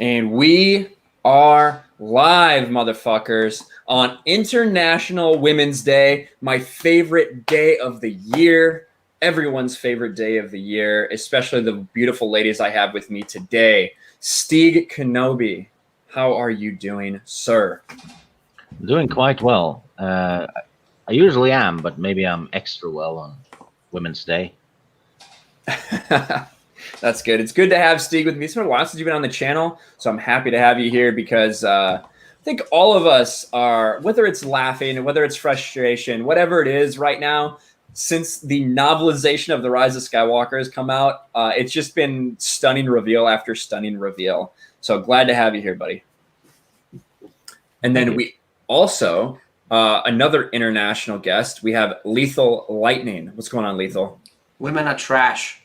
And we are live, motherfuckers, on International Women's Day, my favorite day of the year, everyone's favorite day of the year, especially the beautiful ladies I have with me today. Steve Kenobi, how are you doing, sir? Doing quite well. I usually am, but maybe I'm extra well on Women's Day. That's good. It's good to have Steve with me. It's been a while since you've been on the channel, so I'm happy to have you here because I think all of us are, whether it's laughing, whether it's frustration, whatever it is right now, since the novelization of The Rise of Skywalker has come out, it's just been stunning reveal after stunning reveal. So glad to have you here, buddy. And then we also, another international guest, we have Lethal Lightning. What's going on, Lethal? Women are trash.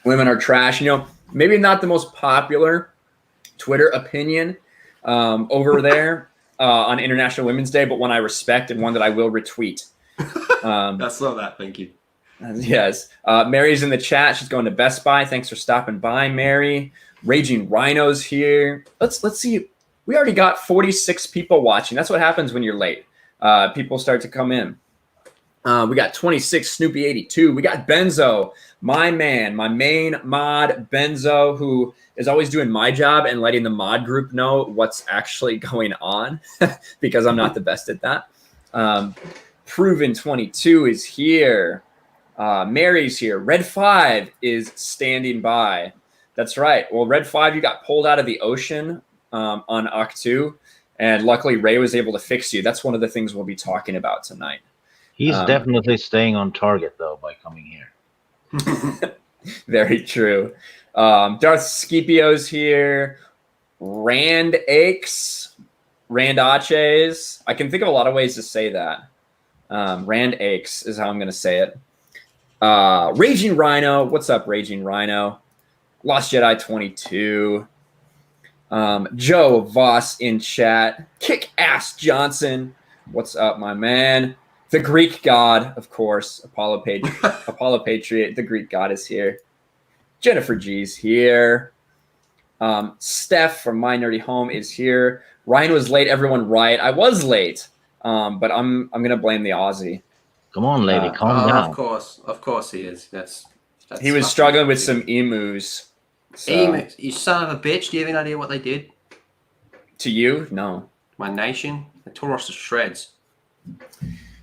Women are trash. You know, maybe not the most popular Twitter opinion over there on International Women's Day, but one I respect and one that I will retweet. I saw that. Thank you. Yes. Mary's in the chat. She's going to Best Buy. Thanks for stopping by, Mary. Raging Rhino's here. Let's see. We already got 46 people watching. That's what happens when you're late. People start to come in. We got 26, Snoopy 82. We got Benzo, my man, my main mod, Benzo, who is always doing my job and letting the mod group know what's actually going on because I'm not the best at that. Proven 22 is here. Mary's here. Red 5 is standing by. That's right. Well, Red 5, you got pulled out of the ocean on Octu, and luckily Ray was able to fix you. That's one of the things we'll be talking about tonight. He's definitely staying on target, though, by coming here. Very true. Darth Scipio's here. Rand Aches. Rand Aches. I can think of a lot of ways to say that. Rand Aches is how I'm going to say it. Raging Rhino. What's up, Raging Rhino? Lost Jedi 22. Joe Voss in chat. Kick Ass Johnson. What's up, my man? The Greek god, of course, Apollo Patriot, the Greek god is here. Jennifer G's here. Steph from My Nerdy Home is here. Ryan was late, everyone right. I was late, but I'm gonna blame the Aussie. Come on, lady, calm down. Of course he is. That's he was struggling with some emus. So. Emus, you son of a bitch. Do you have any idea what they did? To you? No. My nation, they tore us to shreds.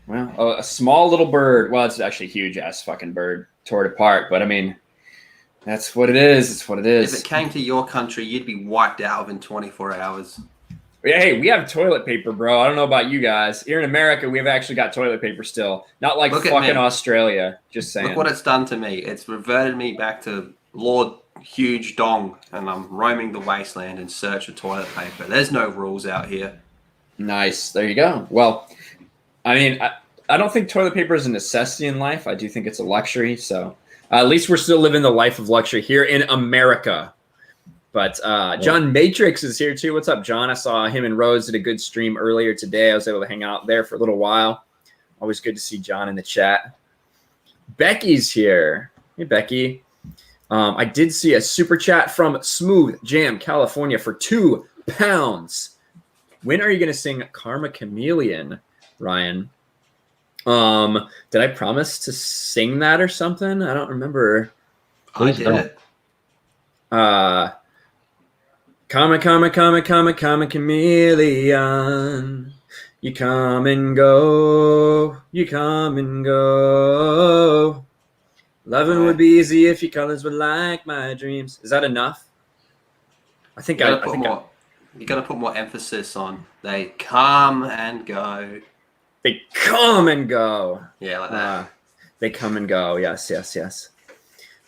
Well, a small little bird. Well, it's actually a huge ass fucking bird. Tore it apart. But I mean, that's what it is. It's what it is. If it came to your country, you'd be wiped out within 24 hours. Yeah, hey, we have toilet paper, bro. I don't know about you guys. Here in America, we've actually got toilet paper still. Not like fucking Australia. Just saying. Look what it's done to me. It's reverted me back to Lord Huge Dong, and I'm roaming the wasteland in search of toilet paper. There's no rules out here. Nice. There you go. Well, I mean, I don't think toilet paper is a necessity in life. I do think it's a luxury. So at least we're still living the life of luxury here in America. But John Matrix is here too. What's up, John? I saw him and Rose did a good stream earlier today. I was able to hang out there for a little while. Always good to see John in the chat. Becky's here. Hey, Becky. I did see a super chat from Smooth Jam, California for £2. When are you going to sing Karma Chameleon, Ryan? Did I promise to sing that or something? I don't remember. Please don't. Karma Chameleon. You come and go. You come and go. Loving would be easy if your colors were like my dreams. Is that enough? I think you got to put more emphasis on they come and go. They come and go. Yeah, like that. They come and go. Yes, yes, yes.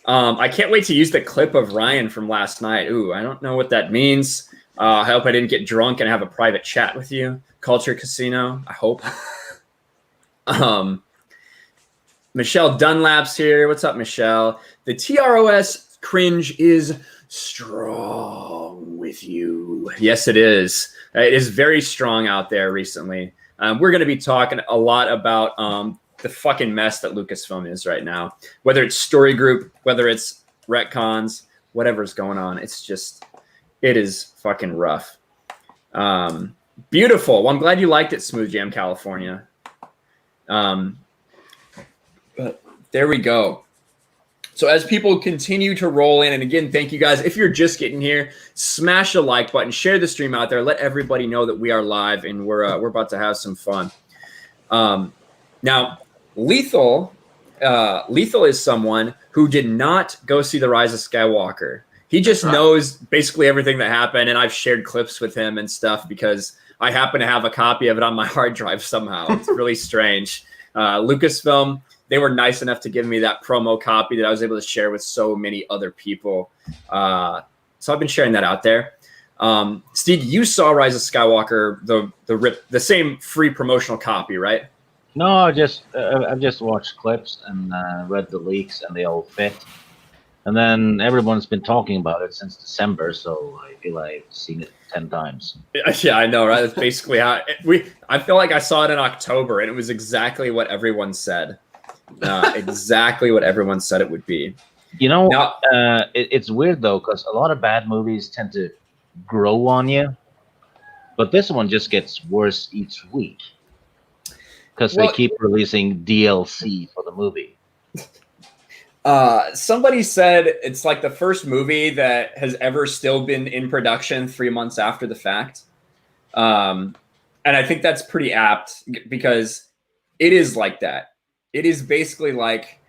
I can't wait to use the clip of Ryan from last night. Ooh, I don't know what that means. I hope I didn't get drunk and have a private chat with you. Culture Casino, I hope. Michelle Dunlap's here. What's up, Michelle? The TROS cringe is strong with you. Yes, it is. It is very strong out there recently. We're going to be talking a lot about the fucking mess that Lucasfilm is right now. Whether it's Story Group, whether it's retcons, whatever's going on. It's just, It is fucking rough. Beautiful. Well, I'm glad you liked it, Smooth Jam California. But there we go. So as people continue to roll in, and again, thank you guys. If you're just getting here, smash the like button, share the stream out there, let everybody know that we are live and we're about to have some fun. Now, Lethal is someone who did not go see The Rise of Skywalker. He just knows basically everything that happened, and I've shared clips with him and stuff because I happen to have a copy of it on my hard drive somehow. It's really strange. Lucasfilm, they were nice enough to give me that promo copy that I was able to share with so many other people. So I've been sharing that out there. Steve, you saw Rise of Skywalker, the same free promotional copy, right? No, I've just watched clips and read the leaks, and they all fit. And then everyone's been talking about it since December, so I feel I've seen it 10 times. Yeah, I know, right? That's basically how I feel like I saw it in October, and it was exactly what everyone said. Exactly what everyone said it would be. You know, it's weird though, because a lot of bad movies tend to grow on you, but this one just gets worse each week because they keep releasing DLC for the movie. Somebody said it's like the first movie that has ever still been in production 3 months after the fact. And I think that's pretty apt because it is like that. It is basically like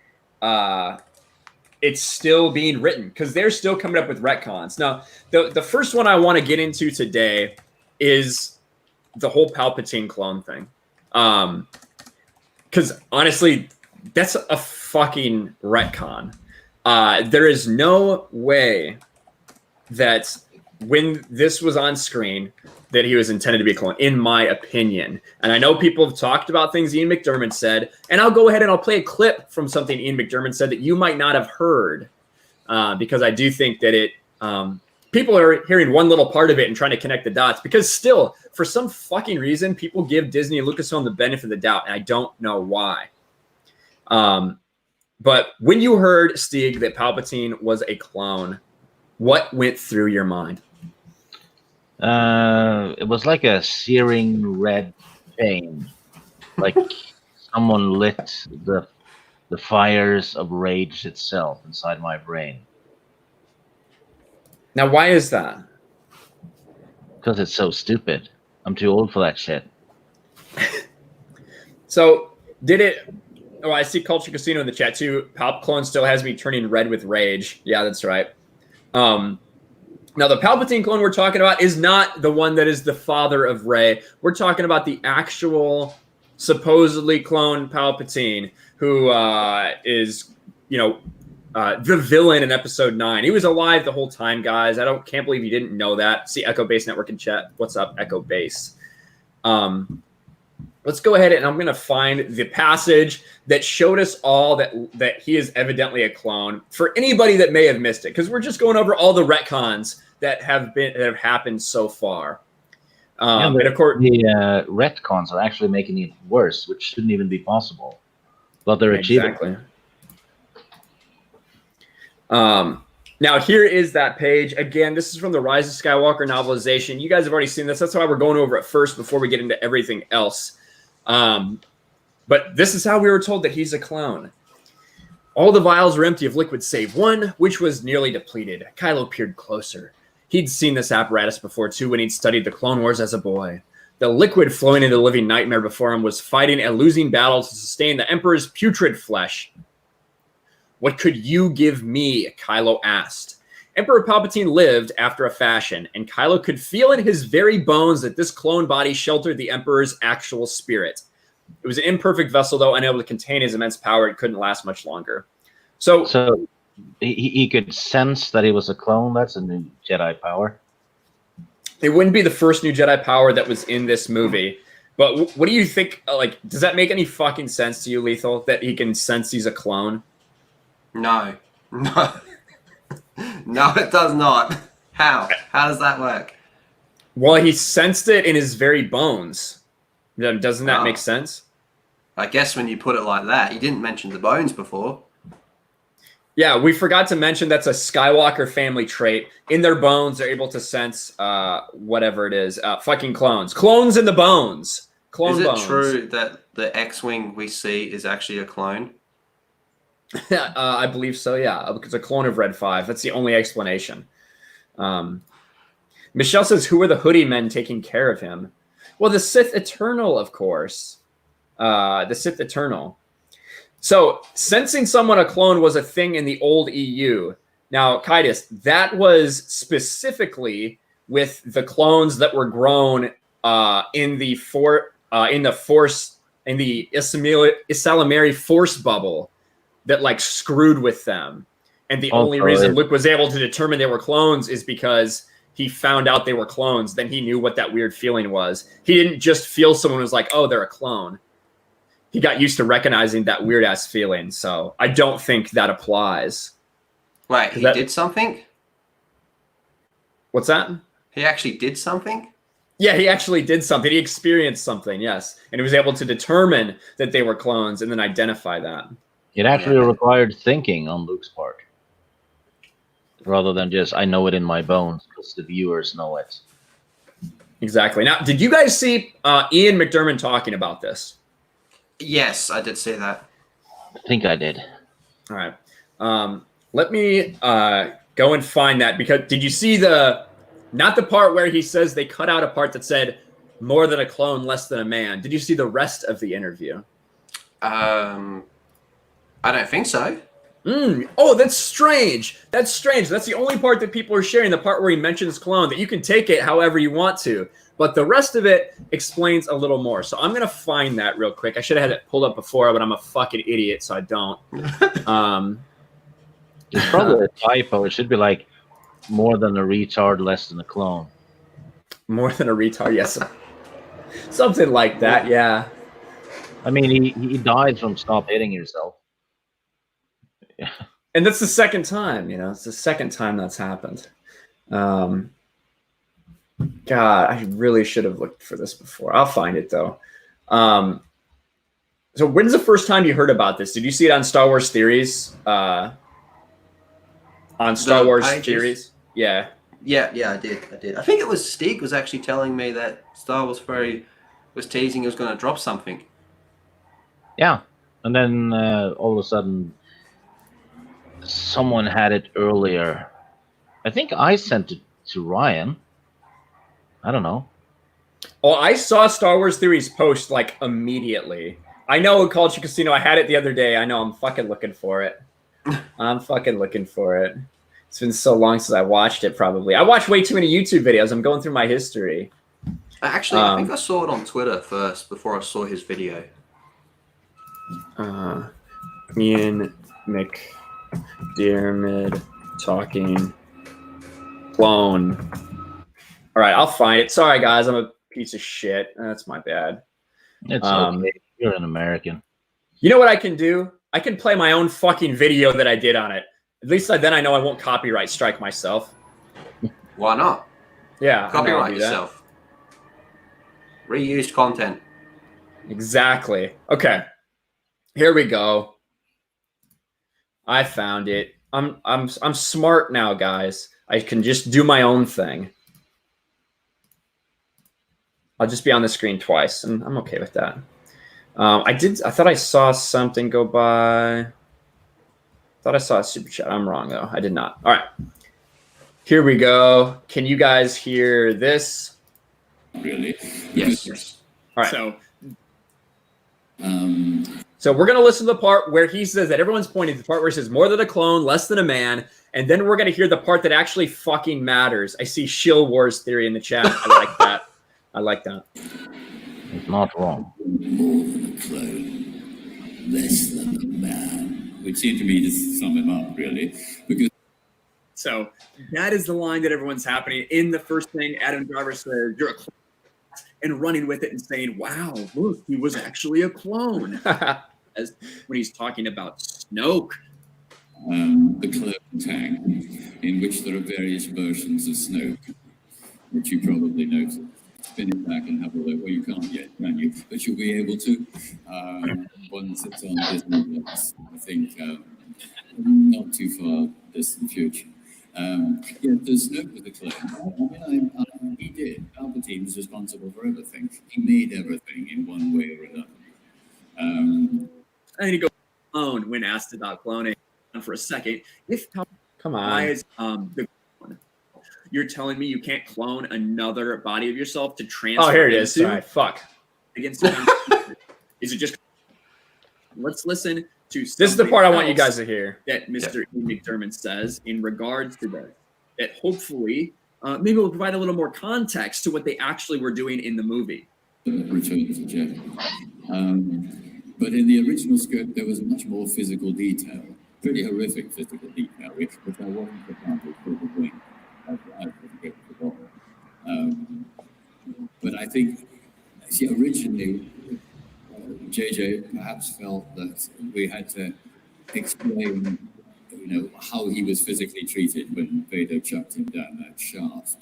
it's still being written because they're still coming up with retcons. Now, the first one I want to get into today is the whole Palpatine clone thing. Because honestly, that's a fucking retcon. There is no way that when this was on screen that he was intended to be a clone, in my opinion. And I know people have talked about things Ian McDiarmid said, and I'll go ahead and I'll play a clip from something Ian McDiarmid said that you might not have heard, because I do think that it people are hearing one little part of it and trying to connect the dots, because still, for some fucking reason, people give Disney and Lucasfilm the benefit of the doubt, and I don't know why. But when you heard, Stieg, that Palpatine was a clone, what went through your mind? It was like a searing red flame, like someone lit the fires of rage itself inside my brain. Now, why is that? Because it's so stupid. I'm too old for that shit. So, did it... Oh, I see Culture Casino in the chat, too. Palp clone still has me turning red with rage. Yeah, that's right. Now, the Palpatine clone we're talking about is not the one that is the father of Rey. We're talking about the actual supposedly clone Palpatine, who is, the villain in Episode 9. He was alive the whole time, guys. Can't believe you didn't know that. See Echo Base Network in chat. What's up, Echo Base? Let's go ahead and I'm going to find the passage that showed us all that he is evidently a clone for anybody that may have missed it, because we're just going over all the retcons that have happened so far. And of course, the retcons are actually making it worse, which shouldn't even be possible, but they're achieving. Exactly. Now here is that page. Again, this is from the Rise of Skywalker novelization. You guys have already seen this. That's why we're going over it first before we get into everything else. But this is how we were told that he's a clone. All the vials were empty of liquid save one, which was nearly depleted. Kylo peered closer. He'd seen this apparatus before, too, when he'd studied the Clone Wars as a boy. The liquid flowing into the living nightmare before him was fighting a losing battle to sustain the Emperor's putrid flesh. What could you give me? Kylo asked. Emperor Palpatine lived after a fashion, and Kylo could feel in his very bones that this clone body sheltered the Emperor's actual spirit. It was an imperfect vessel, though, unable to contain his immense power. It couldn't last much longer. So he could sense that he was a clone. That's a new Jedi power. It wouldn't be the first new Jedi power that was in this movie. But what do you think? Like, does that make any fucking sense to you, Lethal, that he can sense he's a clone? No. No, it does not. How? How does that work? Well, he sensed it in his very bones. Doesn't that make sense? I guess when you put it like that, you didn't mention the bones before. Yeah, we forgot to mention that's a Skywalker family trait. In their bones, they're able to sense whatever it is. Fucking clones. Clones in the bones. Clone Is it bones. true that the X-Wing we see is actually a clone? I believe so, yeah. It's a clone of Red 5. That's the only explanation. Michelle says, who are the hoodie men taking care of him? Well, the Sith Eternal, of course. The Sith Eternal. So, sensing someone a clone was a thing in the old EU. Now, Kaitis, that was specifically with the clones that were grown in the Isalamari Force bubble that like screwed with them. And the only reason Luke was able to determine they were clones is because he found out they were clones. Then he knew what that weird feeling was. He didn't just feel someone was like, oh, they're a clone. He got used to recognizing that weird ass feeling. So I don't think that applies. Wait, he did something? What's that? He actually did something? Yeah, he actually did something. He experienced something, yes. And he was able to determine that they were clones and then identify that. It actually required thinking on Luke's part. Rather than just, I know it in my bones, because the viewers know it. Exactly. Now, did you guys see Ian McDermott talking about this? Yes, I did see that. I think I did. All right. Let me go and find that, because did you see not the part where he says they cut out a part that said more than a clone, less than a man. Did you see the rest of the interview? I don't think so. Oh, that's strange. That's strange. That's the only part that people are sharing, the part where he mentions clone, that you can take it however you want to. But the rest of it explains a little more. So I'm going to find that real quick. I should have had it pulled up before, but I'm a fucking idiot, so I don't. It's probably a typo. It should be like more than a retard, less than a clone. More than a retard, yes. Something like that, yeah. I mean, he died from stop hitting yourself. Yeah. And that's the second time, It's the second time that's happened. God, I really should have looked for this before. I'll find it, though. So when's the first time you heard about this? Did you see it on Star Wars Theories? On Star Wars Theories? Yeah. Yeah, I did. I think it was Stig was actually telling me that Star Wars Theory was teasing he was going to drop something. Yeah. And then all of a sudden, someone had it earlier. I think I sent it to Ryan. I don't know. Oh, I saw Star Wars Theories post like immediately. I know in Culture Casino, I had it the other day. I know, I'm fucking looking for it. It's been so long since I watched it, probably. I watched way too many YouTube videos. I'm going through my history. Actually, I think I saw it on Twitter first before I saw his video. Ian McDermott talking clone. All right, I'll find it. Sorry, guys. I'm a piece of shit. That's my bad. It's okay. You're an American. You know what I can do? I can play my own fucking video that I did on it. At least then I know I won't copyright strike myself. Why not? Yeah. Copyright yourself. Reused content. Exactly. Okay. Here we go. I found it. I'm smart now, guys. I can just do my own thing. I'll just be on the screen twice, and I'm okay with that. I thought I saw something go by. Thought I saw a super chat. I'm wrong, though. I did not. All right. Here we go. Can you guys hear this? Really? Yes. All right. So we're going to listen to the part where he says that everyone's pointing to the part where he says more than a clone, less than a man. And then we're going to hear the part that actually fucking matters. I see Shill Wars Theory in the chat. I like that. I like that. It's not wrong. More than a clone, less than a man. Which seemed to me to sum him up, really. Because so that is the line that everyone's happening. In the first thing, Adam Driver says, you're a clone. And running with it and saying, wow, look, he was actually a clone. As when he's talking about Snoke. the clone tank, in which there are various versions of Snoke, which you probably noticed. Spin it back and have a look. Well, you can't yet, can you? But you'll be able to once it's on Disney Plus. I think not too far distant future. Yeah, there's no with the clone. He did. Palpatine was responsible for everything. He made everything in one way or another. I need to go clone when asked about cloning for a second. If Come on. why is the clone? You're telling me you can't clone another body of yourself to transfer? Oh, here it is. into Sorry, fuck. against the Constitution? Is it just? Let's listen to. This is the part I want you guys to hear. That Mr. Ian McDermott says in regards to this. That hopefully, maybe will provide a little more context to what they actually were doing in the movie. Return of the Jedi. But in the original script, there was much more physical detail, pretty horrific physical detail, which I wasn't prepared for the point. I couldn't get it all. But I think, see, originally, JJ perhaps felt that we had to explain, how he was physically treated when Vader chucked him down that shaft.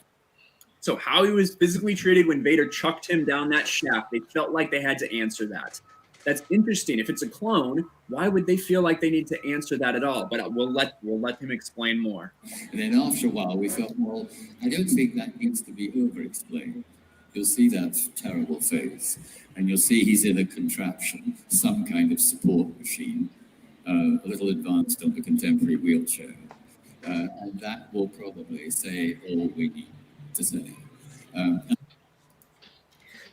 So how he was physically treated when Vader chucked him down that shaft, they felt like they had to answer that. That's interesting. If it's a clone, why would they feel like they need to answer that at all? But we'll let him explain more. And then after a while, we felt, well, I don't think that needs to be over-explained. You'll see that terrible face, and you'll see he's in a contraption, some kind of support machine, a little advanced on the contemporary wheelchair. And that will probably say all we need to say.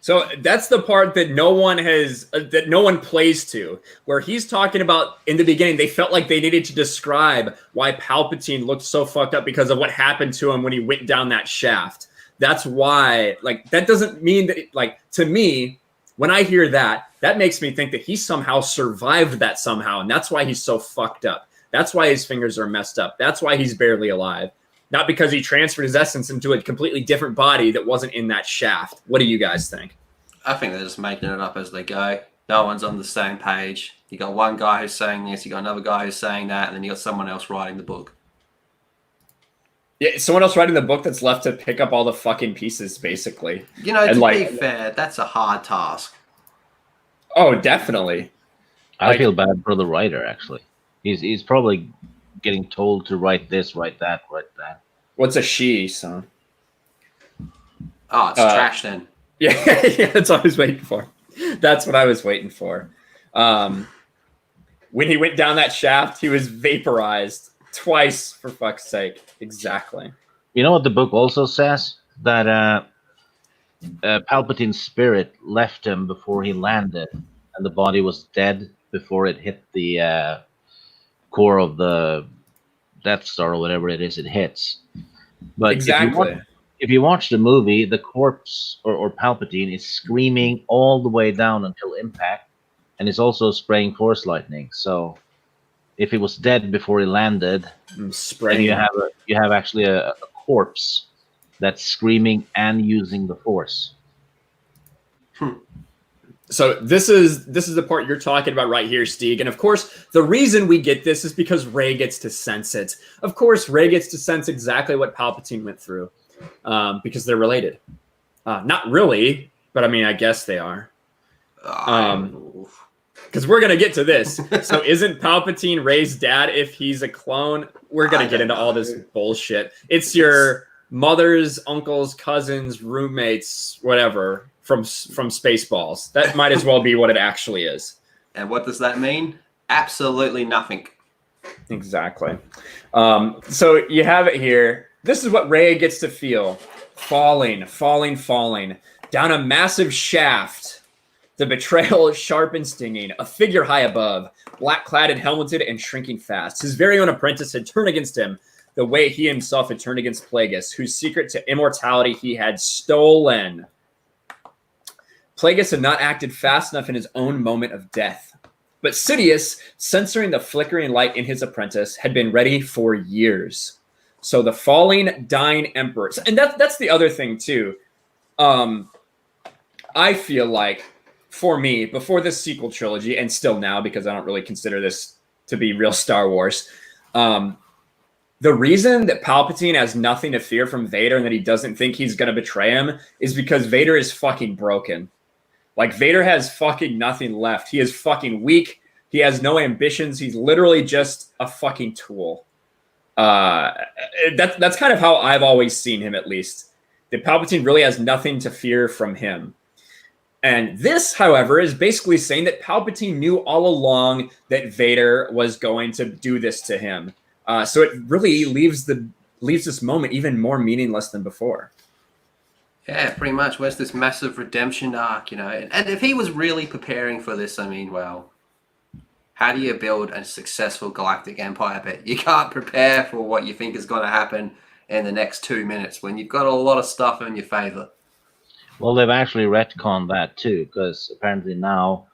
So that's the part that no one plays to, where he's talking about in the beginning, they felt like they needed to describe why Palpatine looked so fucked up because of what happened to him when he went down that shaft. That's why, that doesn't mean that, to me, when I hear that, that makes me think that he somehow survived that somehow. And that's why he's so fucked up. That's why his fingers are messed up. That's why he's barely alive. Not because he transferred his essence into a completely different body that wasn't in that shaft. What do you guys think? I think they're just making it up as they go. No one's on the same page. You got one guy who's saying this, you got another guy who's saying that, and then you got someone else writing the book. Yeah, someone else writing the book that's left to pick up all the fucking pieces, basically. To be fair, that's a hard task. Oh, definitely. I feel bad for the writer, actually. He's probably getting told to write this, write that, write that. What's a she, son? Oh, it's trash then. Yeah, that's what I was waiting for. That's what I was waiting for. When he went down that shaft, he was vaporized twice, for fuck's sake. Exactly. You know what the book also says? That Palpatine's spirit left him before he landed, and the body was dead before it hit the core of the Death Star or whatever it is it hits. But exactly. If you watch the movie, the corpse or Palpatine is screaming all the way down until impact, and is also spraying force lightning. So if he was dead before he landed, then you have actually a corpse that's screaming and using the force. So this is the part you're talking about right here, Stieg. And of course, the reason we get this is because Rey gets to sense it. Of course, Rey gets to sense exactly what Palpatine went through, because they're related. Not really, but I mean, I guess they are. Because we're gonna get to this. So isn't Palpatine Rey's dad if he's a clone? We're gonna get into all this bullshit. It's your mother's uncle's cousins, roommates, whatever. From Spaceballs. That might as well be what it actually is. And what does that mean? Absolutely nothing. Exactly. So you have it here. This is what Rey gets to feel. Falling down a massive shaft. The betrayal is sharp and stinging. A figure high above, black-clad and helmeted and shrinking fast. His very own apprentice had turned against him the way he himself had turned against Plagueis, whose secret to immortality he had stolen. Plagueis had not acted fast enough in his own moment of death. But Sidious, censoring the flickering light in his apprentice, had been ready for years. So the falling, dying emperor. And that's the other thing, too. I feel like, for me, before this sequel trilogy, and still now, because I don't really consider this to be real Star Wars, the reason that Palpatine has nothing to fear from Vader and that he doesn't think he's going to betray him is because Vader is fucking broken. Like, Vader has fucking nothing left. He is fucking weak. He has no ambitions. He's literally just a fucking tool. That's kind of how I've always seen him, at least. That Palpatine really has nothing to fear from him. And this, however, is basically saying that Palpatine knew all along that Vader was going to do this to him. So it really leaves this moment even more meaningless than before. Yeah, pretty much. Where's this massive redemption arc, you know? And if he was really preparing for this, I mean, well, how do you build a successful galactic empire? But you can't prepare for what you think is going to happen in the next 2 minutes when you've got a lot of stuff in your favor. Well, they've actually retconned that too, because apparently now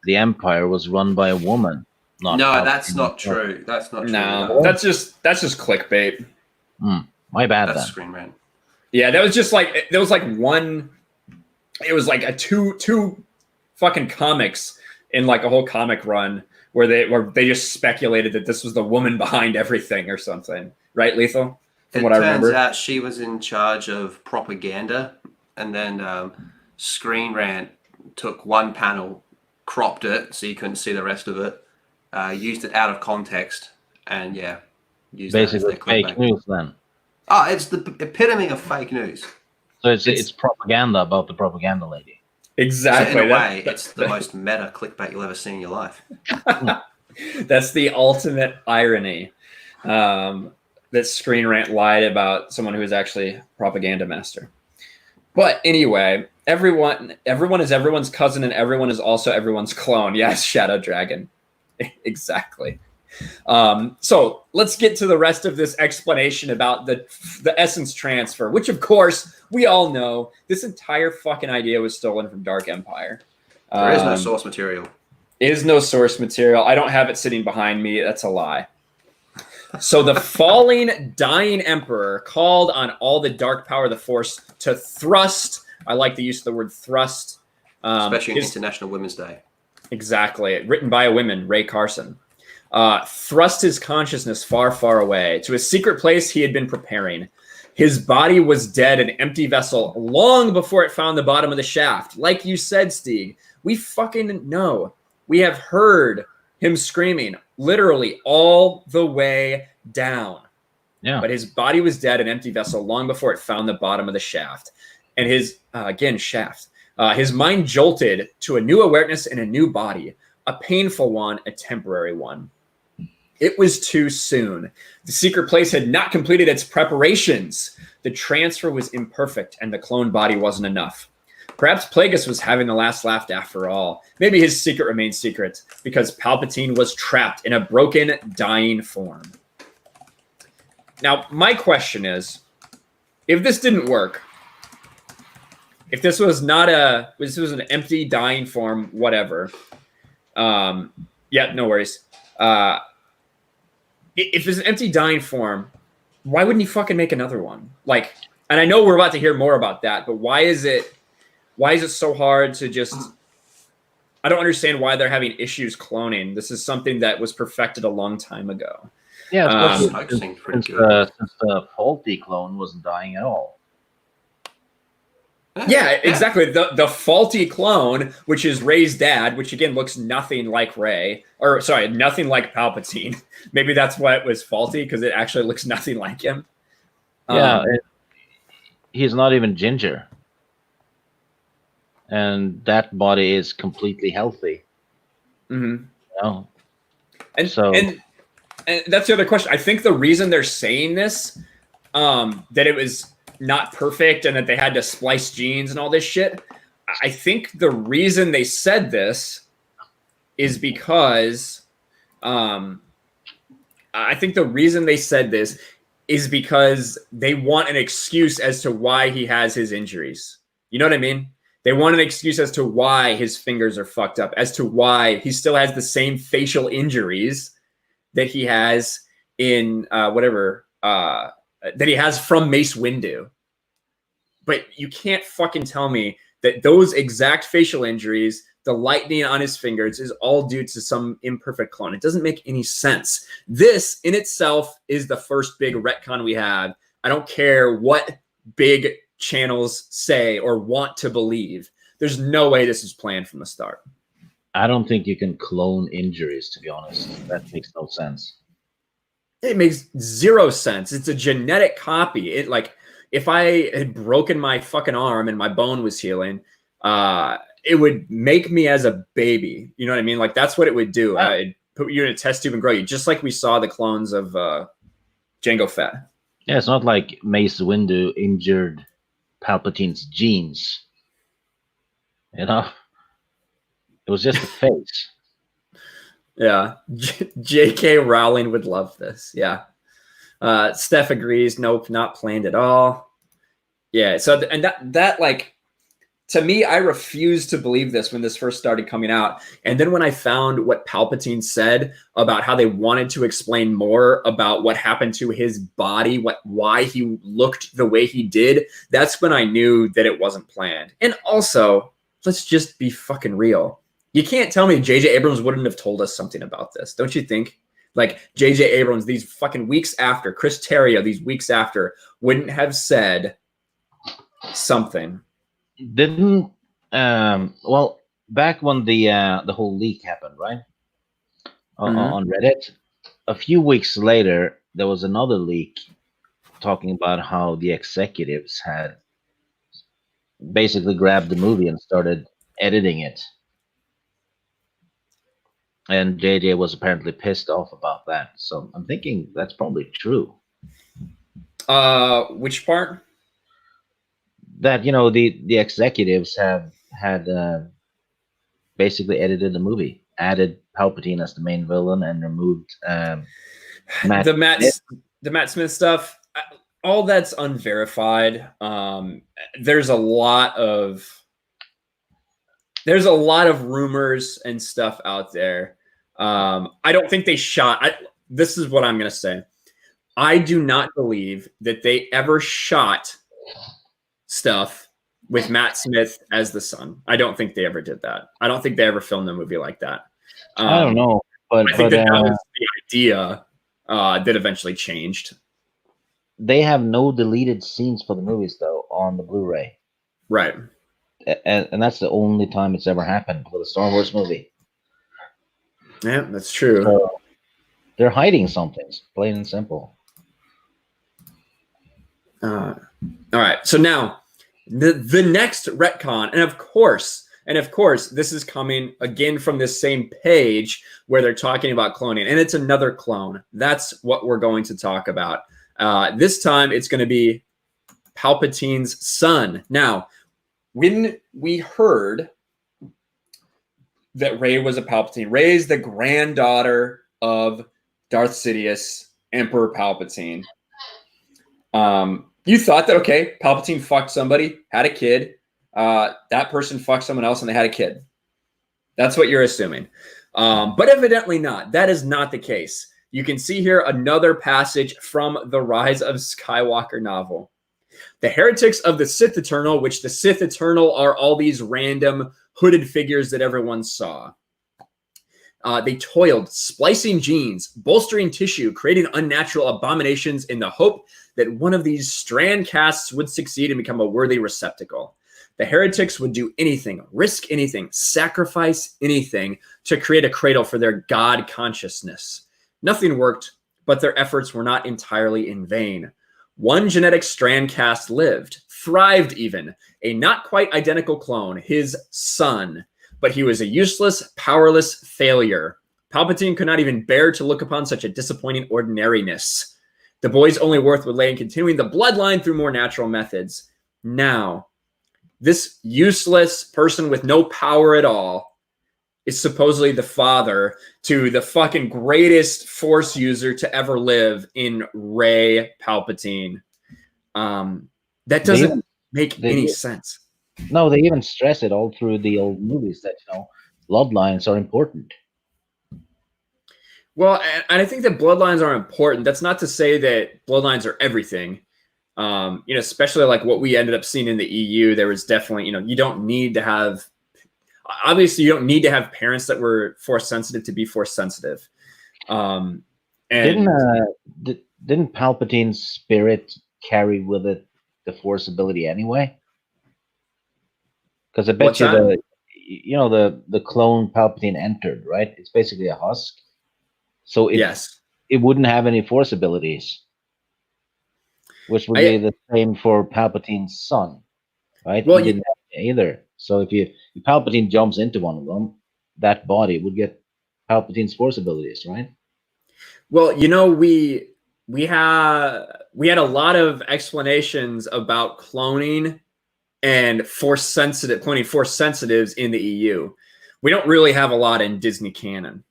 the Empire was run by a woman. No, that's not true. That's not true. No, that's just clickbait. My bad. That's then. Screen Rant. Yeah, there was one. It was like a two fucking comics in like a whole comic run where they just speculated that this was the woman behind everything or something, right, Lethal? From what I remember, turns out she was in charge of propaganda, and then Screen Rant took one panel, cropped it so you couldn't see the rest of it, used it out of context, and used basically that as their fake news then. Oh, it's the epitome of fake news. So it's propaganda about the propaganda lady. Exactly. So in a way, it's the most meta clickbait you'll ever see in your life. That's the ultimate irony. That Screen Rant lied about someone who is actually a propaganda master. But anyway, everyone is everyone's cousin, and everyone is also everyone's clone. Yes, Shadow Dragon. Exactly. So let's get to the rest of this explanation about the essence transfer, which of course we all know this entire fucking idea was stolen from Dark Empire. There is no source material. Is no source material. I don't have it sitting behind me. That's a lie. So the falling, dying Emperor called on all the dark power of the Force to thrust. I like the use of the word thrust. Especially on International Women's Day. Exactly. Written by a woman, Ray Carson. Thrust his consciousness far, far away to a secret place he had been preparing. His body was dead, an empty vessel, long before it found the bottom of the shaft. Like you said, Stieg, we fucking know. We have heard him screaming literally all the way down. Yeah. But his body was dead, an empty vessel, long before it found the bottom of the shaft. And his, shaft. His mind jolted to a new awareness in a new body, a painful one, a temporary one. It was too soon. The secret place had not completed its preparations. The transfer was imperfect, and the clone body wasn't enough. Perhaps Plagueis was having the last laugh after all. Maybe his secret remained secret, because Palpatine was trapped in a broken, dying form. Now, my question is, if this didn't work, if this was an empty, dying form, whatever. No worries. If it's an empty, dying form, why wouldn't he fucking make another one? Like, and I know we're about to hear more about that, but why is it so hard to just? I don't understand why they're having issues cloning. This is something that was perfected a long time ago. Yeah, since the faulty clone wasn't dying at all. Yeah, exactly. The faulty clone, which is Rey's dad, which again looks nothing like Rey, or sorry, nothing like Palpatine. Maybe that's why it was faulty, because it actually looks nothing like him. Yeah, he's not even ginger, and that body is completely healthy. Mm-hmm. You know? And that's the other question. I think the reason they're saying this, that it was not perfect and that they had to splice genes and all this shit, I think the reason they said this is because they want an excuse as to why he has his injuries. You know what I mean? They want an excuse as to why his fingers are fucked up, as to why he still has the same facial injuries that he has in that he has from Mace Windu. But you can't fucking tell me that those exact facial injuries, the lightning on his fingers, is all due to some imperfect clone. It doesn't make any sense. This in itself is the first big retcon we have. I don't care what big channels say or want to believe. There's no way this is planned from the start. I don't think you can clone injuries, to be honest. That makes no sense. It makes zero sense. It's a genetic copy. It like if I had broken my fucking arm and my bone was healing, it would make me as a baby. You know what I mean? Like that's what it would do. Yeah. It'd put you in a test tube and grow you, just like we saw the clones of Jango Fett. Yeah, it's not like Mace Windu injured Palpatine's genes. You know? It was just a face. Yeah. J.K. Rowling would love this. Yeah. Steph agrees. Nope, not planned at all. Yeah. So, and that like, to me, I refused to believe this when this first started coming out. And then when I found what Palpatine said about how they wanted to explain more about what happened to his body, why he looked the way he did, that's when I knew that it wasn't planned. And also, let's just be fucking real. You can't tell me J.J. Abrams wouldn't have told us something about this, don't you think? Like J.J. Abrams, these fucking weeks after, Chris Terrio, these weeks after, wouldn't have said something. Didn't well, back when the whole leak happened, right? On Reddit, a few weeks later, there was another leak talking about how the executives had basically grabbed the movie and started editing it. And JJ was apparently pissed off about that. So I'm thinking that's probably true. Which part? That, you know, the executives had basically edited the movie, added Palpatine as the main villain, and removed the Matt Smith stuff. All that's unverified. There's a lot of rumors and stuff out there. I don't think they shot. This is what I'm going to say. I do not believe that they ever shot stuff with Matt Smith as the son. I don't think they ever did that. I don't think they ever filmed a movie like that. I don't know, but I think that was the idea that eventually changed. They have no deleted scenes for the movies though on the Blu-ray, right? And that's the only time it's ever happened with a Star Wars movie. Yeah, that's true. So they're hiding something, plain and simple. All right. So now the next retcon, and of course, this is coming again from this same page where they're talking about cloning, and it's another clone. That's what we're going to talk about. This time it's going to be Palpatine's son. Now, when we heard that Rey was a Palpatine, Rey is the granddaughter of Darth Sidious, Emperor Palpatine. You thought that, okay, Palpatine fucked somebody, had a kid. That person fucked someone else and they had a kid. That's what you're assuming. But evidently not. That is not the case. You can see here another passage from the Rise of Skywalker novel. The heretics of the Sith Eternal, which the Sith Eternal are all these random hooded figures that everyone saw. They toiled, splicing genes, bolstering tissue, creating unnatural abominations in the hope that one of these strand casts would succeed and become a worthy receptacle. The heretics would do anything, risk anything, sacrifice anything to create a cradle for their God consciousness. Nothing worked, but their efforts were not entirely in vain. One genetic strand cast lived, thrived even, a not quite identical clone, his son. But he was a useless, powerless failure. Palpatine could not even bear to look upon such a disappointing ordinariness. The boy's only worth would lay in continuing the bloodline through more natural methods. Now, this useless person with no power at all is supposedly the father to the fucking greatest Force user to ever live in Rey Palpatine. That doesn't make any sense. No, they even stress it all through the old movies that, you know, bloodlines are important. Well, and I think that bloodlines are important. That's not to say that bloodlines are everything. Especially like what we ended up seeing in the EU, there was definitely, you don't need to have, obviously you don't need to have parents that were Force sensitive to be Force sensitive. And didn't Palpatine's spirit carry with it the Force ability anyway? Because I bet you know, the clone Palpatine entered, right? It's basically a husk. So it wouldn't have any force abilities, which would be the same for Palpatine's son, right? Well, he didn't have it either. So if Palpatine jumps into one of them, that body would get Palpatine's force abilities, right? Well, you know, we had a lot of explanations about cloning and cloning force sensitives in the EU. We don't really have a lot in Disney canon.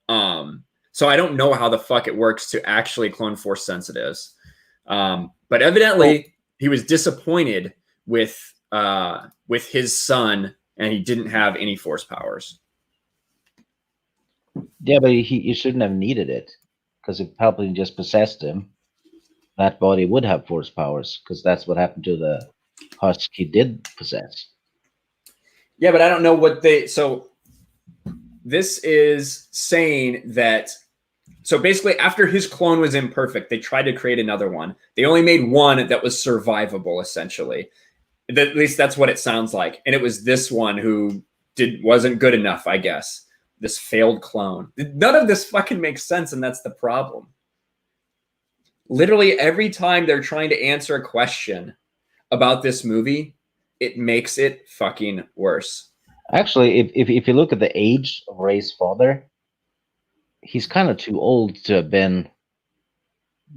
So I don't know how the fuck it works to actually clone force sensitives. But evidently he was disappointed with his son, and he didn't have any force powers. Yeah, but he shouldn't have needed it, because if Palpatine just possessed him, that body would have force powers, because that's what happened to the husk he did possess. Yeah, but I don't know what so this is saying that, so basically after his clone was imperfect, they tried to create another one. They only made one that was survivable, essentially. At least that's what it sounds like. And it was this one who wasn't good enough, I guess. This failed clone. None of this fucking makes sense, and that's the problem. Literally every time they're trying to answer a question about this movie, it makes it fucking worse. Actually, if you look at the age of Rey's father, he's kind of too old to have been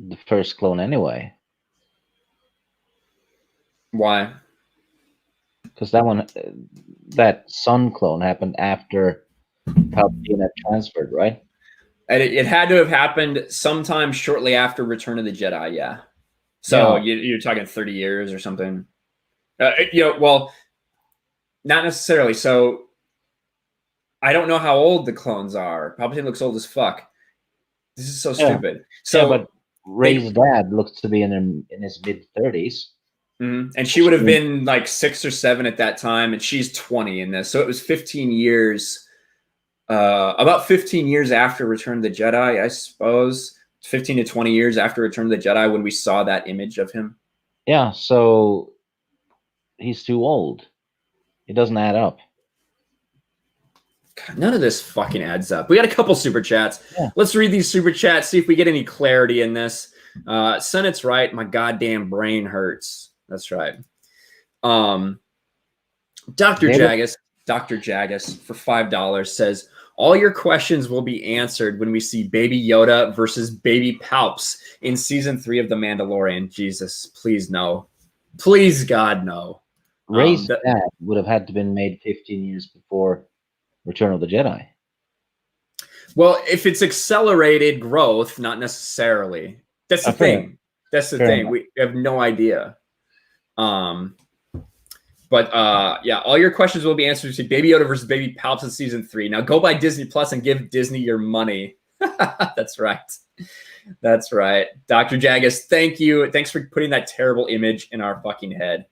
the first clone anyway. Why? Because that son clone happened after Palpatine had transferred, right? And it had to have happened sometime shortly after Return of the Jedi, yeah. So Yeah. you're talking 30 years or something. Well, not necessarily. So I don't know how old the clones are. Palpatine looks old as fuck. This is so stupid. So, but Rey's dad looks to be in his mid-30s. And she would have been like 6 or 7 at that time, and she's 20 in this. So it was 15 years, about 15 years after Return of the Jedi, I suppose. 15 to 20 years after Return of the Jedi when we saw that image of him. Yeah, so he's too old. It doesn't add up. God, none of this fucking adds up. We got a couple super chats. Yeah. Let's read these super chats, see if we get any clarity in this. Senate's right. My goddamn brain hurts. That's right. Dr. Jagus for $5 says, all your questions will be answered when we see Baby Yoda versus Baby Palps in season 3 of The Mandalorian. Jesus, please no. Please, God, no. Rey's dad would have had to been made 15 years before Return of the Jedi. Well, if it's accelerated growth, not necessarily. That's the thing. That's the thing. Enough. We have no idea. Yeah, all your questions will be answered to Baby Yoda versus Baby Palps in season 3. Now go buy Disney Plus and give Disney your money. That's right. That's right. Dr. Jagus, thank you. Thanks for putting that terrible image in our fucking head.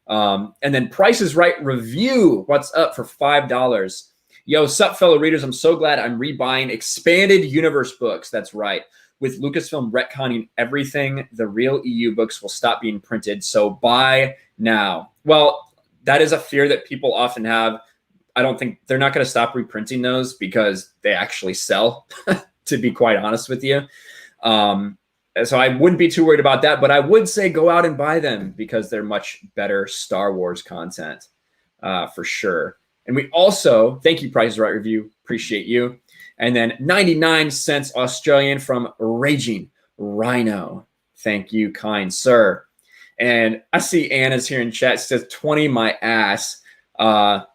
And then Price is Right review. What's up for $5? Yo, sup, fellow readers. I'm so glad I'm rebuying expanded universe books. That's right. With Lucasfilm retconning everything, the real EU books will stop being printed. So buy now. Well, that is a fear that people often have. I don't think they're not going to stop reprinting those because they actually sell, to be quite honest with you. So I wouldn't be too worried about that, but I would say go out and buy them because they're much better Star Wars content for sure. And we also, thank you, Price is Right Review. Appreciate you. And then 99 cents Australian from Raging Rhino. Thank you, kind sir. And I see Anna's here in chat. She says 20 my ass. Yeah,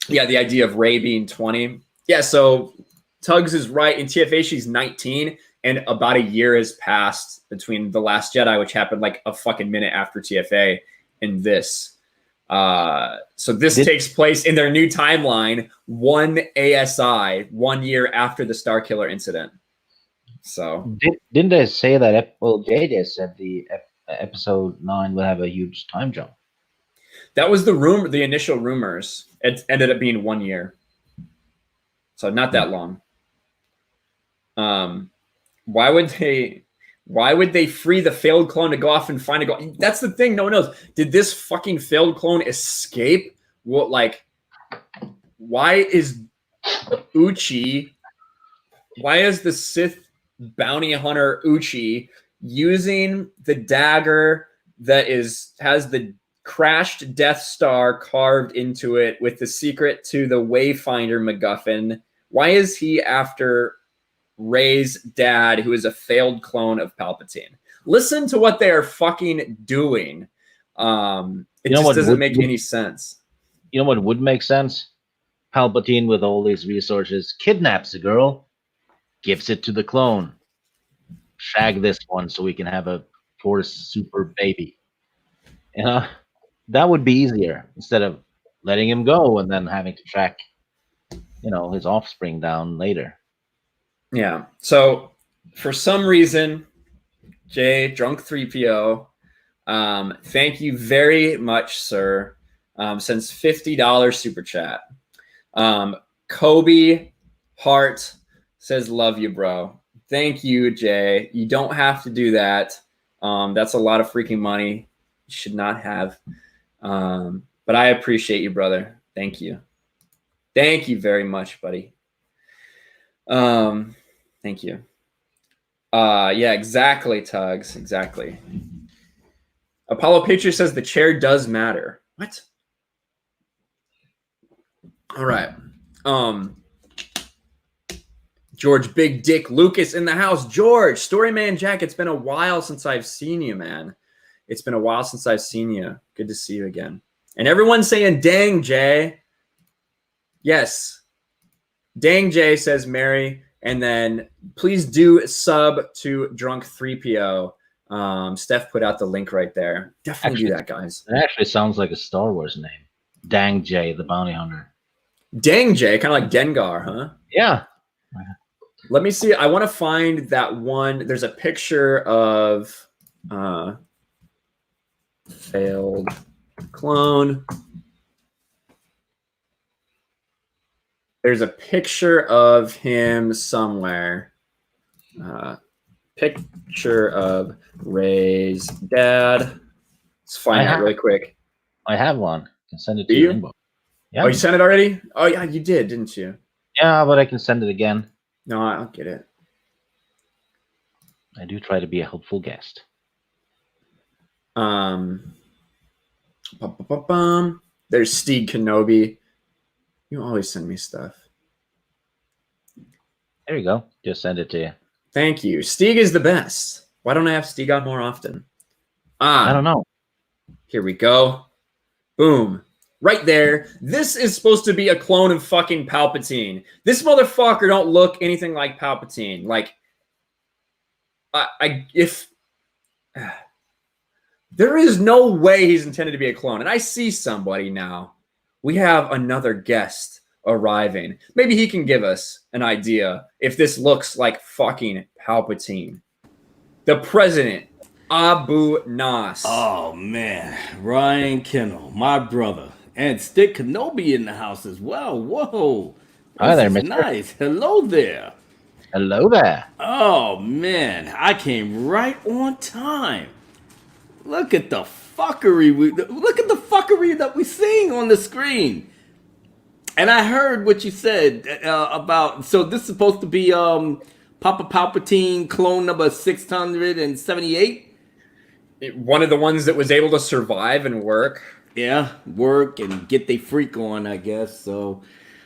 the idea of Rey being 20. Yeah, so Tugs is right. In TFA, she's 19. And about a year has passed between The Last Jedi, which happened like a fucking minute after TFA, and this. So this takes place in their new timeline, 1 ASI, 1 year after the Starkiller incident. So didn't they say that? Well, JJ said the episode 9 would have a huge time jump. That was the initial rumors. It ended up being 1 year, so not that long. Why would they free the failed clone to go off and find a goal? That's the thing. No one knows. Did this fucking failed clone escape? What, like, why is Uchi? Why is the Sith bounty hunter Uchi using the dagger that has the crashed Death Star carved into it with the secret to the Wayfinder MacGuffin? Why is he after Rey's dad, who is a failed clone of Palpatine? Listen to what they are fucking doing. It just doesn't make any sense. You know what would make sense? Palpatine, with all these resources, kidnaps a girl, gives it to the clone. Shag this one so we can have a Force super baby. You know, that would be easier instead of letting him go and then having to track, his offspring down later. Yeah. So for some reason, Jay, Drunk 3PO, thank you very much, sir. Sends $50 super chat. Kobe Hart says, love you, bro. Thank you, Jay. You don't have to do that. That's a lot of freaking money. You should not have. But I appreciate you, brother. Thank you. Thank you very much, buddy. Thank you. Yeah, exactly, Tugs. Exactly. Apollo Patriot says the chair does matter. What? All right. George Big Dick Lucas in the house. George, Storyman Jack, it's been a while since I've seen you, man. It's been a while since I've seen you. Good to see you again. And everyone's saying, dang, Jay. Yes. Dang, Jay, says Mary. And then please do sub to Drunk 3PO. Steph put out the link right there. Definitely do that, guys. It actually sounds like a Star Wars name. Dang Jay, the bounty hunter. Dang Jay, kind of like Dengar, huh? Yeah. Let me see. I want to find that one. There's a picture of failed clone. There's a picture of him somewhere. Picture of Rey's dad. Let's find that really quick. I have one. I can send it to your inbox. Yeah. Oh, you sent it already? Oh, yeah, you did, didn't you? Yeah, but I can send it again. No, I don't get it. I do try to be a helpful guest. There's Steve Kenobi. You always send me stuff. There you go. Just send it to you. Thank you. Stieg is the best. Why don't I have Stieg on more often? I don't know. Here we go. Boom. Right there. This is supposed to be a clone of fucking Palpatine. This motherfucker don't look anything like Palpatine. Like, there is no way he's intended to be a clone. And I see somebody now. We have another guest arriving. Maybe he can give us an idea if this looks like fucking Palpatine. The president, Abu Nas. Oh, man. Ryan Kinel, my brother. And Stick Kenobi in the house as well. Whoa. Hi there, Mr. Mr. Nice. Hello there. Hello there. Oh, man. I came right on time. Look at the fuckery. Look at the fuckery that we're seeing on the screen. And I heard what you said about... So this is supposed to be Papa Palpatine clone number 678? One of the ones that was able to survive and work. Yeah, work and get their freak on, I guess. So,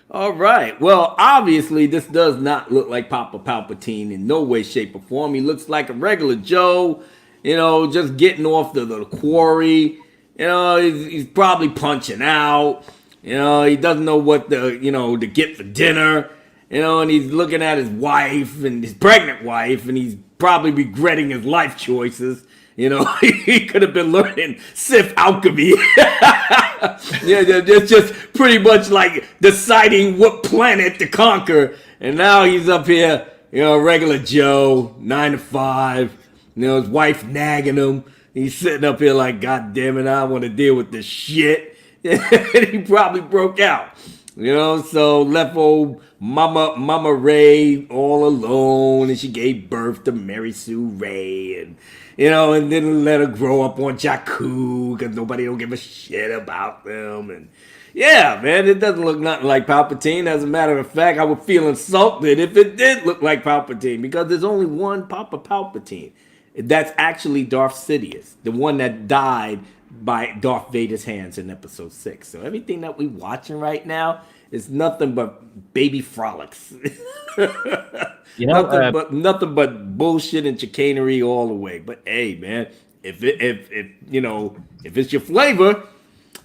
all right. Well, obviously, this does not look like Papa Palpatine in no way, shape, or form. He looks like a regular Joe, just getting off the quarry. He's probably punching out. He doesn't know what to get for dinner. And he's looking at his wife and his pregnant wife, and he's probably regretting his life choices. He could have been learning Sith alchemy. It's just pretty much like deciding what planet to conquer. And now he's up here, regular Joe, 9 to 5. His wife nagging him. He's sitting up here like, God damn it, I don't want to deal with this shit. And he probably broke out. You know, so left old Mama Ray all alone, and she gave birth to Mary Sue Ray, and and then let her grow up on Jakku because nobody don't give a shit about them. And yeah, man, it doesn't look nothing like Palpatine. As a matter of fact, I would feel insulted if it did look like Palpatine, because there's only one Papa Palpatine. That's actually Darth Sidious, the one that died by Darth Vader's hands in Episode 6. So everything that we watching right now is nothing but baby frolics. Nothing but bullshit and chicanery all the way. But hey, man, if it's your flavor,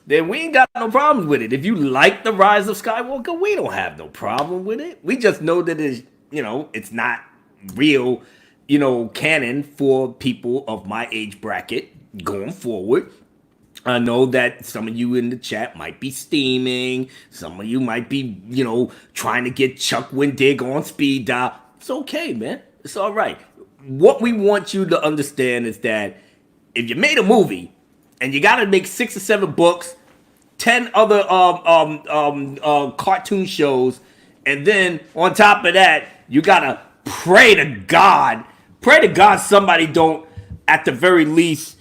then we ain't got no problems with it. If you like the Rise of Skywalker, we don't have no problem with it. We just know that it's not real, canon for people of my age bracket going forward. I know that some of you in the chat might be steaming. Some of you might be, trying to get Chuck Wendig on speed dial. It's okay, man. It's all right. What we want you to understand is that if you made a movie and you got to make 6 or 7 books, 10 other cartoon shows, and then on top of that, you got to pray to God somebody don't, at the very least,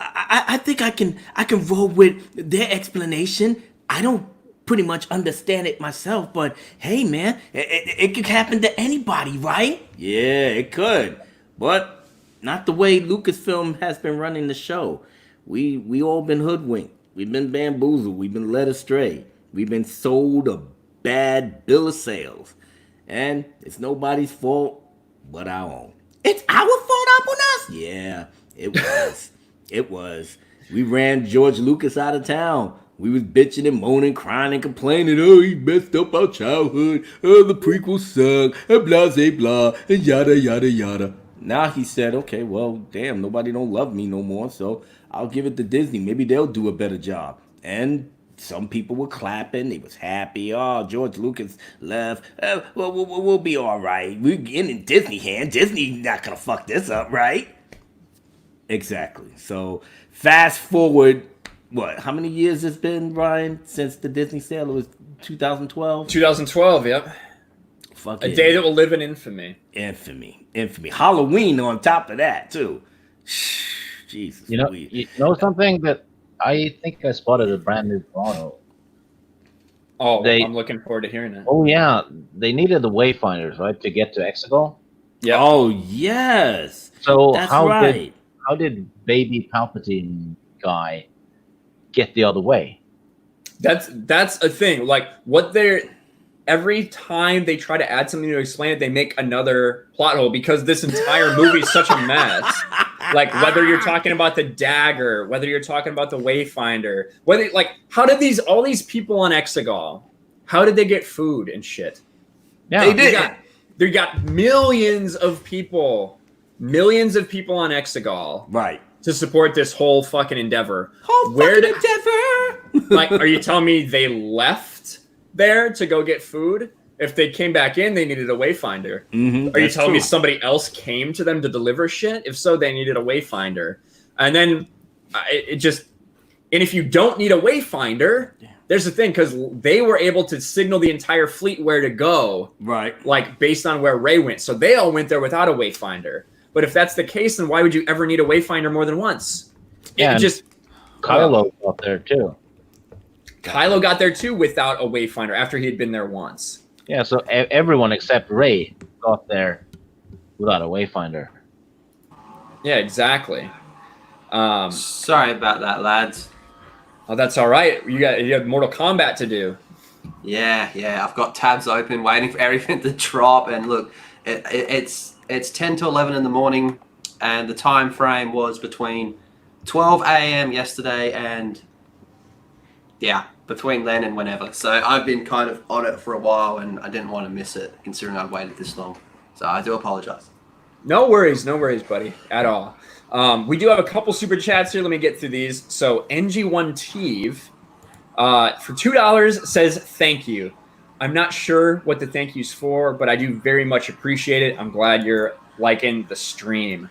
I think I can roll with their explanation. I don't pretty much understand it myself, but hey, man, it could happen to anybody, right? Yeah, it could, but not the way Lucasfilm has been running the show. We all been hoodwinked. We've been bamboozled. We've been led astray. We've been sold a bad bill of sales, and it's nobody's fault but our own. It's our fault up on us? Yeah, it was. It was. We ran George Lucas out of town. We was bitching and moaning, crying and complaining. Oh, he messed up our childhood. Oh, the prequels suck. And blah, blah, and yada, yada, yada. Now he said, okay, well, damn, nobody don't love me no more, so I'll give it to Disney. Maybe they'll do a better job. And some people were clapping. They was happy. Oh, George Lucas left. We'll be all right. We're in Disney hand. Disney's not going to fuck this up, right? Exactly. So fast forward, what? How many years it's been, Ryan, since the Disney sale? It was 2012? 2012, yep. Fuck a day that will live in infamy. Infamy. Halloween on top of that, too. Jesus. You know something that I think I spotted a brand new model. Oh, I'm looking forward to hearing that. Oh, yeah. They needed the wayfinders, right, to get to Exegol? Yeah. Oh, yes. So that's right. How did baby Palpatine guy get the other way? That's a thing. Like, every time they try to add something to explain it, they make another plot hole, because this entire movie is such a mess. Like, whether you're talking about the dagger, whether you're talking about the Wayfinder, how did all these people on Exegol, how did they get food and shit? Yeah, they did. They got millions of people on Exegol, right, to support this whole fucking endeavor. Endeavor. Like, are you telling me they left there to go get food? If they came back in, they needed a Wayfinder. Mm-hmm, are you telling me somebody else came to them to deliver shit? If so, they needed a Wayfinder. And then and if you don't need a Wayfinder, there's the thing, because they were able to signal the entire fleet where to go, right? Like, based on where Rey went. So they all went there without a Wayfinder. But if that's the case, then why would you ever need a Wayfinder more than once? Yeah, Kylo got there too. Kylo got there too without a Wayfinder after he had been there once. Yeah, so everyone except Rey got there without a Wayfinder. Yeah, exactly. Sorry about that, lads. Oh, that's all right. You have Mortal Kombat to do. Yeah. I've got tabs open, waiting for everything to drop. And look, it's 10 to 11 in the morning, and the time frame was between 12 a.m. yesterday and between then and whenever. So I've been kind of on it for a while, and I didn't want to miss it, considering I'd waited this long. So I do apologize. No worries, buddy, at all. We do have a couple super chats here. Let me get through these. So NG1Teve for $2 says thank you. I'm not sure what the thank you's for, but I do very much appreciate it. I'm glad you're liking the stream.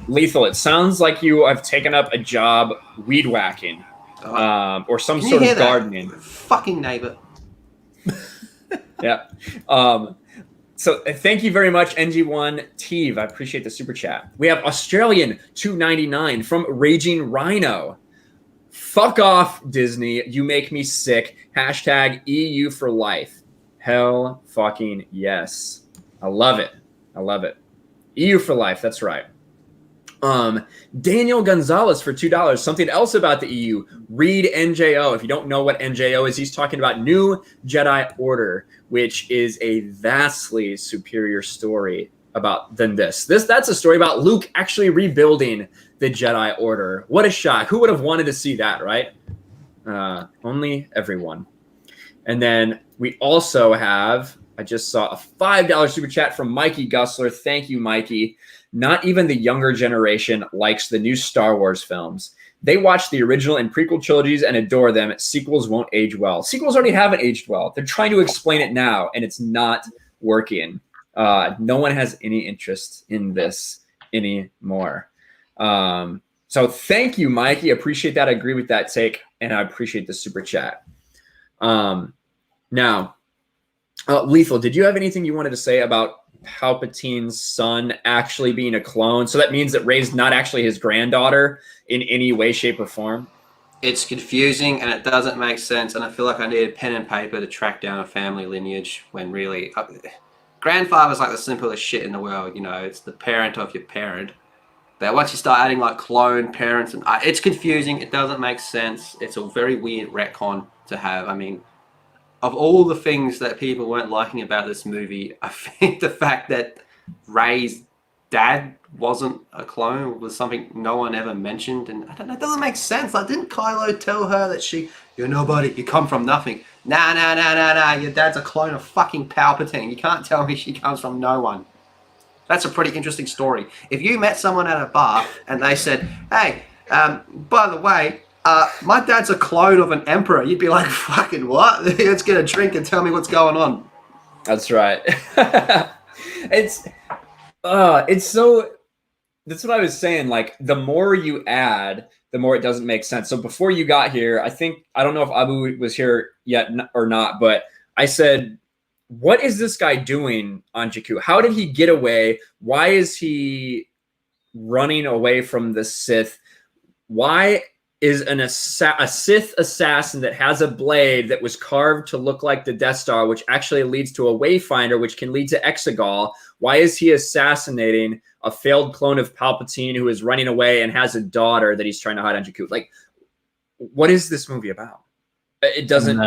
Lethal, it sounds like you have taken up a job weed whacking. or some Can you sort hear of that? gardening. Fucking neighbor. Yeah. So thank you very much, NG1 Teve. I appreciate the super chat. We have Australian 299 from Raging Rhino. Fuck off, Disney. You make me sick. Hashtag EU for life. Hell fucking yes. I love it. I love it. EU for life. That's right. Daniel Gonzalez for $2. Something else about the EU. Read NJO. If you don't know what NJO is, he's talking about New Jedi Order, which is a vastly superior story than this. That's a story about Luke actually rebuilding the Jedi Order. What a shock. Who would have wanted to see that, right? Only everyone. And then we also have, I just saw a $5 super chat from Mikey Gussler. Thank you, Mikey. Not even the younger generation likes the new Star Wars films. They watch the original and prequel trilogies and adore them. Sequels won't age well. Sequels already haven't aged well. They're trying to explain it now, and it's not working. No one has any interest in this anymore. So thank you, Mikey. Appreciate that. I agree with that take, and I appreciate the super chat. Now, Lethal, did you have anything you wanted to say about Palpatine's son actually being a clone? So that means that Rey's not actually his granddaughter in any way, shape, or form? It's confusing and it doesn't make sense, and I feel like I need a pen and paper to track down a family lineage when really... grandfather's like the simplest shit in the world, you know, it's the parent of your parent. But once you start adding like clone parents, and it's confusing, it doesn't make sense. It's a very weird retcon to have. I mean, of all the things that people weren't liking about this movie, I think the fact that Rey's dad wasn't a clone was something no one ever mentioned, and I don't know, it doesn't make sense. Like, didn't Kylo tell her that you're nobody, you come from nothing? Nah, your dad's a clone of fucking Palpatine. You can't tell me she comes from no one. That's a pretty interesting story. If you met someone at a bar and they said, hey, by the way, my dad's a clone of an emperor, you'd be like, fucking what? Let's get a drink and tell me what's going on. That's right. It's so, that's what I was saying. Like, the more you add, the more it doesn't make sense. So before you got here, I don't know if Abu was here yet or not, but I said, what is this guy doing on Jakku? How did he get away? Why is he running away from the Sith? Why is a Sith assassin that has a blade that was carved to look like the Death Star, which actually leads to a Wayfinder, which can lead to Exegol? Why is he assassinating a failed clone of Palpatine who is running away and has a daughter that he's trying to hide on Jakku? Like, what is this movie about? It doesn't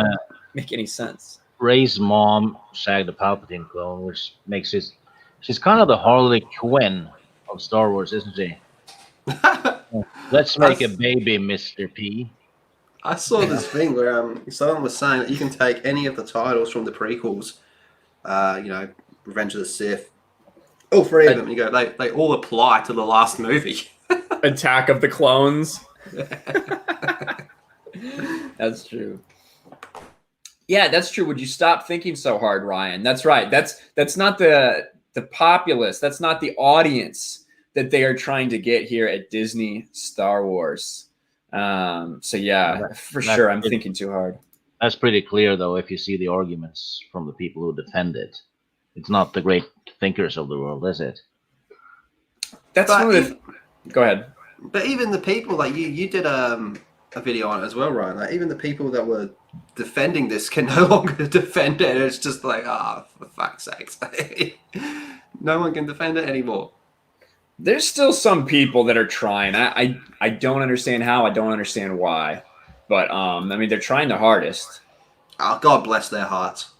make any sense. Rey's mom shagged the Palpatine clone, which makes she's kind of the Harley Quinn of Star Wars, isn't she? Let's make a baby, Mr. P. I saw this thing where someone was saying that you can take any of the titles from the prequels, you know, Revenge of the Sith, all three of them, and you go, they all apply to the last movie. Attack of the Clones. That's true. Yeah, that's true. Would you stop thinking so hard, Ryan? That's right. That's not the populace. That's not the audience that they are trying to get here at Disney Star Wars. So yeah, for sure, I'm thinking too hard. That's pretty clear, though, if you see the arguments from the people who defend it. It's not the great thinkers of the world, is it? That's one of the... Go ahead. But even the people, like you did a video on it as well, Ryan. Like, even the people that were defending this can no longer defend it. It's just like, for fuck's sakes. No one can defend it anymore. There's still some people that are trying. I don't understand how. I don't understand why. But, I mean, they're trying their hardest. Oh, God bless their hearts.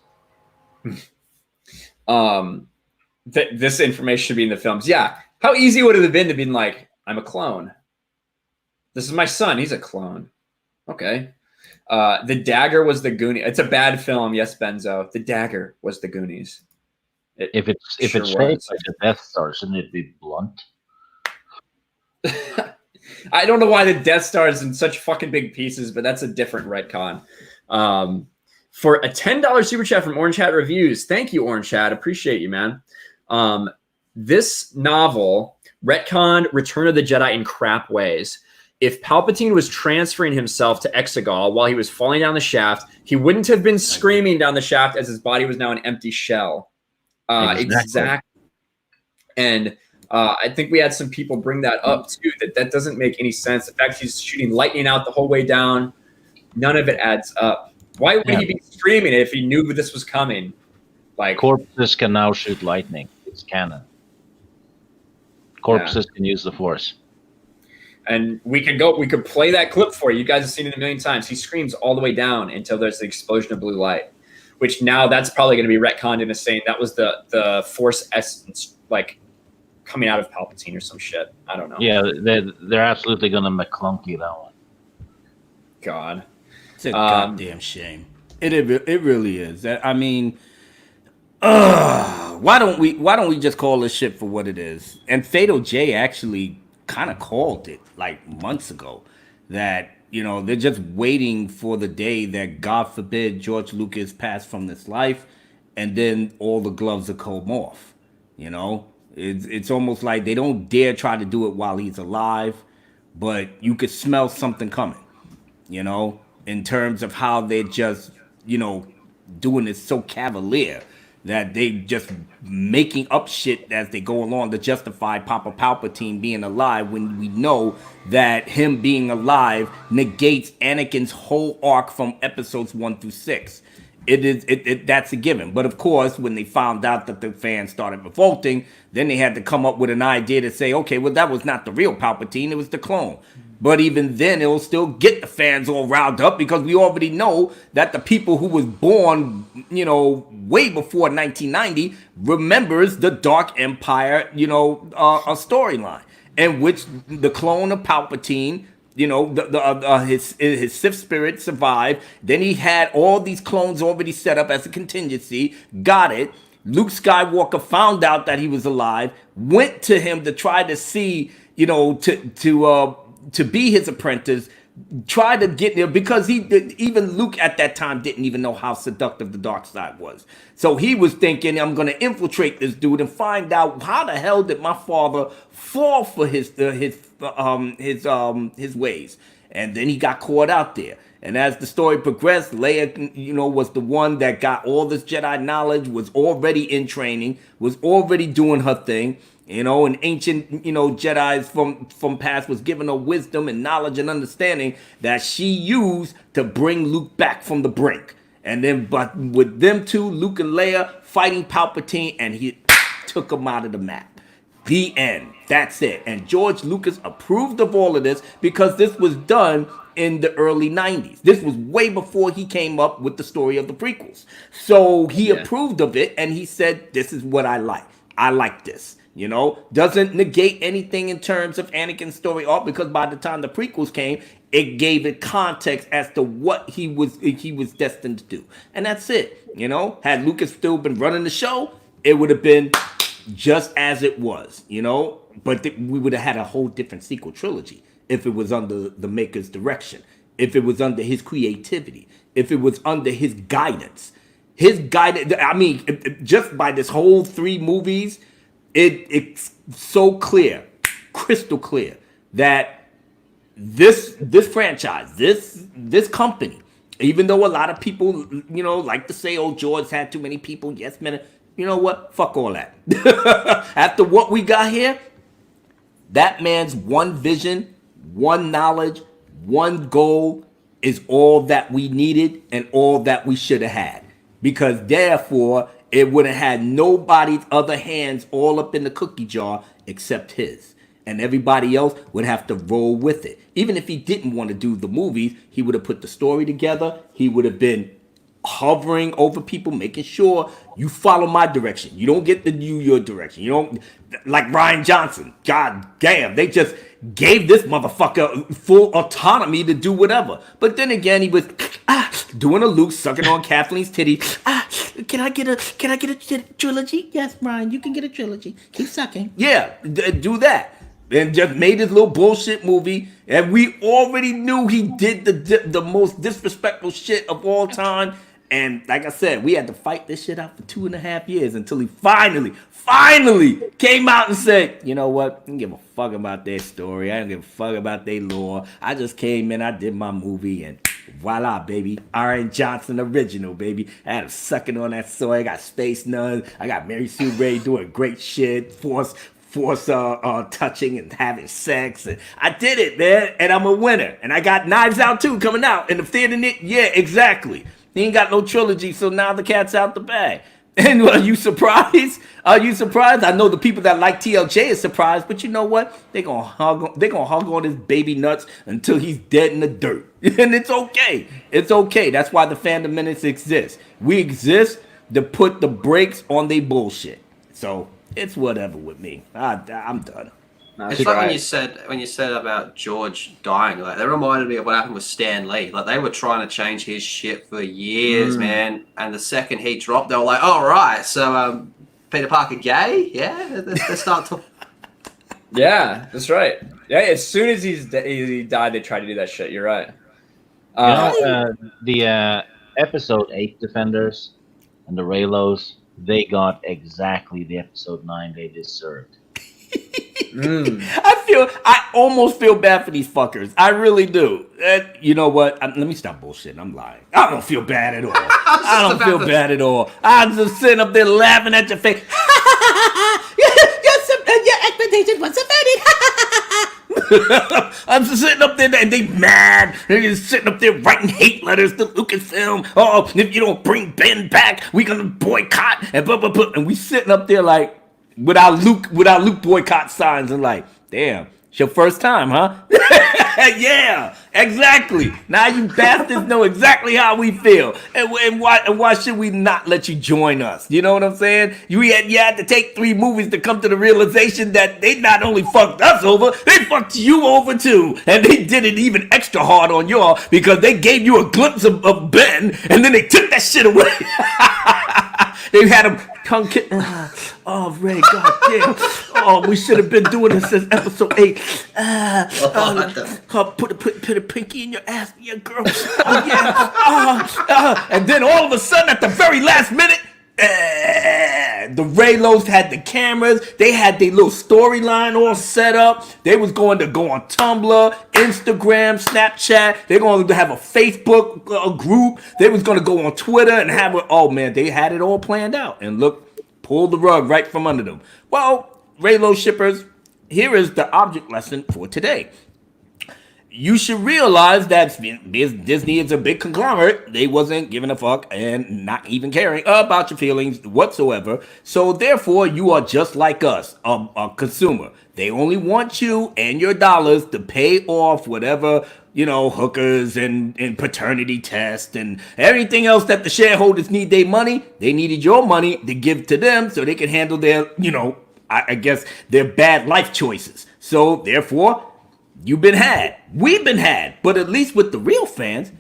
This information should be in the films. Yeah. How easy would it have been to be like, I'm a clone. This is my son. He's a clone. Okay. The Dagger was the Goonies. It's a bad film. Yes, Benzo. The Dagger was the Goonies. If it's shaped like a Death Star, shouldn't it be blunt? I don't know why the Death Star is in such fucking big pieces, but that's a different retcon. For a $10 super chat from Orange Hat Reviews. Thank you, Orange Hat. Appreciate you, man. This novel retconned Return of the Jedi in crap ways. if Palpatine was transferring himself to Exegol while he was falling down the shaft, he wouldn't have been screaming down the shaft as his body was now an empty shell. Exactly. And I think we had some people bring that up too, that doesn't make any sense. In fact, he's shooting lightning out the whole way down. None of it adds up. Why would he be screaming if he knew this was coming? Like, corpses can now shoot lightning. It's canon. Corpses can use the Force. And we could play that clip for you. You guys have seen it a million times. He screams all the way down until there's the explosion of blue light, which now that's probably going to be retconned into saying that was the Force essence, like, coming out of Palpatine or some shit. I don't know. Yeah, they're absolutely going to McClunky that one. God. It's a goddamn shame. It really is. I mean, why don't we just call this shit for what it is? And Fatal J actually kind of called it like months ago that, you know, they're just waiting for the day that, God forbid, George Lucas passed from this life, and then all the gloves will come off. You know, it's almost like they don't dare try to do it while he's alive, but you could smell something coming, you know, in terms of how they're just, you know, doing it so cavalier that they just making up shit as they go along to justify Papa Palpatine being alive, when we know that him being alive negates Anakin's whole arc from episodes 1 through 6. That's a given. But of course, when they found out that the fans started revolting, then they had to come up with an idea to say, okay, well, that was not the real Palpatine, it was the clone. But even then, it'll still get the fans all riled up, because we already know that the people who was born, you know, way before 1990 remembers the Dark Empire, you know, a storyline in which the clone of Palpatine, you know, his Sith spirit survived. Then he had all these clones already set up as a contingency, got it. Luke Skywalker found out that he was alive, went to him to try to see, you know, to be his apprentice, try to get there, because even Luke at that time didn't even know how seductive the dark side was. So he was thinking, I'm going to infiltrate this dude and find out how the hell did my father fall for his ways. And then he got caught out there. And as the story progressed, Leia, you know, was the one that got all this Jedi knowledge, was already in training, was already doing her thing. You know, and ancient, you know, Jedis from past was giving her wisdom and knowledge and understanding that she used to bring Luke back from the brink. And then, but with them two, Luke and Leia fighting Palpatine, and he took him out of the map. The end. That's it. And George Lucas approved of all of this because this was done in the early 90s. This was way before he came up with the story of the prequels. So he approved of it, and he said, this is what I like. I like this. You know, doesn't negate anything in terms of Anakin's story arc, because by the time the prequels came, it gave it context as to what he was destined to do. And that's it. You know, had Lucas still been running the show, it would have been just as it was, you know, but we would have had a whole different sequel trilogy if it was under the maker's direction, if it was under his creativity, if it was under his guidance. His guidance, I mean, just by this whole 3 movies, it's so clear, crystal clear, that this franchise, this company, even though a lot of people, you know, like to say, oh, George had too many people, yes, man, you know what? Fuck all that. After what we got here, that man's one vision, one knowledge, one goal is all that we needed and all that we should have had. Because therefore, it would have had nobody's other hands all up in the cookie jar except his. And everybody else would have to roll with it. Even if he didn't want to do the movies, he would have put the story together. He would have been hovering over people, making sure you follow my direction. You don't get to do your direction. You don't, like Ryan Johnson. God damn, they just gave this motherfucker full autonomy to do whatever. But then again, he was doing a Luke, sucking on Kathleen's titty. Can I get a trilogy? Yes, Ryan, you can get a trilogy. Keep sucking. Yeah, do that. And just made his little bullshit movie, and we already knew he did the most disrespectful shit of all time. And like I said, we had to fight this shit out for 2.5 years until he finally came out and said, you know what? I don't give a fuck about their story. I don't give a fuck about their lore. I just came in, I did my movie, and voila, baby. R.N. Johnson original, baby. I had him sucking on that soy. I got Space Nuns. I got Mary Sue Ray doing great shit. Force touching and having sex. And I did it, man. And I'm a winner. And I got Knives Out 2 coming out in the theater. Yeah, exactly. He ain't got no trilogy, so now the cat's out the bag. And are you surprised? Are you surprised? I know the people that like TLJ is surprised, but you know what? They're gonna hug on his baby nuts until he's dead in the dirt. And it's okay. It's okay. That's why the Fandom Minutes exists. We exist to put the brakes on their bullshit. So it's whatever with me. I'm done. It's like when you said about George dying, like that reminded me of what happened with Stan Lee. Like they were trying to change his shit for years, man. And the second he dropped, they were like, "All right, so Peter Parker gay? Yeah, let's start talking." Yeah, that's right. Yeah, as soon as he died, they tried to do that shit. You're right. The episode 8 Defenders and the Raylos, they got exactly the episode 9 they deserved. I almost feel bad for these fuckers. I really do. You know what? Let me stop bullshitting. I'm lying. I don't feel bad at all. I don't feel bad at all. I'm just sitting up there laughing at your face. Your expectations were subverted. I'm just sitting up there and they mad. They're just sitting up there writing hate letters to Lucasfilm. Oh, if you don't bring Ben back, we're gonna boycott and blah blah blah. And we sitting up there like with our Luke boycott signs and like, damn, it's your first time, huh? Yeah, exactly. Now you bastards know exactly how we feel. And why should we not let you join us? You know what I'm saying? You had to take 3 movies to come to the realization that they not only fucked us over, they fucked you over too. And they did it even extra hard on y'all because they gave you a glimpse of Ben and then they took that shit away. They had him tongue kick. Oh, Ray, goddamn. Oh, we should have been doing this since episode 8. Put a pinky in your ass, yeah, girl. Oh, yeah. And then all of a sudden, at the very last minute, the Raylos had the cameras. They had their little storyline all set up. They was going to go on Tumblr, Instagram, Snapchat. They're going to have a Facebook group. They was going to go on Twitter and have it. Oh, man, they had it all planned out. And look, pulled the rug right from under them. Well, Raylo shippers, here is the object lesson for today. You should realize that Disney is a big conglomerate. They wasn't giving a fuck and not even caring about your feelings whatsoever. So therefore, you are just like us, a consumer. They only want you and your dollars to pay off whatever, hookers and paternity tests and everything else that the shareholders need their money. They needed your money to give to them so they can handle their, I guess, their bad life choices. So therefore, you've been had. We've been had. But at least with the real fans,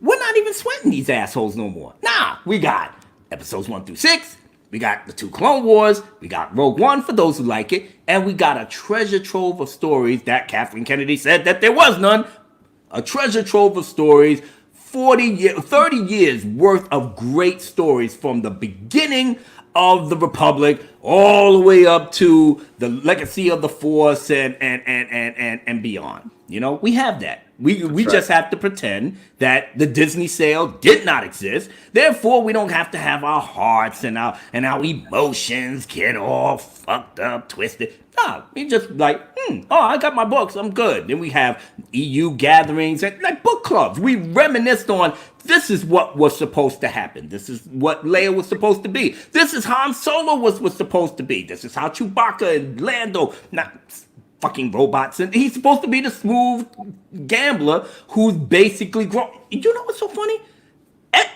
we're not even sweating these assholes no more. Nah, we got episodes 1 through 6. We got the 2 Clone Wars. We got Rogue One for those who like it. And we got a treasure trove of stories that Kathleen Kennedy said that there was none. A treasure trove of stories. 30 years worth of great stories from the beginning of the Republic all the way up to the legacy of the Force and beyond. We have that. We just have to pretend that the Disney sale did not exist. Therefore, we don't have to have our hearts and our emotions get all fucked up, twisted. No, we just like, I got my books, I'm good. Then we have EU gatherings and like book clubs. We reminisced on this is what was supposed to happen. This is what Leia was supposed to be. This is Han Solo was supposed to be. This is how Chewbacca and Lando, not fucking robots, and he's supposed to be the smooth gambler who's basically grown. You know what's so funny?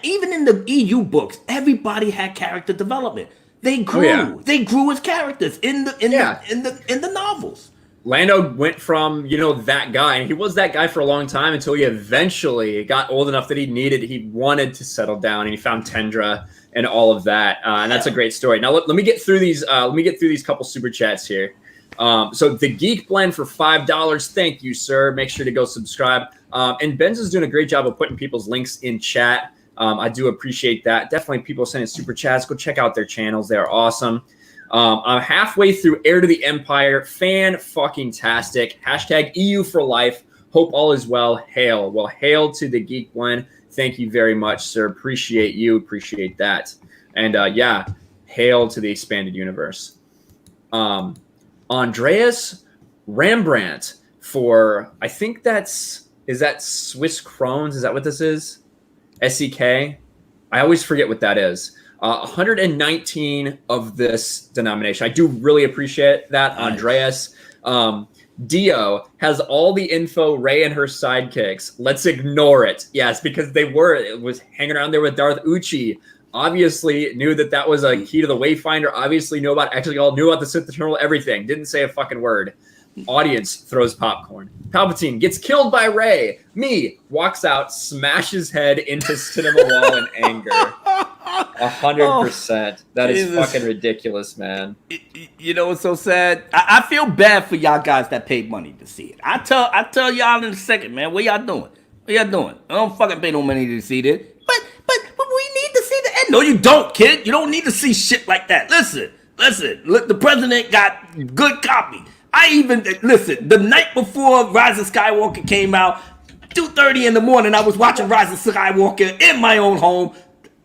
Even in the EU books, everybody had character development. They grew. Oh, yeah. They grew as characters in the novels. Lando went from, that guy, and he was that guy for a long time until he eventually got old enough that he wanted to settle down, and he found Tendra and all of that. And that's a great story. Now let me get through these. Let me get through these couple super chats here. So the Geek Blend for $5. Thank you, sir. Make sure to go subscribe. And Ben's is doing a great job of putting people's links in chat. I do appreciate that. Definitely people sending super chats. Go check out their channels. They're awesome. I'm halfway through Heir to the Empire. Fan-fucking-tastic. Hashtag EU for life. Hope all is well. Hail. Well, hail to the Geek Blend. Thank you very much, sir. Appreciate you. Appreciate that. And yeah, hail to the expanded universe. Andreas Rembrandt for, I think is that Swiss Krones? Is that what this is? SEK? I always forget what that is. 119 of this denomination. I do really appreciate that, nice. Andreas. Dio has all the info, Rey and her sidekicks. Let's ignore it. Yes, because it was hanging around there with Darth Uchi. Obviously knew that was a key to the Wayfinder. Obviously knew about the Sith Eternal, everything. Didn't say a fucking word. Audience throws popcorn. Palpatine gets killed by Rey. Me walks out, smashes head into cinema wall in anger. 100%. That is fucking ridiculous, man. You know what's so sad? I feel bad for y'all guys that paid money to see it. I tell y'all in a second, man. What y'all doing? I don't fucking pay no money to see this. But we need to see the end. No, you don't, kid. You don't need to see shit like that. Listen. Look, the president got good copy. Listen, the night before Rise of Skywalker came out, 2:30 in the morning, I was watching Rise of Skywalker in my own home,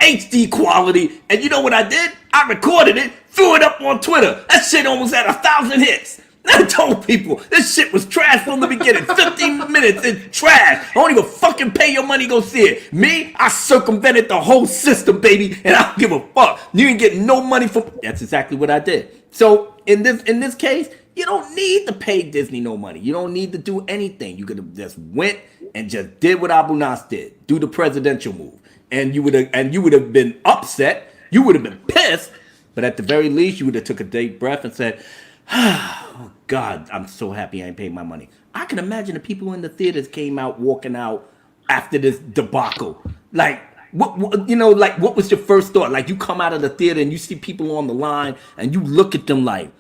HD quality, and you know what I did? I recorded it, threw it up on Twitter. That shit almost had 1,000 hits. I told people, this shit was trash from the beginning. 15 minutes, it's trash. I don't even fucking pay your money to go see it. Me, I circumvented the whole system, baby, and I don't give a fuck. You ain't getting no money from... That's exactly what I did. So, in this case... You don't need to pay Disney no money. You don't need to do anything. You could have just went and just did what Abu Nas did. Do the presidential move. And you would have been upset. You would have been pissed. But at the very least, you would have took a deep breath and said, oh, God, I'm so happy I ain't paid my money. I can imagine the people in the theaters came out walking out after this debacle. Like, what was your first thought? Like, you come out of the theater and you see people on the line and you look at them like,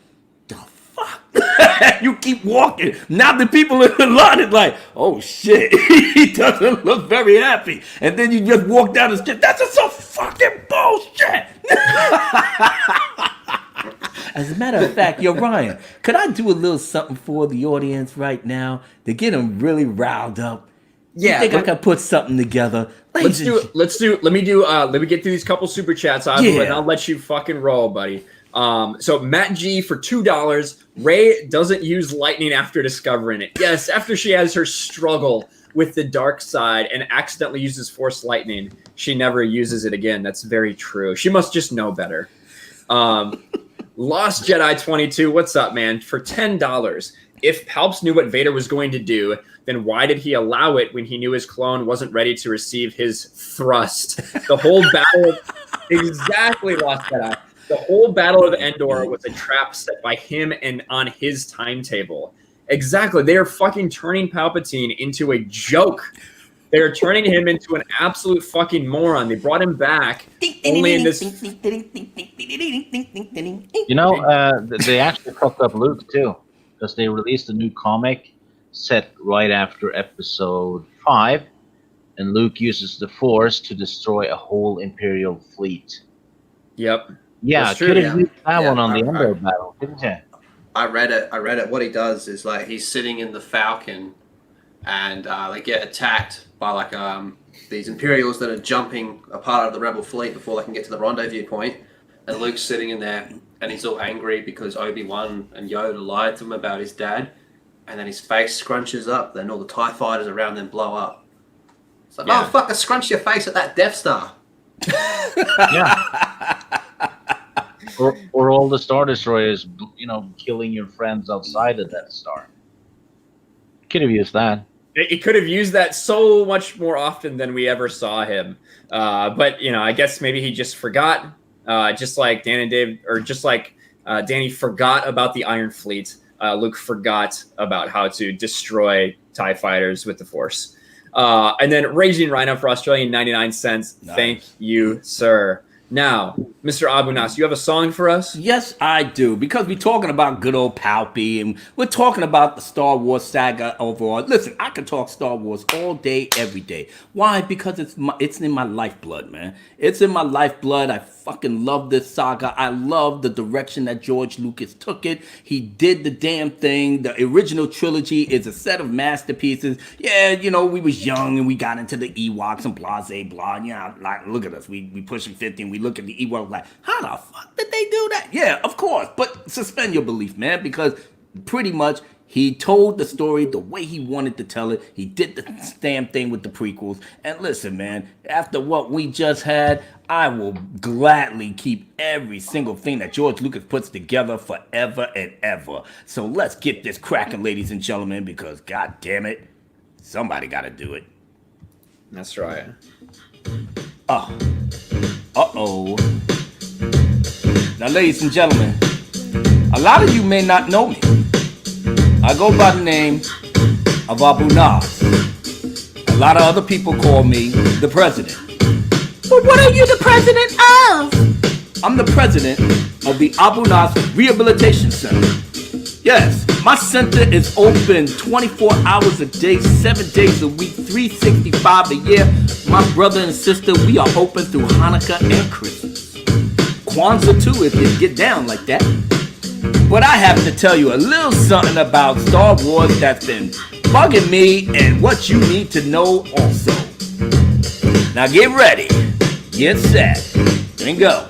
you keep walking. Now the people in the line is like, oh shit, he doesn't look very happy. And then you just walk down the street. That's just so fucking bullshit. As a matter of fact, yo, Ryan, could I do a little something for the audience right now to get them really riled up? Yeah, you think I can put something together? Let me get through these couple super chats, and I'll let you fucking roll, buddy. So Matt G for $2. Rey doesn't use lightning after discovering it. Yes, after she has her struggle with the dark side and accidentally uses Force lightning, she never uses it again. That's very true. She must just know better. Lost Jedi 22, what's up, man? For $10. If Palps knew what Vader was going to do, then why did he allow it when he knew his clone wasn't ready to receive his thrust? The whole battle, exactly, Lost Jedi. The whole Battle of Endor was a trap set by him and on his timetable. Exactly. They are fucking turning Palpatine into a joke. They are turning him into an absolute fucking moron. They brought him back only in this... You know, they actually fucked up Luke, too. Because they released a new comic set right after Episode 5. And Luke uses the Force to destroy a whole Imperial fleet. Yep. Yeah, could have used that one on the Endor battle, didn't you? I read it. What he does is like he's sitting in the Falcon, and they get attacked by like these Imperials that are jumping a part of the Rebel fleet before they can get to the rendezvous point. And Luke's sitting in there, and he's all angry because Obi-Wan and Yoda lied to him about his dad. And then his face scrunches up. Then all the TIE fighters around them blow up. It's like, motherfucker, scrunch your face at that Death Star. Yeah. Or all the Star Destroyers, killing your friends outside of that star. Could have used that. It could have used that so much more often than we ever saw him. But, I guess maybe he just forgot, just like Dan and Dave, or just like Danny forgot about the Iron Fleet. Luke forgot about how to destroy TIE fighters with the Force. And then Raging Rhino for Australian 99 cents. Nice. Thank you, sir. Now, Mr. Abunas, you have a song for us? Yes, I do, because we're talking about good old Palpy, and we're talking about the Star Wars saga overall. Listen, I can talk Star Wars all day, every day. Why? Because it's in my lifeblood, man. It's in my lifeblood. I fucking love this saga. I love the direction that George Lucas took it. He did the damn thing. The original trilogy is a set of masterpieces. Yeah, you know, we was young and we got into the Ewoks and blah. Yeah, like, look at us. We pushing 50 and we look at the Ewoks like, how the fuck did they do that? Yeah, of course. But suspend your belief, man, because pretty much he told the story the way he wanted to tell it. He did the damn thing with the prequels. And listen, man, after what we just had, I will gladly keep every single thing that George Lucas puts together forever and ever. So let's get this cracking, ladies and gentlemen, because god damn it, somebody got to do it. That's right. Uh-oh. Now, ladies and gentlemen, a lot of you may not know me. I go by the name of Abu Nas. A lot of other people call me the president. But what are you the president of? I'm the president of the Abu Nas Rehabilitation Center. Yes, my center is open 24 hours a day, 7 days a week, 365 a year. My brother and sister, we are open through Hanukkah and Christmas. Kwanzaa too, if you get down like that. But I have to tell you a little something about Star Wars that's been bugging me and what you need to know also. Now get ready, get set, and go.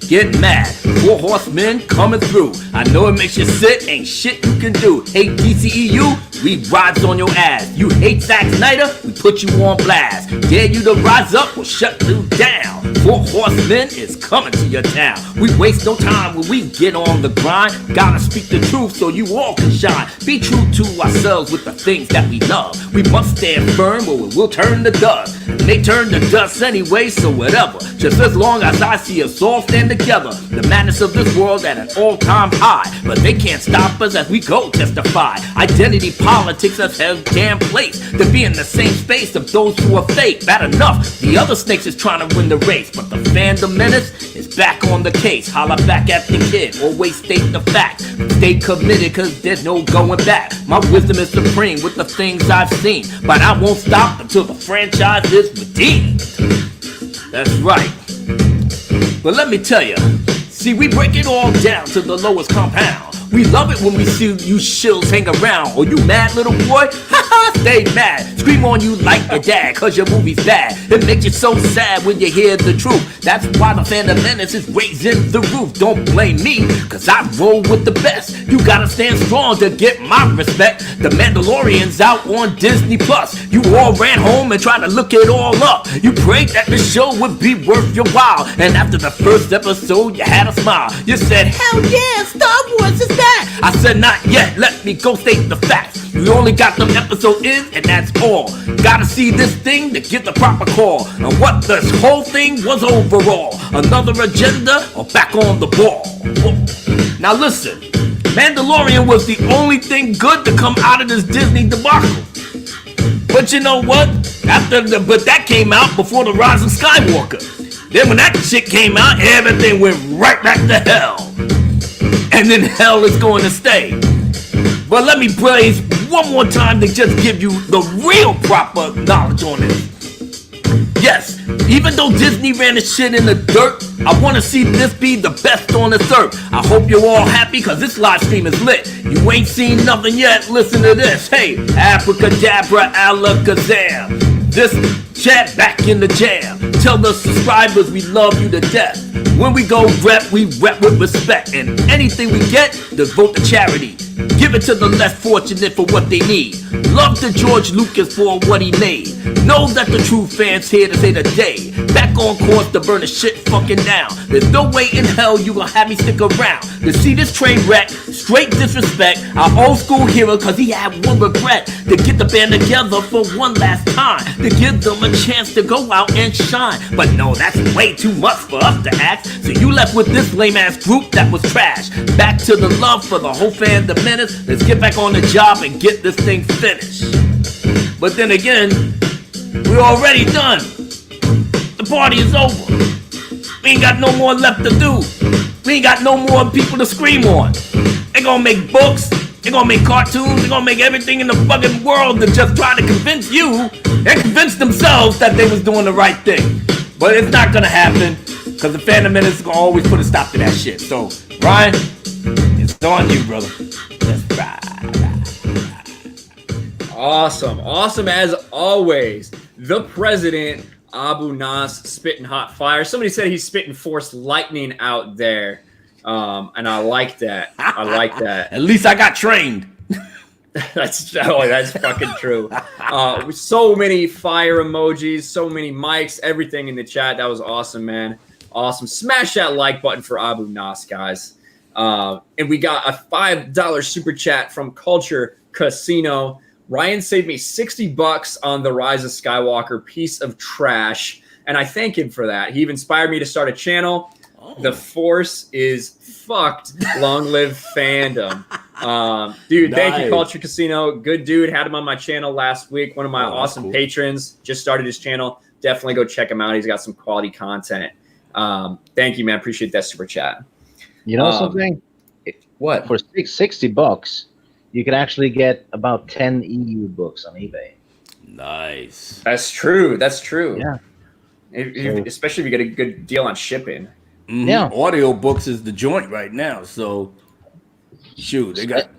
Get mad, 4 horsemen coming through. I know it makes you sick, ain't shit you can do. Hate DCEU, we rides on your ass. You hate Zack Snyder, we put you on blast. Dare you to rise up, we'll shut you down. 4 horsemen is coming to your town. We waste no time when we get on the grind. Gotta speak the truth so you all can shine. Be true to ourselves with the things that we love. We must stand firm or we'll turn to dust. And they turn to dust anyway, so whatever. Just as long as I see us all stand together. The madness of this world at an all-time high. But they can't stop us as we go testify. Identity politics has held damn place to be in the same space of those who are fake. Bad enough, the other snakes is trying to win the race. But the fandom menace is back on the case. Holla back at the kid, always state the fact. Stay committed cause there's no going back. My wisdom is supreme with the things I've seen. But I won't stop until the franchise is redeemed. That's right. But let me tell you, see, we break it all down to the lowest compound. We love it when we see you shills hang around. Oh, you mad little boy? Haha, stay mad. Scream on you like your dad, cause your movie's bad. It makes you so sad when you hear the truth. That's why the fandom menace is raising the roof. Don't blame me, cause I roll with the best. You gotta stand strong to get my respect. The Mandalorian's out on Disney Plus. You all ran home and tried to look it all up. You prayed that the show would be worth your while. And after the first episode, you had a smile. You said, hell yeah, Star Wars is back. I said, not yet, let me go state the facts. We only got them episode in, and that's all. Gotta see this thing to get the proper call. And what this whole thing was overall. Another agenda or back on the ball. Now listen, Mandalorian was the only thing good to come out of this Disney debacle. But you know what? But that came out before the Rise of Skywalker. Then when that shit came out, everything went right back to hell. And then hell is going to stay. But let me praise one more time to just give you the real proper knowledge on it. Yes, even though Disney ran the shit in the dirt, I want to see this be the best on this earth. I hope you're all happy because this live stream is lit. You ain't seen nothing yet, listen to this. Hey, abracadabra, alakazam. This chat back in the jam. Tell the subscribers we love you to death. When we go rep, we rep with respect. And anything we get, devote to charity. Give it to the less fortunate for what they need. Love to George Lucas for what he made. Know that the true fans here to say the day. Back on course to burn the shit fucking down. There's no way in hell you gon' have me stick around. To see this train wreck, straight disrespect. Our old school hero cause he had one regret. To get the band together for one last time. To give them a chance to go out and shine. But no, that's way too much for us to ask. So you left with this lame ass group that was trash. Back to the love for the whole fandom menace. Let's get back on the job and get this thing finished. But then again, we're already done. The party is over. We ain't got no more left to do. We ain't got no more people to scream on. They're gonna make books. They're gonna make cartoons. They're gonna make everything in the fucking world to just try to convince you. They convinced themselves that they was doing the right thing. But it's not gonna happen because the Phantom Menace is gonna always put a stop to that shit. So, Ryan, it's on you, brother. Let's ride. Awesome as always. The president, Abu Nas, spitting hot fire. Somebody said he's spitting Force lightning out there, and I like that. At least I got trained. That's fucking true. So many fire emojis, so many mics, everything in the chat. That was awesome, man. Awesome. Smash that like button for Abu Nas, guys. And we got a $5 super chat from Culture Casino. Ryan saved me $60 on the Rise of Skywalker piece of trash, and I thank him for that. He even inspired me to start a channel. The Force is fucked. Long live fandom. Dude, Nice. Thank you, Culture Casino. Good dude. Had him on my channel last week. One of my awesome patrons. Just started his channel. Definitely go check him out. He's got some quality content. Thank you, man. Appreciate that super chat. You know something? What? For $60, you can actually get about 10 EU books on eBay. Nice. That's true. Yeah. Especially if you get a good deal on shipping. Mm-hmm. Yeah. Audio books is the joint right now. So, shoot, they got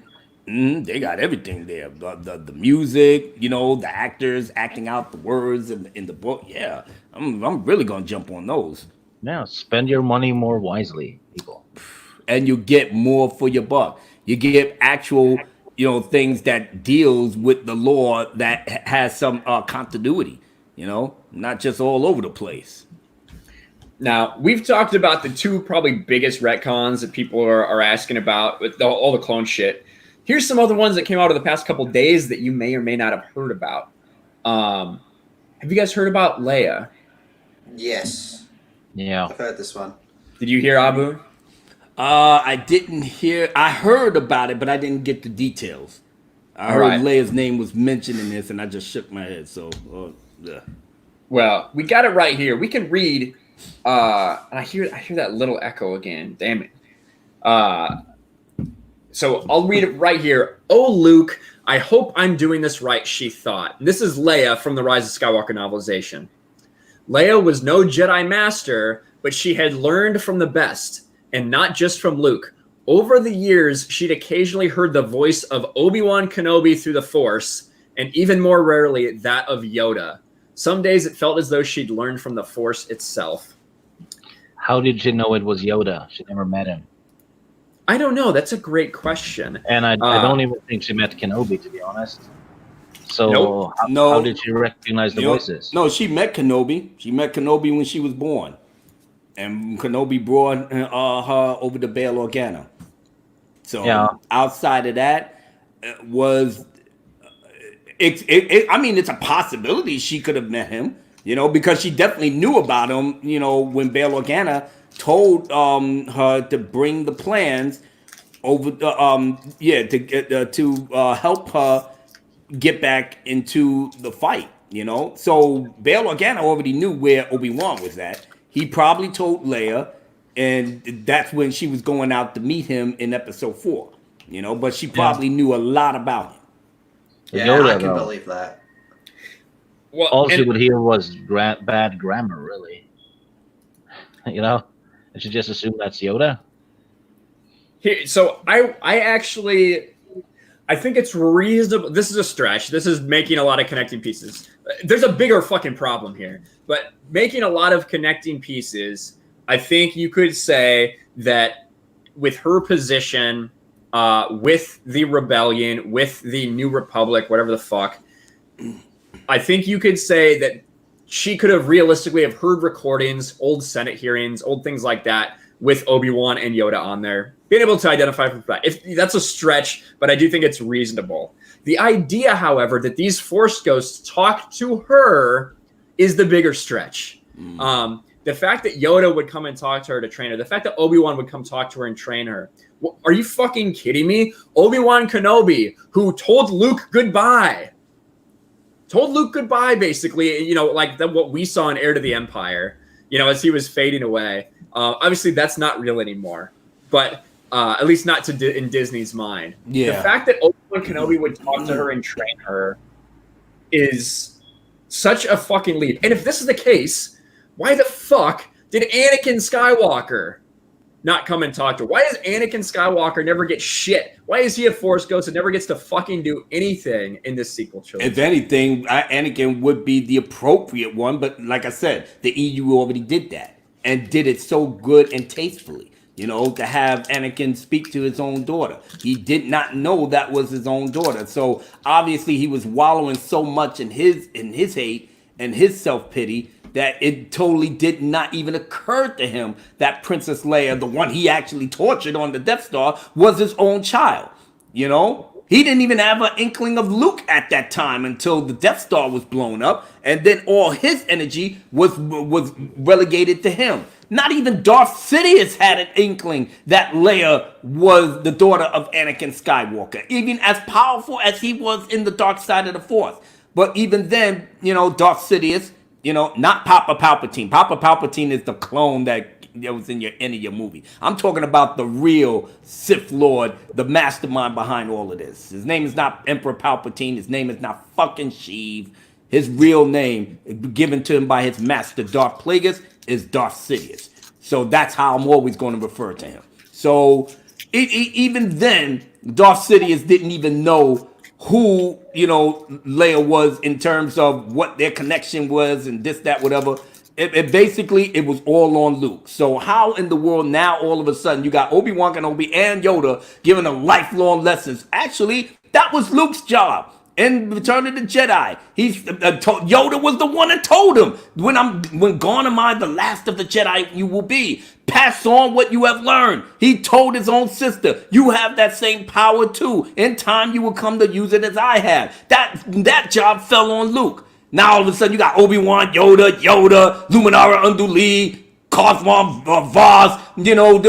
everything there. The music, you know, the actors acting out the words in the book. Yeah, I'm really gonna jump on those. Now, spend your money more wisely, people. And you get more for your buck. You get actual, you know, things that deals with the lore that has some continuity. You know, not just all over the place. Now, we've talked about the two probably biggest retcons that people are asking about with all the clone shit. Here's some other ones that came out of the past couple days that you may or may not have heard about. Have you guys heard about Leia? Yes. Yeah. I've heard this one. Did you hear, Abu? I didn't hear. I heard about it, but I didn't get the details. I heard Leia's name was mentioned in this, and I just shook my head. So, yeah. Well, we got it right here. We can read. And I hear that little echo again. Damn it. So I'll read it right here. Oh, Luke, I hope I'm doing this right, she thought. This is Leia from the Rise of Skywalker novelization. Leia was no Jedi master, but she had learned from the best, and not just from Luke. Over the years, she'd occasionally heard the voice of Obi-Wan Kenobi through the Force, and even more rarely, that of Yoda. Some days it felt as though she'd learned from the Force itself. How did she know it was Yoda? She never met him. I don't know. That's a great question. And I don't even think she met Kenobi, to be honest. So Nope. how did she recognize the voices? No, she met Kenobi. She met Kenobi when she was born. And Kenobi brought her over to Bail Organa. So outside of that, I mean, it's a possibility she could have met him, you know, because she definitely knew about him, you know, when Bail Organa told her to bring the plans over, to help her get back into the fight, you know. So Bail Organa already knew where Obi-Wan was at. He probably told Leia, and that's when she was going out to meet him in episode 4, you know, but she probably knew a lot about him. Yeah, Yoda, I can though. believe that. Well, All she would hear was bad grammar, really. You know? And she just assumed that's Yoda. So I think it's reasonable. This is a stretch. This is making a lot of connecting pieces. There's a bigger fucking problem here. But making a lot of connecting pieces, I think you could say that with her position, with the rebellion, with the New Republic, whatever the fuck, I think you could say that she could have realistically have heard recordings, old Senate hearings, old things like that, with Obi-Wan and Yoda on there, being able to identify from that. If that's a stretch, but I do think it's reasonable. The idea, however, that these Force ghosts talk to her is the bigger stretch. The fact that Yoda would come and talk to her to train her, the fact that Obi-Wan would come talk to her and train her. Are you fucking kidding me? Obi-Wan Kenobi, who told Luke goodbye. Told Luke goodbye, basically, you know, like what we saw in Heir to the Empire. as he was fading away. Obviously, that's not real anymore, but at least not in Disney's mind. Yeah. The fact that Obi-Wan Kenobi would talk to her and train her is such a fucking leap. And if this is the case, why the fuck did Anakin Skywalker not come and talk to her? Why does Anakin Skywalker never get shit? Why is he a Force ghost and never gets to fucking do anything in this sequel trilogy? If anything, Anakin would be the appropriate one. But like I said, the EU already did that and did it so good and tastefully. To have Anakin speak to his own daughter. He did not know that was his own daughter. So obviously he was wallowing so much in his hate and his self-pity that it totally did not even occur to him that Princess Leia, the one he actually tortured on the Death Star, was his own child. He didn't even have an inkling of Luke at that time until the Death Star was blown up, and then all his energy was relegated to him. Not even Darth Sidious had an inkling that Leia was the daughter of Anakin Skywalker, even as powerful as he was in the dark side of the Force. But even then, Darth Sidious, not Papa Palpatine. Papa Palpatine is the clone that was in your movie. I'm talking about the real Sith Lord, the mastermind behind all of this. His name is not Emperor Palpatine. His name is not fucking Sheev. His real name, given to him by his master Darth Plagueis, is Darth Sidious. So that's how I'm always going to refer to him. So even then, Darth Sidious didn't even know who Leia was in terms of what their connection was and this, that, whatever. It was all on Luke. So how in the world now all of a sudden you got Obi-Wan Kenobi and Yoda giving them lifelong lessons? Actually, that was Luke's job. In Return of the Jedi, Yoda was the one that told him, when gone am I, the last of the Jedi you will be. Pass on what you have learned. He told his own sister, you have that same power too. In time, you will come to use it as I have. That job fell on Luke. Now all of a sudden you got Obi-Wan, Yoda, Luminara Unduli, Cosmo Vaz, the old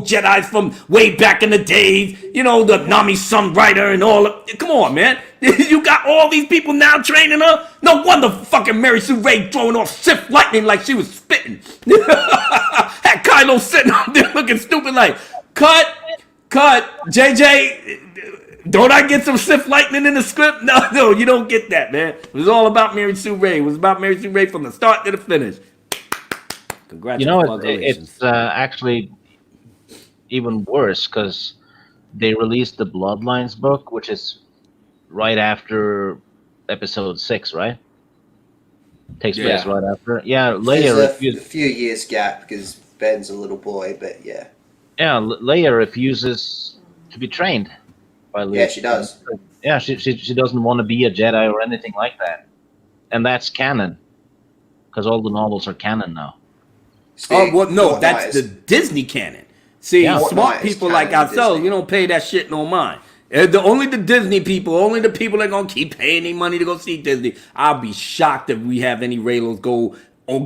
Jedis from way back in the days, the Nami Sun Rider and all of, come on, man. You got all these people now training her? No wonder fucking Mary Sue Ray throwing off Sith lightning like she was spitting. Had Kylo sitting up there looking stupid like, cut, JJ, don't I get some Sith lightning in the script? No, you don't get that, man. It was all about Mary Sue Ray. It was about Mary Sue Ray from the start to the finish. Congratulations. It's actually even worse because they released the Bloodlines book, which is right after episode 6, right? Takes place right after. Yeah, Leia refused. A few years gap because Ben's a little boy, but yeah. Yeah, Leia refuses to be trained by Luke. Yeah, she does. Yeah, she doesn't want to be a Jedi or anything like that, and that's canon because all the novels are canon now. Oh, well, no, that's the Disney canon. See, smart people like ourselves, you don't pay that shit no mind. Only the Disney people, only the people that gonna keep paying their money to go see Disney. I'll be shocked if we have any Raylos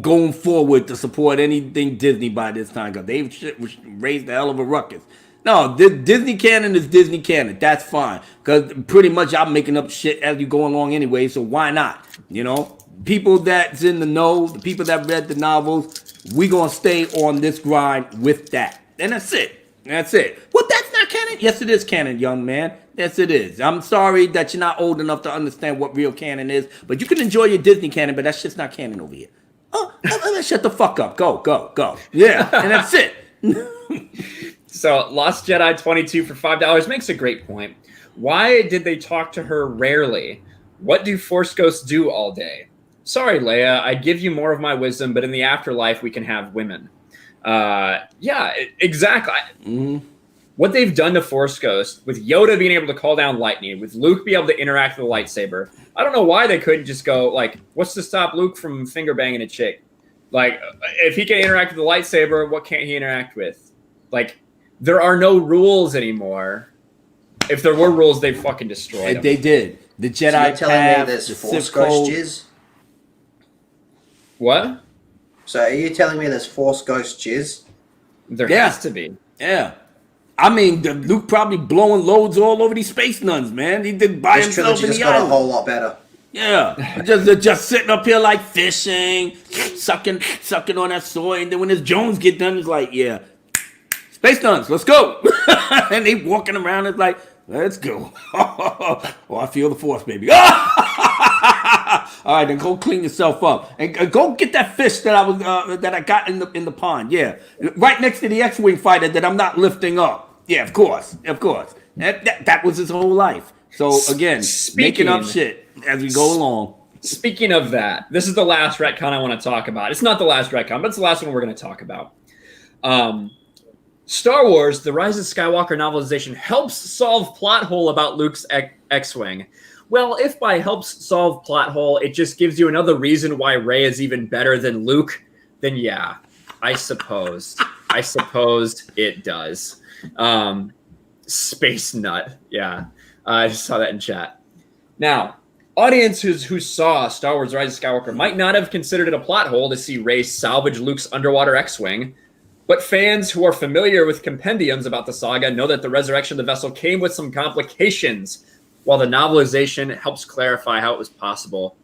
going forward to support anything Disney by this time, because they've raised the hell of a ruckus. No, Disney canon is Disney canon. That's fine, because pretty much I'm making up shit as you go along anyway, so why not? People that's in the know, the people that read the novels, we gonna stay on this grind with that. And that's it. Well, that's not canon. Yes, it is canon, young man. Yes, it is. I'm sorry that you're not old enough to understand what real canon is, but you can enjoy your Disney canon, but that shit's not canon over here. Shut the fuck up. Go. Yeah, and that's it. So, Lost Jedi 22 for $5 makes a great point. Why did they talk to her rarely? What do Force ghosts do all day? Sorry, Leia, I give you more of my wisdom, but in the afterlife, we can have women. Yeah, exactly. Mm-hmm. What they've done to Force Ghost, with Yoda being able to call down lightning, with Luke being able to interact with the lightsaber, I don't know why they couldn't just go, like, what's to stop Luke from finger banging a chick? Like, if he can interact with the lightsaber, what can't he interact with? Like, there are no rules anymore. If there were rules, they'd fucking destroy them. They did. The Jedi so telling me there's Force Ghost jizz? What? So are you telling me there's Force Ghost jizz? There has to be. Yeah. I mean, Luke probably blowing loads all over these space nuns, man. He did by himself in the island. This trilogy just got a whole lot better. Yeah, just sitting up here like fishing, sucking on that soy, and then when his Jones get done, it's like, yeah, space nuns, let's go. And they walking around, it's like, let's go. Oh, I feel the force, baby. All right, then go clean yourself up and go get that fish that I got in the pond. Yeah, right next to the X-wing fighter that I'm not lifting up. Yeah, of course. That was his whole life. So again, making up shit as we go along. Speaking of that, this is the last retcon I want to talk about. It's not the last retcon, but it's the last one we're going to talk about. Star Wars: The Rise of Skywalker novelization helps solve plot hole about Luke's X-wing. Well, if by helps solve plot hole, it just gives you another reason why Rey is even better than Luke, then yeah, I suppose it does. Space nut, yeah. I just saw that in chat. Now, audiences who saw Star Wars: Rise of Skywalker might not have considered it a plot hole to see Rey salvage Luke's underwater X-wing, but fans who are familiar with compendiums about the saga know that the resurrection of the vessel came with some complications, while the novelization helps clarify how it was possible.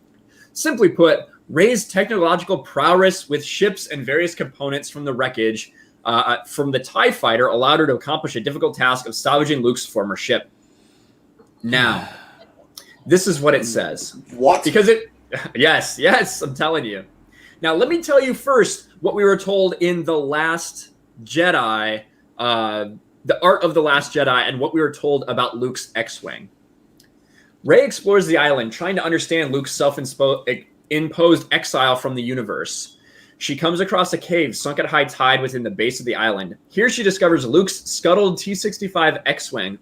Simply put, Rey's technological prowess with ships and various components from the wreckage from the TIE fighter allowed her to accomplish a difficult task of salvaging Luke's former ship. Now, this is what it says. What? Because yes, I'm telling you. Now, let me tell you first what we were told in The Last Jedi, The Art of the Last Jedi, and what we were told about Luke's X-wing. Rey explores the island, trying to understand Luke's self-imposed exile from the universe. She comes across a cave sunk at high tide within the base of the island. Here she discovers Luke's scuttled T-65 X-wing,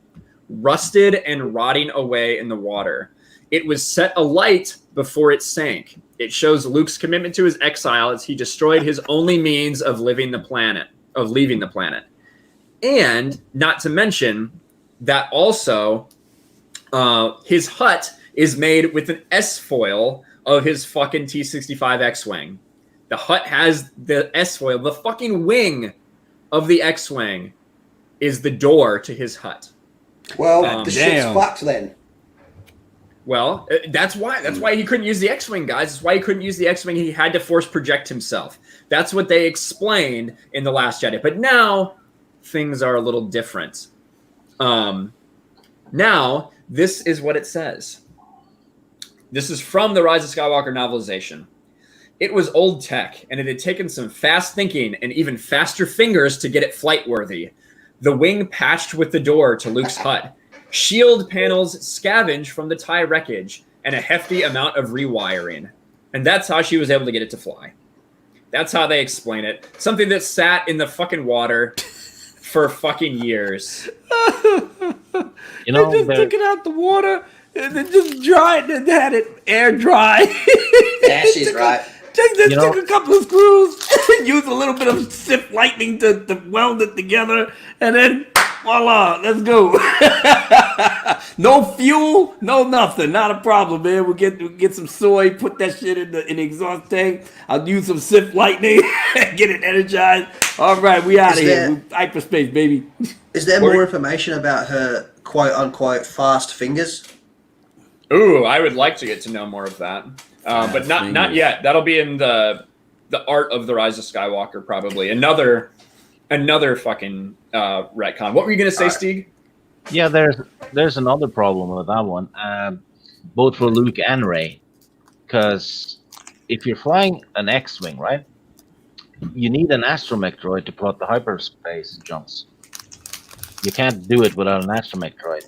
rusted and rotting away in the water. It was set alight before it sank. It shows Luke's commitment to his exile as he destroyed his only means of leaving the planet. And not to mention that also his hut is made with an S-foil of his fucking T-65 X-wing. The hut has the S-foil. The fucking wing of the X-wing is the door to his hut. Well, the ship's fucked then. Well, that's why he couldn't use the X-wing, guys. That's why he couldn't use the X-wing. He had to force project himself. That's what they explained in The Last Jedi. But now things are a little different. Now this is what it says. This is from the Rise of Skywalker novelization. It was old tech, and it had taken some fast thinking and even faster fingers to get it flight-worthy. The wing patched with the door to Luke's hut. Shield panels scavenged from the TIE wreckage, and a hefty amount of rewiring. And that's how she was able to get it to fly. That's how they explain it. Something that sat in the fucking water for fucking years. You know, they just took it out the water and then just dried and had it air dry. Yeah, she's right. Took a couple of screws, used a little bit of Sith lightning to weld it together, and then voila, let's go. No fuel, no nothing, not a problem, man. We'll get some soy, put that shit in the exhaust tank. I'll use some Sith lightning, get it energized. All right, we out of here. Hyperspace, baby. Is there more information about her quote unquote fast fingers? Ooh, I would like to get to know more of that. But not yet. That'll be in the Art of the Rise of Skywalker, probably. Another fucking retcon. What were you gonna say, Steve? Yeah, there's another problem with that one, both for Luke and Rey, because if you're flying an X-wing, right, you need an astromech droid to plot the hyperspace jumps. You can't do it without an astromech droid.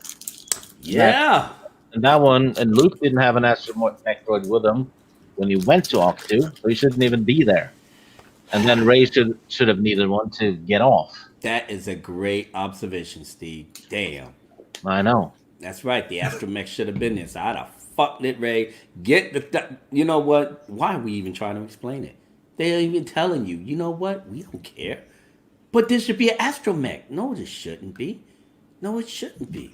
Yeah. And that one, and Luke didn't have an astromech droid with him when he went to Octu, so he shouldn't even be there. And then Rey should have needed one to get off. That is a great observation, Steve. Damn. I know. That's right. The astromech should have been there. So I'd have fucked it, Rey. You know what? Why are we even trying to explain it? They're even telling you, you know what? We don't care. But there should be an astromech. No, this shouldn't be. No, it shouldn't be.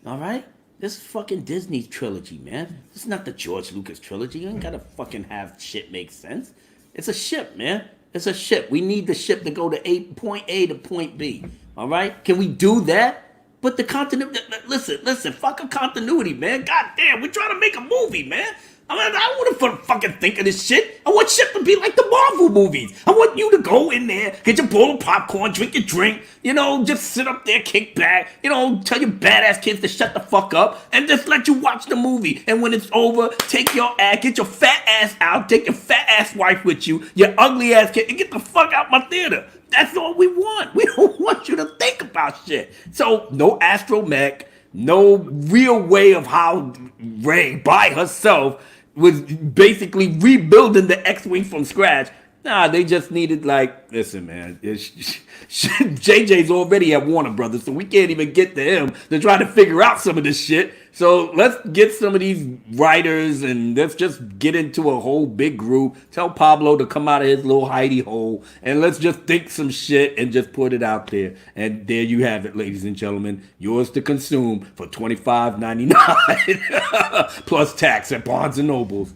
All right? This is fucking Disney trilogy, man. This is not the George Lucas trilogy. You ain't gotta fucking have shit make sense. It's a ship, man. It's a ship. We need the ship to go to point A to point B. All right? Can we do that? But the continuity, listen, fuck a continuity, man. God damn, we're trying to make a movie, man. I mean, I don't want to fucking think of this shit. I want shit to be like the Marvel movies. I want you to go in there, get your bowl of popcorn, drink your drink, just sit up there, kick back, tell your badass kids to shut the fuck up and just let you watch the movie. And when it's over, take your ass, get your fat ass out, take your fat ass wife with you, your ugly ass kid, and get the fuck out my theater. That's all we want. We don't want you to think about shit. So, no astromech, no real way of how Rey, by herself, was basically rebuilding the X-Wing from scratch. Nah, they just needed, listen, man, JJ's already at Warner Brothers, so we can't even get to him to try to figure out some of this shit. So let's get some of these writers and let's just get into a whole big group. Tell Pablo to come out of his little hidey hole and let's just think some shit and just put it out there. And there you have it, ladies and gentlemen. Yours to consume for $25.99 plus tax at Barnes & Nobles.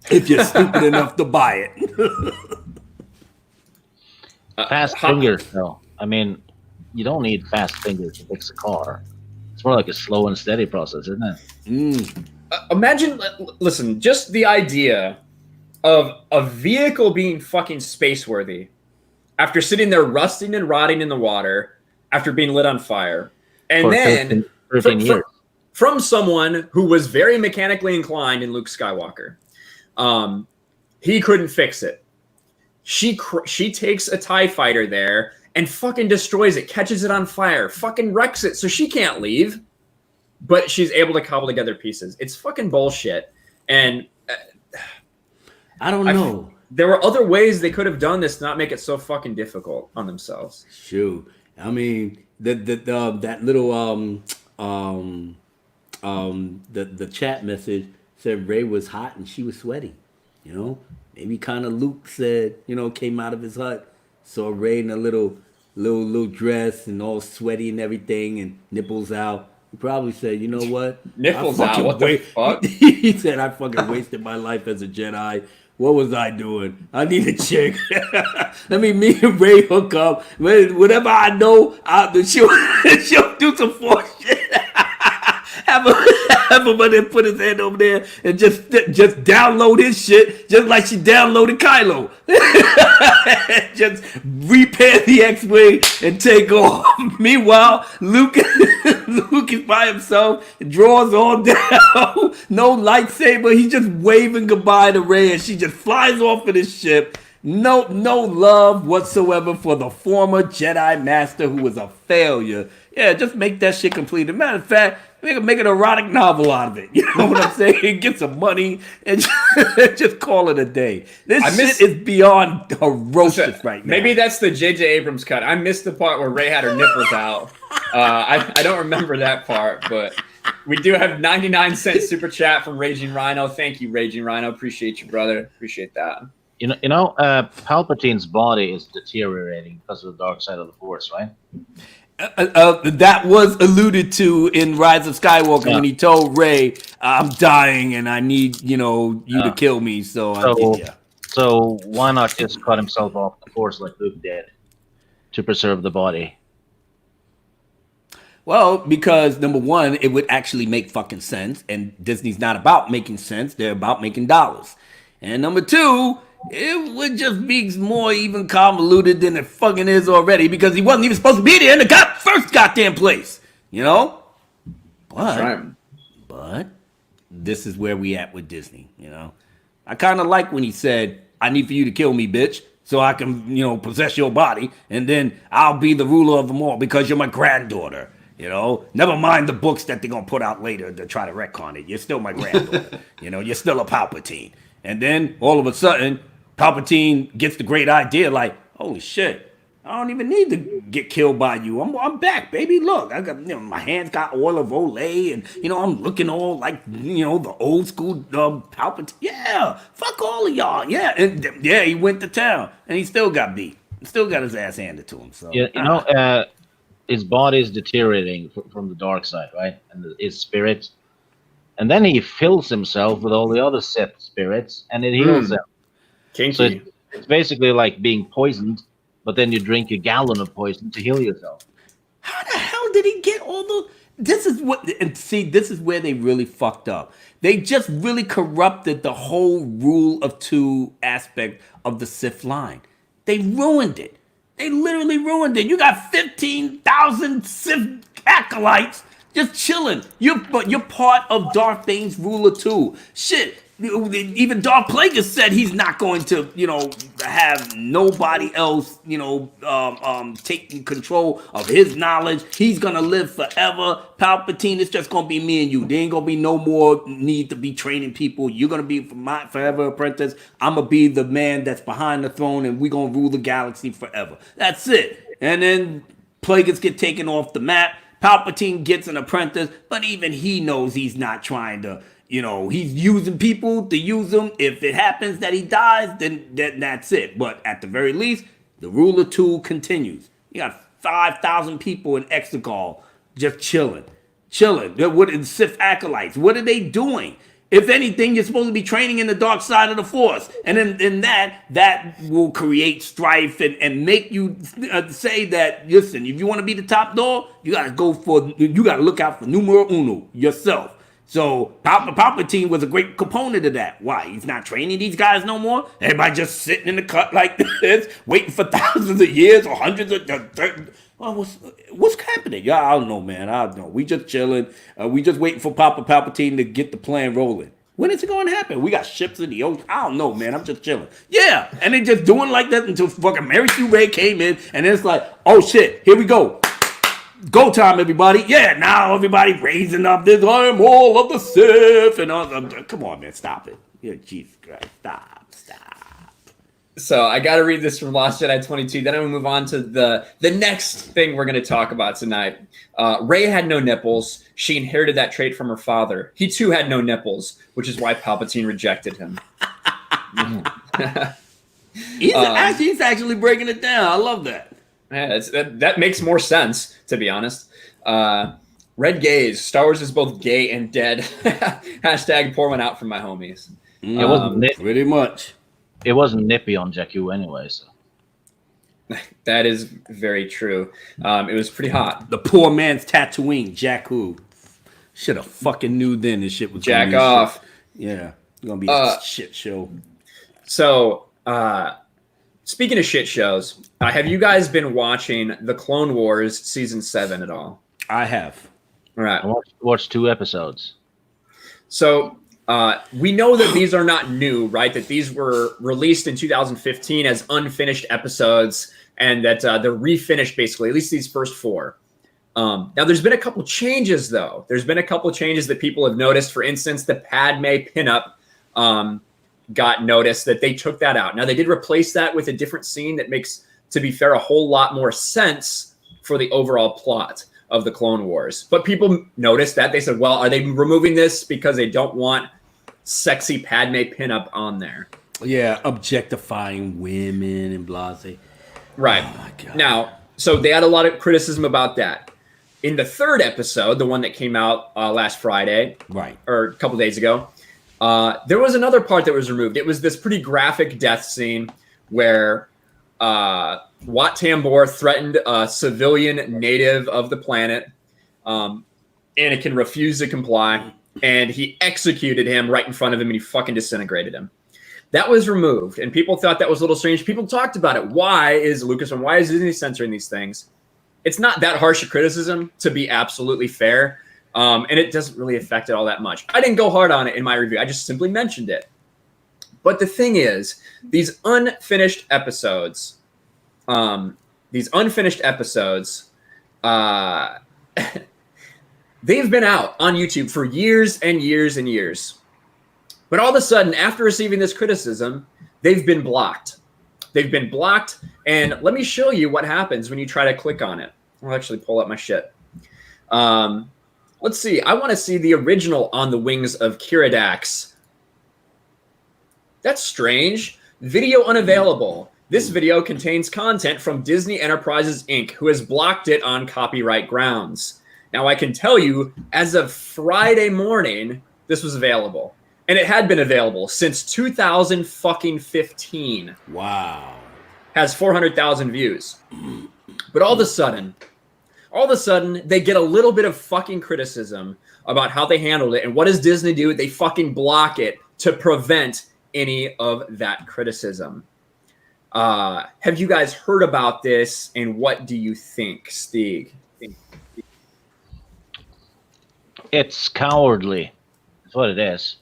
If you're stupid enough to buy it. Fast fingers, though. I mean, you don't need fast fingers to fix a car. It's more like a slow and steady process, isn't it? Imagine, listen, just the idea of a vehicle being fucking space-worthy after sitting there rusting and rotting in the water after being lit on fire. And For then 13 years. From someone who was very mechanically inclined in Luke Skywalker. He couldn't fix it. She takes a TIE fighter there and fucking destroys it, catches it on fire, fucking wrecks it so she can't leave. But she's able to cobble together pieces. It's fucking bullshit. And I don't know. There were other ways they could have done this to not make it so fucking difficult on themselves. Shoot. I mean, that little the chat message said Rey was hot and she was sweaty. Maybe kind of Luke said, came out of his hut, saw Rey in a little dress and all sweaty and everything and nipples out. He probably said, you know what? Nipples out? What the fuck? He said, I fucking wasted my life as a Jedi. What was I doing? I need a chick. Me and Rey hook up. Whatever I know, she'll do some force shit. Have him there, put his hand over there and just download his shit just like she downloaded Kylo. Just repair the X-Wing and take off. Meanwhile, Luke is by himself, draws all down, no lightsaber. He's just waving goodbye to Rey and she just flies off of his ship. No love whatsoever for the former Jedi Master who was a failure. Yeah, just make that shit complete. As a matter of fact, make an erotic novel out of it. You know what I'm saying? Get some money and just call it a day. This shit is beyond ferocious right now. Maybe that's the J.J. Abrams cut. I missed the part where Rey had her nipples out. I don't remember that part, but we do have 99-cent super chat from Raging Rhino. Thank you, Raging Rhino. Appreciate you, brother. Appreciate that. Palpatine's body is deteriorating because of the dark side of the Force, right? That was alluded to in Rise of Skywalker when he told Rey, "I'm dying and I need you to kill me." So why not just cut himself off the Force like Luke did to preserve the body? Well, because number one, it would actually make fucking sense, and Disney's not about making sense; they're about making dollars. And number two, it would just be more even convoluted than it fucking is already because he wasn't even supposed to be there in the first goddamn place, But, That's right. But this is where we at with Disney, I kind of like when he said, "I need for you to kill me, bitch, so I can, possess your body, and then I'll be the ruler of them all because you're my granddaughter." Never mind the books that they're gonna put out later to try to retcon it. You're still my granddaughter. You're still a Palpatine. And then all of a sudden, Palpatine gets the great idea, like, holy shit, I don't even need to get killed by you. I'm back, baby. Look, I got my hands got oil of Olay, and I'm looking all like the old school Palpatine. Yeah, fuck all of y'all. Yeah, and he went to town, and he still got beat. Still got his ass handed to him. So his body is deteriorating from the dark side, right? And his spirit. And then he fills himself with all the other Sith spirits, and it heals them. Kinky. So it's basically like being poisoned, but then you drink a gallon of poison to heal yourself. How the hell did he get all those? This is where they really fucked up. They just really corrupted the whole rule of two aspect of the Sith line. They ruined it. They literally ruined it. You got 15,000 Sith acolytes just chilling. You're part of Darth Bane's rule of two. Shit. Even Darth Plagueis said he's not going to, have nobody else, taking control of his knowledge. He's going to live forever. Palpatine, it's just going to be me and you. There ain't going to be no more need to be training people. You're going to be my forever apprentice. I'm going to be the man that's behind the throne, and we're going to rule the galaxy forever. That's it. And then Plagueis get taken off the map. Palpatine gets an apprentice, but even he knows he's not trying to, he's using people to use them. If it happens that he dies, then that's it. But at the very least, the rule of two continues. You got 5,000 people in Exegol just chilling. What are the Sith acolytes? What are they doing? If anything, you're supposed to be training in the dark side of the Force. And then that will create strife and make you say that, listen, if you want to be the top dog, you got to look out for numero uno, yourself. So Palpatine was a great component of that. Why? He's not training these guys no more? Everybody just sitting in the cut like this, waiting for thousands of years or hundreds of... what's happening? Yeah, I don't know, man. I don't know. We just chilling. We just waiting for Palpatine to get the plan rolling. When is it going to happen? We got ships in the ocean. I don't know, man. I'm just chilling. Yeah, and they just doing like that until fucking Mary Sue Ray came in, and then it's like, oh shit, here we go. Go time, everybody. Yeah, now everybody raising up this, I am all of the Sith. And all, come on, man, stop it. Yeah, Jesus Christ, stop. So I got to read this from Lost Jedi 22. Then I'm going to move on to the next thing we're going to talk about tonight. Rey had no nipples. She inherited that trait from her father. He too had no nipples, which is why Palpatine rejected him. He's actually breaking it down. I love that. Yeah, that makes more sense, to be honest. Red gays. Star Wars is both gay and dead. Hashtag pour one out for my homies. It wasn't pretty much. It wasn't nippy on Jakku anyway, so. That is very true. It was pretty hot. The poor man's Tatooine, Jakku. Should have fucking knew then this shit was Jack off. Shit. Yeah, it's gonna be a shit show. So, speaking of shit shows, have you guys been watching The Clone Wars Season 7 at all? I have. All right. I watched 2 episodes. So, we know that these are not new, right? That these were released in 2015 as unfinished episodes, and that they're refinished, basically, at least these first 4. Now, there's been a couple changes, though. There's been a couple changes that people have noticed. For instance, the Padme pinup got noticed that they took that out. Now, they did replace that with a different scene that makes, to be fair, a whole lot more sense for the overall plot of the Clone Wars. But people noticed that. They said, well, are they removing this because they don't want sexy Padme pinup on there? Yeah, objectifying women and blase. Right. Oh, now, so they had a lot of criticism about that. In the 3rd episode, the one that came out last Friday, right, or a couple days ago, there was another part that was removed. It was this pretty graphic death scene where Wat Tambor threatened a civilian native of the planet. Anakin refused to comply, and he executed him right in front of him, and he fucking disintegrated him. That was removed, and people thought that was a little strange. People talked about it. Why is Lucasfilm, why is Disney censoring these things? It's not that harsh a criticism, to be absolutely fair, and it doesn't really affect it all that much. I didn't go hard on it in my review. I just simply mentioned it. But the thing is, these unfinished episodes, they've been out on YouTube for years and years and years. But all of a sudden, after receiving this criticism, they've been blocked. They've been blocked, and let me show you what happens when you try to click on it. I'll actually pull up my shit. Let's see. I want to see the original On the Wings of Kiridax. That's strange. Video unavailable. This video contains content from Disney Enterprises, Inc., who has blocked it on copyright grounds. Now, I can tell you, as of Friday morning, this was available. And it had been available since 2015. Wow. Has 400,000 views. But all of a sudden, All of a sudden, they get a little bit of fucking criticism about how they handled it. And what does Disney do? They fucking block it to prevent any of that criticism. Have you guys heard about this, and what do you think, Stieg? It's cowardly. That's what it is.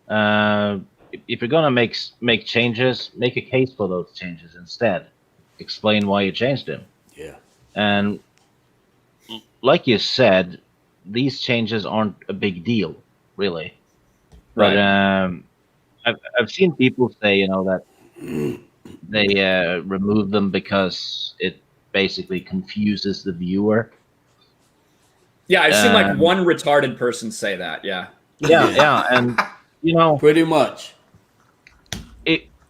If you're gonna make changes, make a case for those changes instead. Explain why you changed them. Yeah. And like you said, these changes aren't a big deal, really. But I've seen people say, that they remove them because it basically confuses the viewer. Yeah, I've seen like one retarded person say that. Yeah. Yeah, and pretty much.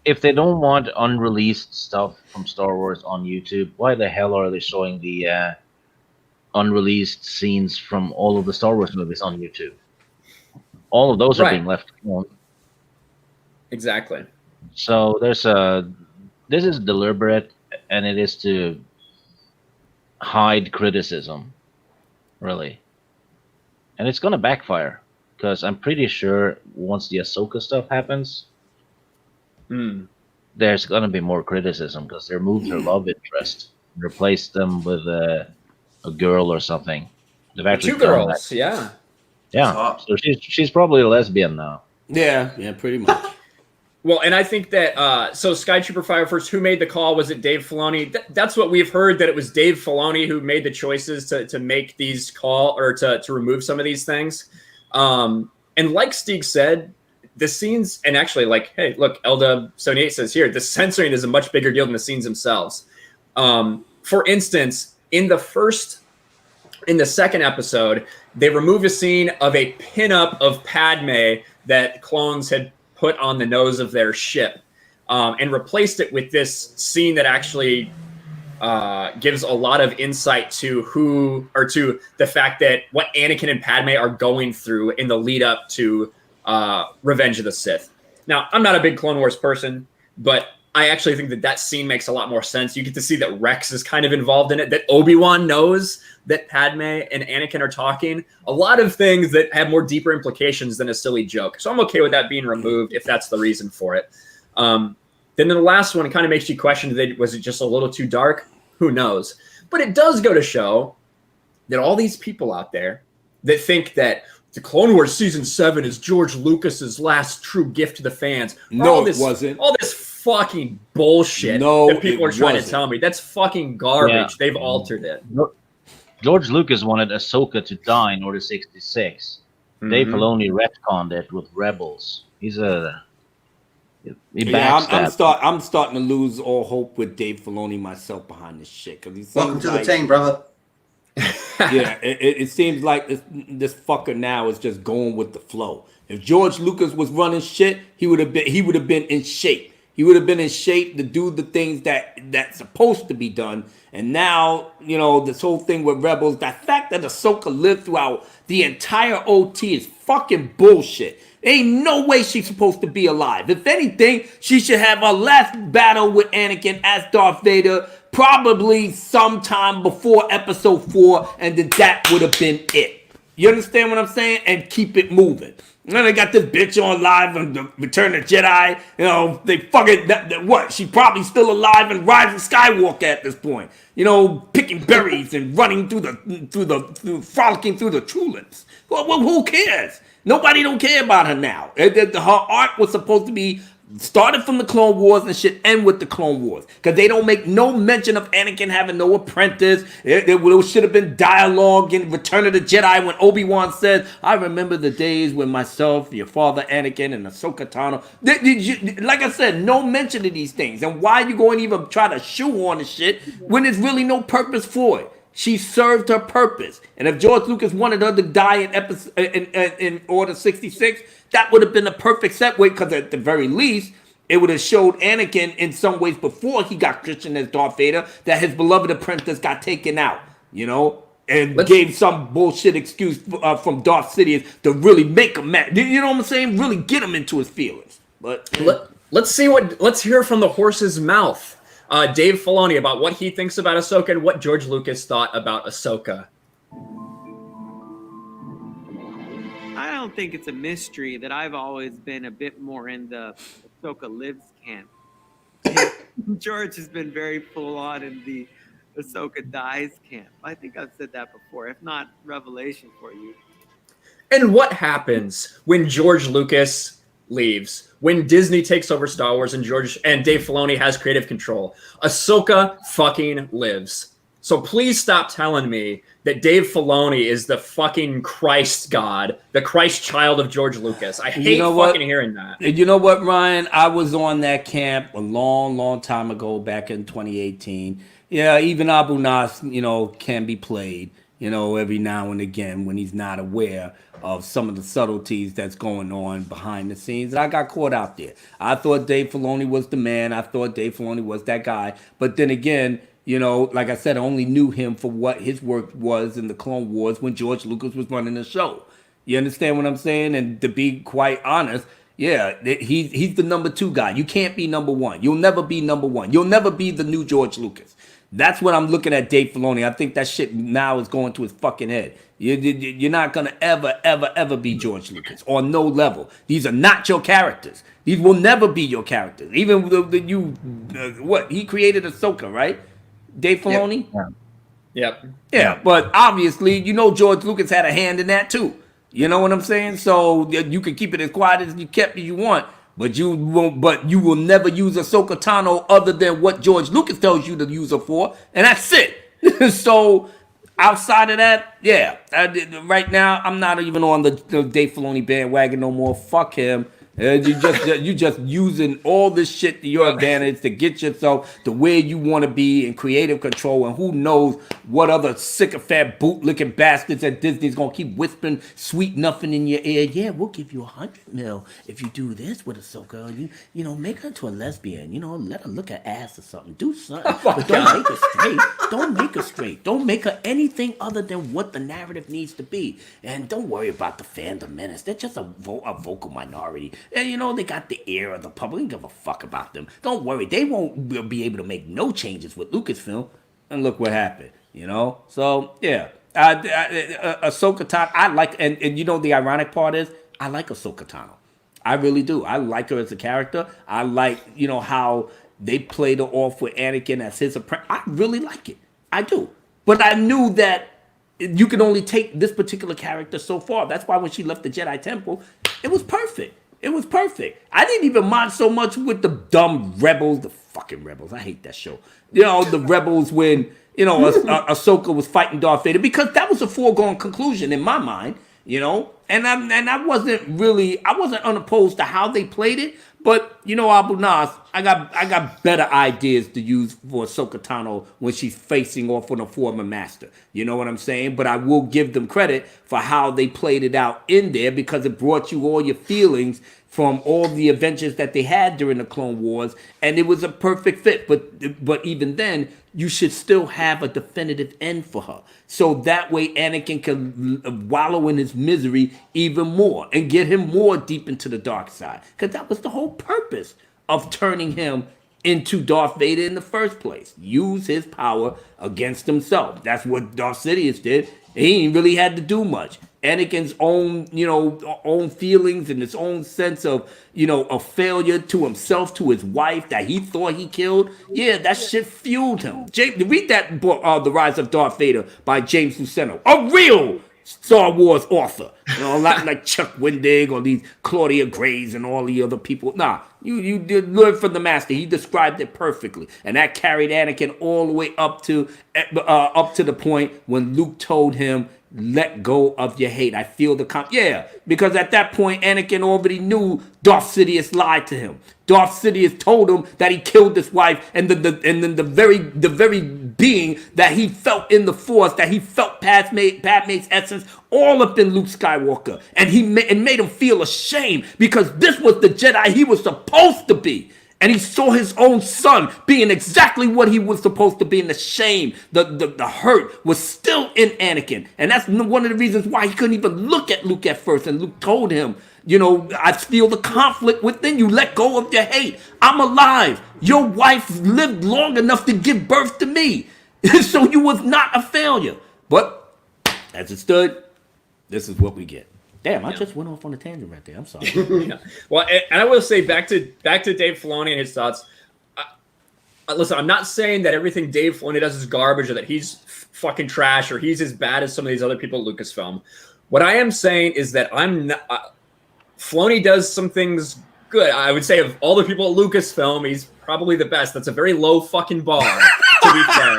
If they don't want unreleased stuff from Star Wars on YouTube, why the hell are they showing the unreleased scenes from all of the Star Wars movies on YouTube? All of those are being left alone. Exactly. So this is deliberate, and it is to hide criticism, really. And it's gonna backfire, because I'm pretty sure once the Ahsoka stuff happens, there's gonna be more criticism because they removed her love interest, replaced them with a girl or something. They've actually 2 girls, yeah. Yeah, so she's probably a lesbian now. Yeah, pretty much. Well, and I think that so Sky Trooper Fire First, who made the call? Was it Dave Filoni? That's what we've heard, that it was Dave Filoni who made the choices to make these to remove some of these things. And like Stieg said, the scenes, and actually, like, hey, look, Elda78 says here, the censoring is a much bigger deal than the scenes themselves. For instance, in the second episode, they removed a scene of a pinup of Padme that clones had put on the nose of their ship, and replaced it with this scene that actually gives a lot of insight to to the fact that what Anakin and Padme are going through in the lead up to Revenge of the Sith. Now, I'm not a big Clone Wars person, but I actually think that scene makes a lot more sense. You get to see that Rex is kind of involved in it, that Obi-Wan knows that Padme and Anakin are talking. A lot of things that have more deeper implications than a silly joke. So I'm okay with that being removed if that's the reason for it. Then the last one, it kind of makes you question, was it just a little too dark? Who knows? But it does go to show that all these people out there that think that the Clone Wars Season 7 is George Lucas's last true gift to the fans. No, it wasn't. All this fucking bullshit that people are trying to tell me. That's fucking garbage. Yeah. They've altered it. George Lucas wanted Ahsoka to die in Order 66. Dave Filoni retconned it with Rebels. He backstabbed. I'm starting to lose all hope with Dave Filoni myself behind this shit. Welcome to the team, brother. Yeah, it seems like this fucker now is just going with the flow. If George Lucas was running shit, he would have been in shape. He would have been in shape to do the things that's supposed to be done. And now, this whole thing with Rebels, the fact that Ahsoka lived throughout the entire OT is fucking bullshit. Ain't no way she's supposed to be alive. If anything, she should have her last battle with Anakin as Darth Vader probably sometime before episode 4, and then that would have been it. You understand what I'm saying? And keep it moving. And then they got this bitch on live on the Return of the Jedi. They fucking what? She probably still alive and Rise of Skywalker at this point. Picking berries and running frolicking through the tulips. Well, who cares? Nobody don't care about her now. Her arc was supposed to be started from the Clone Wars and should end with the Clone Wars. Because they don't make no mention of Anakin having no apprentice. There should have been dialogue in Return of the Jedi when Obi-Wan said, I remember the days when myself, your father Anakin, and Ahsoka Tano. Like I said, no mention of these things. And why you going to even try to shoehorn the shit when there's really no purpose for it? She served her purpose. And if George Lucas wanted her to die in Order 66, that would have been a perfect segue, because at the very least, it would have showed Anakin in some ways before he got christened as Darth Vader that his beloved apprentice got taken out, and gave some bullshit excuse from Darth Sidious to really make him mad. You know what I'm saying? Really get him into his feelings. But let's hear from the horse's mouth. Dave Filoni about what he thinks about Ahsoka and what George Lucas thought about Ahsoka. I don't think it's a mystery that I've always been a bit more in the Ahsoka Lives camp. George has been very full on in the Ahsoka Dies camp. I think I've said that before, if not revelation for you. And what happens when George Lucas leaves? When Disney takes over Star Wars and Dave Filoni has creative control? Ahsoka fucking lives. So please stop telling me that Dave Filoni is the fucking Christ God, the Christ child of George Lucas. I hate fucking hearing that. You know what, Ryan? I was on that camp a long, long time ago, back in 2018. Yeah, even Abu Nas, can be played, every now and again when he's not aware of some of the subtleties that's going on behind the scenes. I got caught out there. I thought Dave Filoni was the man. I thought Dave Filoni was that guy. But then again, like I said, I only knew him for what his work was in the Clone Wars when George Lucas was running the show. You understand what I'm saying? And to be quite honest, yeah, he's the number 2 guy. You can't be number 1. You'll never be number 1. You'll never be the new George Lucas. That's what I'm looking at Dave Filoni. I think that shit now is going to his fucking head. You're not going to ever be George Lucas on no level. These are not your characters. These will never be your characters. Even what he created Ahsoka, right? Dave Filoni? Yep. Yeah, but obviously, George Lucas had a hand in that too. You know what I'm saying? So you can keep it as quiet as you want, but you won't. But you will never use Ahsoka Tano other than what George Lucas tells you to use her for, and that's it. So outside of that, yeah, right now I'm not even on the Dave Filoni bandwagon no more. Fuck him. You just using all this shit to your advantage to get yourself to where you want to be in creative control, and who knows what other sycophant bootlicking bastards at Disney's gonna keep whispering sweet nothing in your ear. Yeah, we'll give you $100 million if you do this with Ahsoka. Make her into a lesbian. Let her look at ass or something. Do something, but don't make her straight. Don't make her straight. Don't make her anything other than what the narrative needs to be. And don't worry about the fandom menace. They're just a vocal minority. And they got the ear of the public. Don't give a fuck about them. Don't worry. They won't be able to make no changes with Lucasfilm. And look what happened, So, yeah. Ahsoka Tano, I like, and the ironic part is, I like Ahsoka Tano. I really do. I like her as a character. I like, how they played her off with Anakin as his apprentice. I really like it. I do. But I knew that you can only take this particular character so far. That's why when she left the Jedi Temple, it was perfect. It was perfect. I didn't even mind so much with the dumb rebels, the fucking rebels. I hate that show. The rebels when, Ahsoka was fighting Darth Vader, because that was a foregone conclusion in my mind, And I wasn't unopposed to how they played it. But, Abu Nas, I got better ideas to use for Ahsoka Tano when she's facing off on a former master. You know what I'm saying? But I will give them credit for how they played it out in there, because it brought you all your feelings from all the adventures that they had during the Clone Wars, and it was a perfect fit. But even then, you should still have a definitive end for her, so that way Anakin can wallow in his misery even more and get him more deep into the dark side, because that was the whole purpose of turning him into Darth Vader in the first place. Use his power against himself. That's what Darth Sidious did. He ain't really had to do much. Anakin's own feelings and his own sense of, a failure to himself, to his wife that he thought he killed. Yeah, that shit fueled him. Read that book, The Rise of Darth Vader by James Luceno. A real Star Wars author. Not like Chuck Wendig or these Claudia Grays and all the other people. Nah, you did learn from the master. He described it perfectly. And that carried Anakin all the way up to the point when Luke told him, let go of your hate. I feel the because at that point Anakin already knew Darth Sidious lied to him. Darth Sidious told him that he killed his wife, and then the very being that he felt in the Force, that he felt Padme's essence, all up in Luke Skywalker, and made him feel ashamed, because this was the Jedi he was supposed to be. And he saw his own son being exactly what he was supposed to be, and the shame, the hurt was still in Anakin. And that's one of the reasons why he couldn't even look at Luke at first. And Luke told him, I feel the conflict within you. Let go of your hate. I'm alive. Your wife lived long enough to give birth to me. So you was not a failure. But as it stood, this is what we get. Damn, I just went off on a tangent right there. I'm sorry. Yeah. Well, and I will say back to Dave Filoni and his thoughts. Listen, I'm not saying that everything Dave Filoni does is garbage or that he's fucking trash or he's as bad as some of these other people at Lucasfilm. What I am saying is that Filoni does some things good. I would say of all the people at Lucasfilm, he's probably the best. That's a very low fucking bar, to be fair.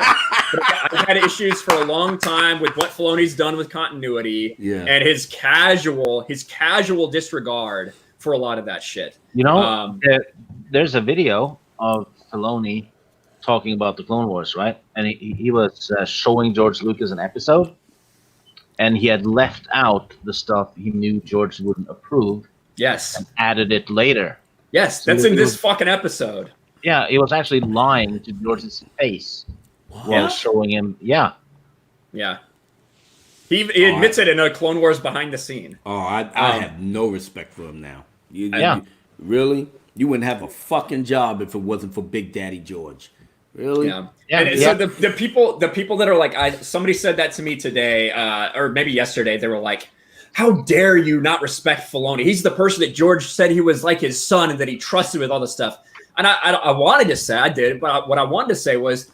But I've had issues for a long time with what Filoni's done with continuity and his casual disregard for a lot of that shit. You know, there's a video of Filoni talking about the Clone Wars, right? And he was showing George Lucas an episode, and he had left out the stuff he knew George wouldn't approve. Yes. And added it later. Yes, that's in this fucking episode. Yeah, he was actually lying to George's face while showing him. Yeah. Yeah. He admits it in a Clone Wars behind the scene. Oh, I have no respect for him now. You really? You wouldn't have a fucking job if it wasn't for Big Daddy George. Really? Yeah. So the people that are like, somebody said that to me today, or maybe yesterday. They were like, "How dare you not respect Filoni? He's the person that George said he was like his son and that he trusted with all this stuff." And I wanted to say I did, but what I wanted to say was,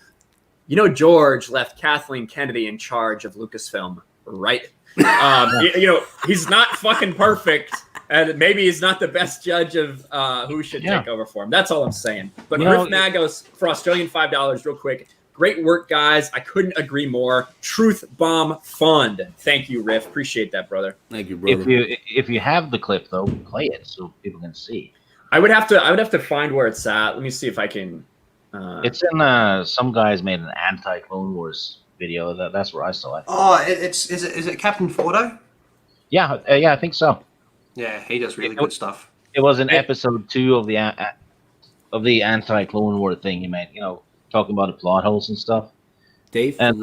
George left Kathleen Kennedy in charge of Lucasfilm, right? He's not fucking perfect, and maybe he's not the best judge of who should take over for him. That's all I'm saying. But Riff Magos for Australian $5, real quick. Great work, guys. I couldn't agree more. Truth Bomb Fund. Thank you, Riff. Appreciate that, brother. Thank you, brother. If you have the clip though, play it so people can see. I would have to find where it's at. Let me see if I can. It's in some guys made an anti-Clone Wars video. That's where I saw it. Oh, is it Captain Fordo? Yeah, I think so. Yeah, he does really good stuff. It was in episode 2 of the anti-Clone War thing he made. Talking about the plot holes and stuff. Dave and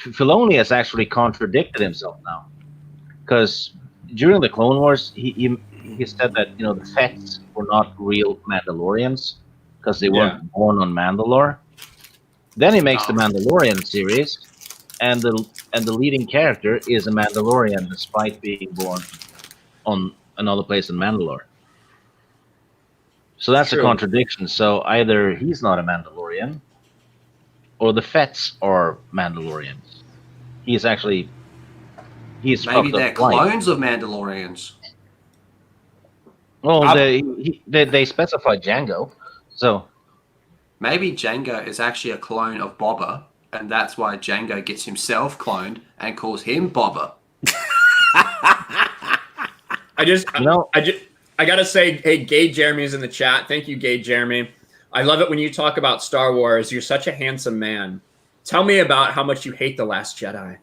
Filoni has actually contradicted himself now, because during the Clone Wars, he said that the Fets were not real Mandalorians because they weren't born on Mandalore. Then he makes the Mandalorian series, and the leading character is a Mandalorian despite being born on another place in Mandalore. So that's a contradiction. So either he's not a Mandalorian, or the Fets are Mandalorians. He's maybe they're clones of Mandalorians. Well, they specified Jango, so maybe Jango is actually a clone of Boba, and that's why Jango gets himself cloned and calls him Boba. I gotta say, hey, Gay Jeremy's in the chat. Thank you, Gay Jeremy. I love it when you talk about Star Wars. You're such a handsome man. Tell me about how much you hate The Last Jedi.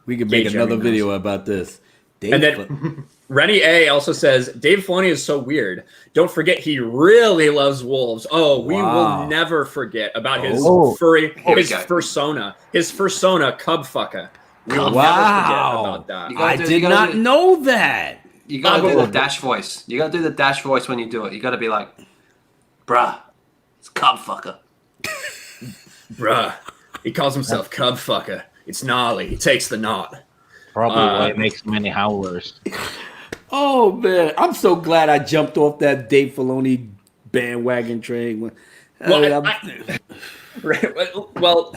We could make another video about this. And then Rennie A also says, Dave Filoni is so weird. Don't forget he really loves wolves. Oh, we will never forget about his persona. His persona, cub fucker. We will never forget about that. I did not know that. You gotta do the dash voice. You gotta do the dash voice when you do it. You gotta be like, bruh, it's cub fucker. Bruh, he calls himself cub fucker. It's gnarly. He takes the knot. Probably why it makes many howlers. Oh man, I'm so glad I jumped off that Dave Filoni bandwagon train. Well,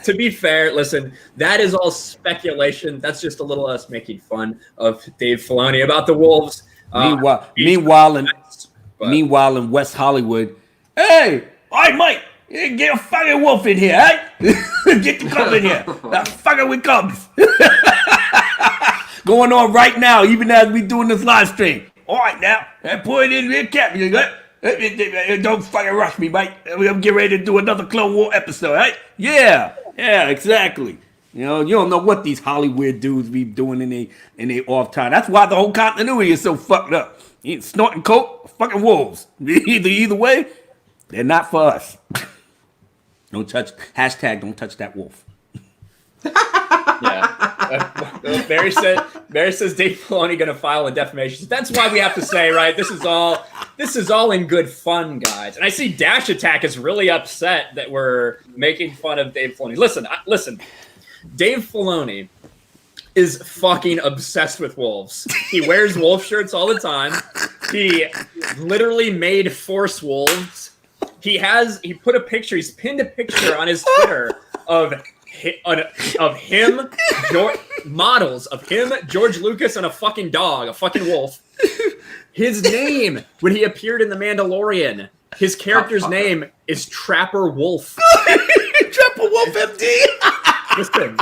to be fair, listen, that is all speculation. That's just a little us making fun of Dave Filoni about the wolves. Meanwhile in West Hollywood, hey, all right, Mike, get a fucking wolf in here, hey? Get the cub in here. That fucking with cubs. Going on right now, even as we doing this live stream. All right, now, put it in there, Captain. Don't fucking rush me, Mike. We're gonna get ready to do another Clone War episode, right? Yeah, exactly. You don't know what these Hollywood dudes be doing in their off time. That's why the whole continuity is so fucked up. You snorting coke, fucking wolves. Either way, they're not for us. Don't touch that wolf. Yeah. Mary says Dave Filoni going to file a defamation. That's why we have to say, right? This is all in good fun, guys. And I see Dash Attack is really upset that we're making fun of Dave Filoni. Listen. Dave Filoni is fucking obsessed with wolves. He wears wolf shirts all the time. He literally made Force wolves. He's pinned a picture on his Twitter of him, models of him, George Lucas, and a fucking dog, a fucking wolf. His name, when he appeared in The Mandalorian, his character's name is Trapper Wolf. Trapper Wolf MD. Listen,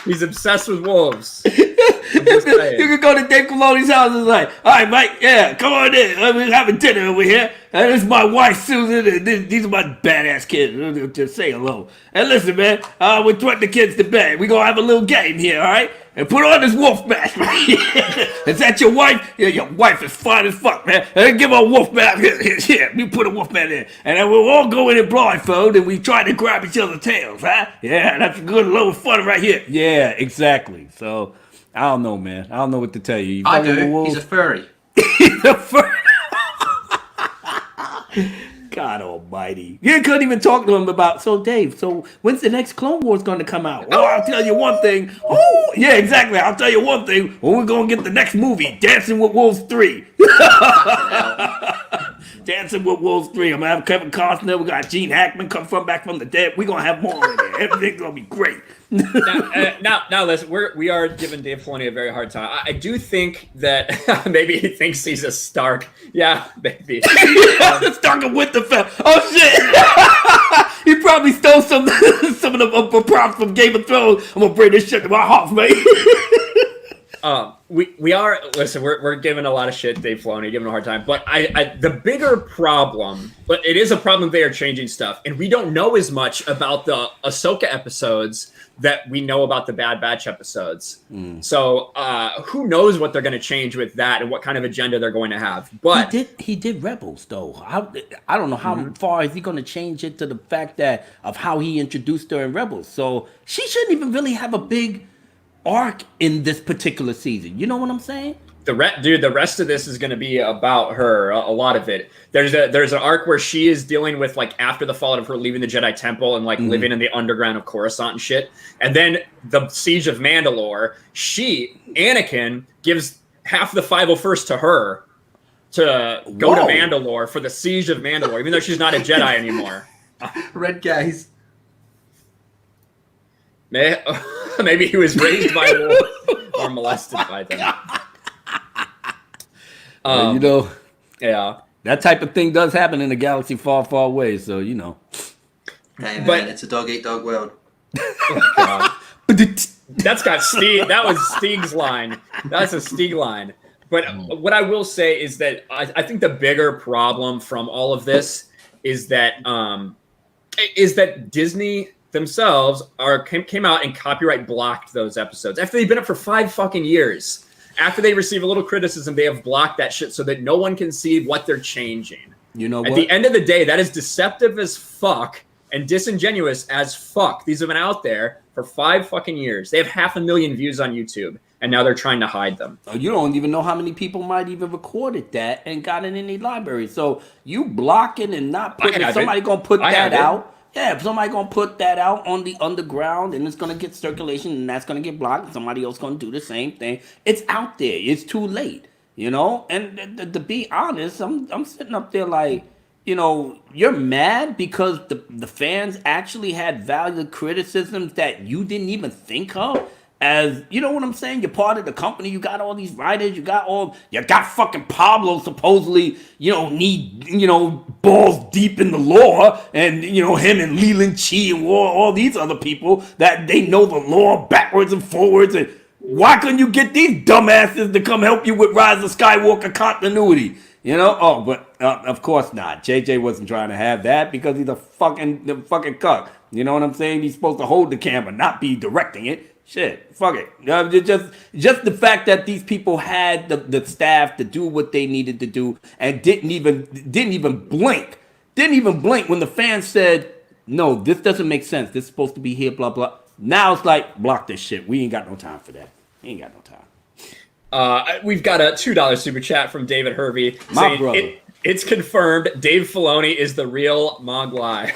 he's obsessed with wolves. You can go to Dave Filoni's house and like, all right, Mike, yeah, come on in. We're having dinner over here. And this is my wife, Susan, and these are my badass kids. Just say hello. And listen, man, we're putting the kids to bed. We're going to have a little game here, all right? And put on this wolf mask right here. Is that your wife? Yeah, your wife is fine as fuck, man. And give her a wolf mask. Here, we put a wolf mask in. And then we'll all go in a blindfold and we try to grab each other's tails, huh? Yeah, that's a good little fun right here. Yeah, exactly. So, I don't know, man. I don't know what to tell you. I do. He's a furry. He's a furry. God almighty. You couldn't even talk to him about, so Dave, so when's the next Clone Wars going to come out? Oh, I'll tell you one thing. Oh, yeah, exactly. I'll tell you one thing. When we're going to get the next movie, Dancing with Wolves 3. Dancing with Wolves 3. I'm going to have Kevin Costner. We got Gene Hackman back from the dead. We're going to have more in there. Everything's going to be great. Now, listen, we are giving Dave Filoni a very hard time. I do think that maybe he thinks he's a Stark. Yeah, maybe. Stark of Winterfell. Oh shit! He probably stole some of the props from Game of Thrones. I'm gonna bring this shit to my house, mate. We're giving a lot of shit to Dave Filoni, giving him a hard time. But the bigger problem, but it is a problem, they are changing stuff. And we don't know as much about the Ahsoka episodes that we know about the Bad Batch episodes. So who knows what they're going to change with that and what kind of agenda they're going to have. But he did Rebels, though. I don't know how far is he going to change it to the fact of how he introduced her in Rebels. So she shouldn't even really have a big arc in this particular season. You know what I'm saying? The rest of this is going to be about her. A lot of it. There's an arc where she is dealing with like after the fallout of her leaving the Jedi Temple and like living in the underground of Coruscant and shit. And then the Siege of Mandalore. Anakin gives half the 501st to her to go to Mandalore for the Siege of Mandalore, even though she's not a Jedi anymore. Red guys. Maybe he was raised by wolves or molested by them. Yeah, that type of thing does happen in a galaxy far, far away. So you know. Hey man, it's a dog eat dog world. That's got Steve. That was Stig's line. That's a Stig line. But what I will say is that I think the bigger problem from all of this is that Disney themselves came out and copyright blocked those episodes after they've been up for 5 fucking years. After they receive a little criticism, they have blocked that shit so that no one can see what they're changing. You know, at the end of the day, that is deceptive as fuck and disingenuous as fuck. These have been out there for 5 fucking years. They have 500,000 views on YouTube, and now they're trying to hide them. You don't even know how many people might even recorded that and got it in the library. So you blocking and not putting it, somebody gonna put that out. Yeah, somebody gonna put that out on the underground, and it's gonna get circulation, and that's gonna get blocked. Somebody else gonna do the same thing. It's out there. It's too late, you know. And to be honest, I'm sitting up there like, you know, you're mad because the fans actually had valid criticisms that you didn't even think of. As you know what I'm saying, you're part of the company. You got all these writers. You got fucking Pablo supposedly, balls deep in the lore, and him and Leland Chi and all these other people that they know the lore backwards and forwards. And why couldn't you get these dumbasses to come help you with Rise of Skywalker continuity? But of course not. JJ wasn't trying to have that because he's the fucking cuck. You know what I'm saying? He's supposed to hold the camera, not be directing it. Shit, fuck it. Just the fact that these people had the staff to do what they needed to do and didn't even blink when the fans said, no, this doesn't make sense. This is supposed to be here, blah blah. Now it's like, block this shit. We ain't got no time for that. We ain't got no time. We've got a $2 super chat from David Hervey. My brother. It's confirmed. Dave Filoni is the real Mogwai.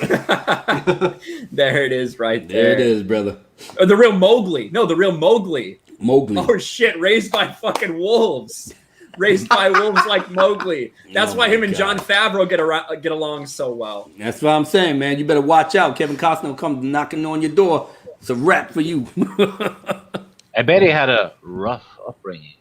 There it is, right there. There it is, brother. Or the real Mowgli. No, the real Mowgli. Mowgli. Oh shit! Raised by fucking wolves. Raised by wolves like Mowgli. That's why him and Jon Favreau get along so well. That's what I'm saying, man. You better watch out. Kevin Costner will come knocking on your door. It's a wrap for you. I bet he had a rough upbringing.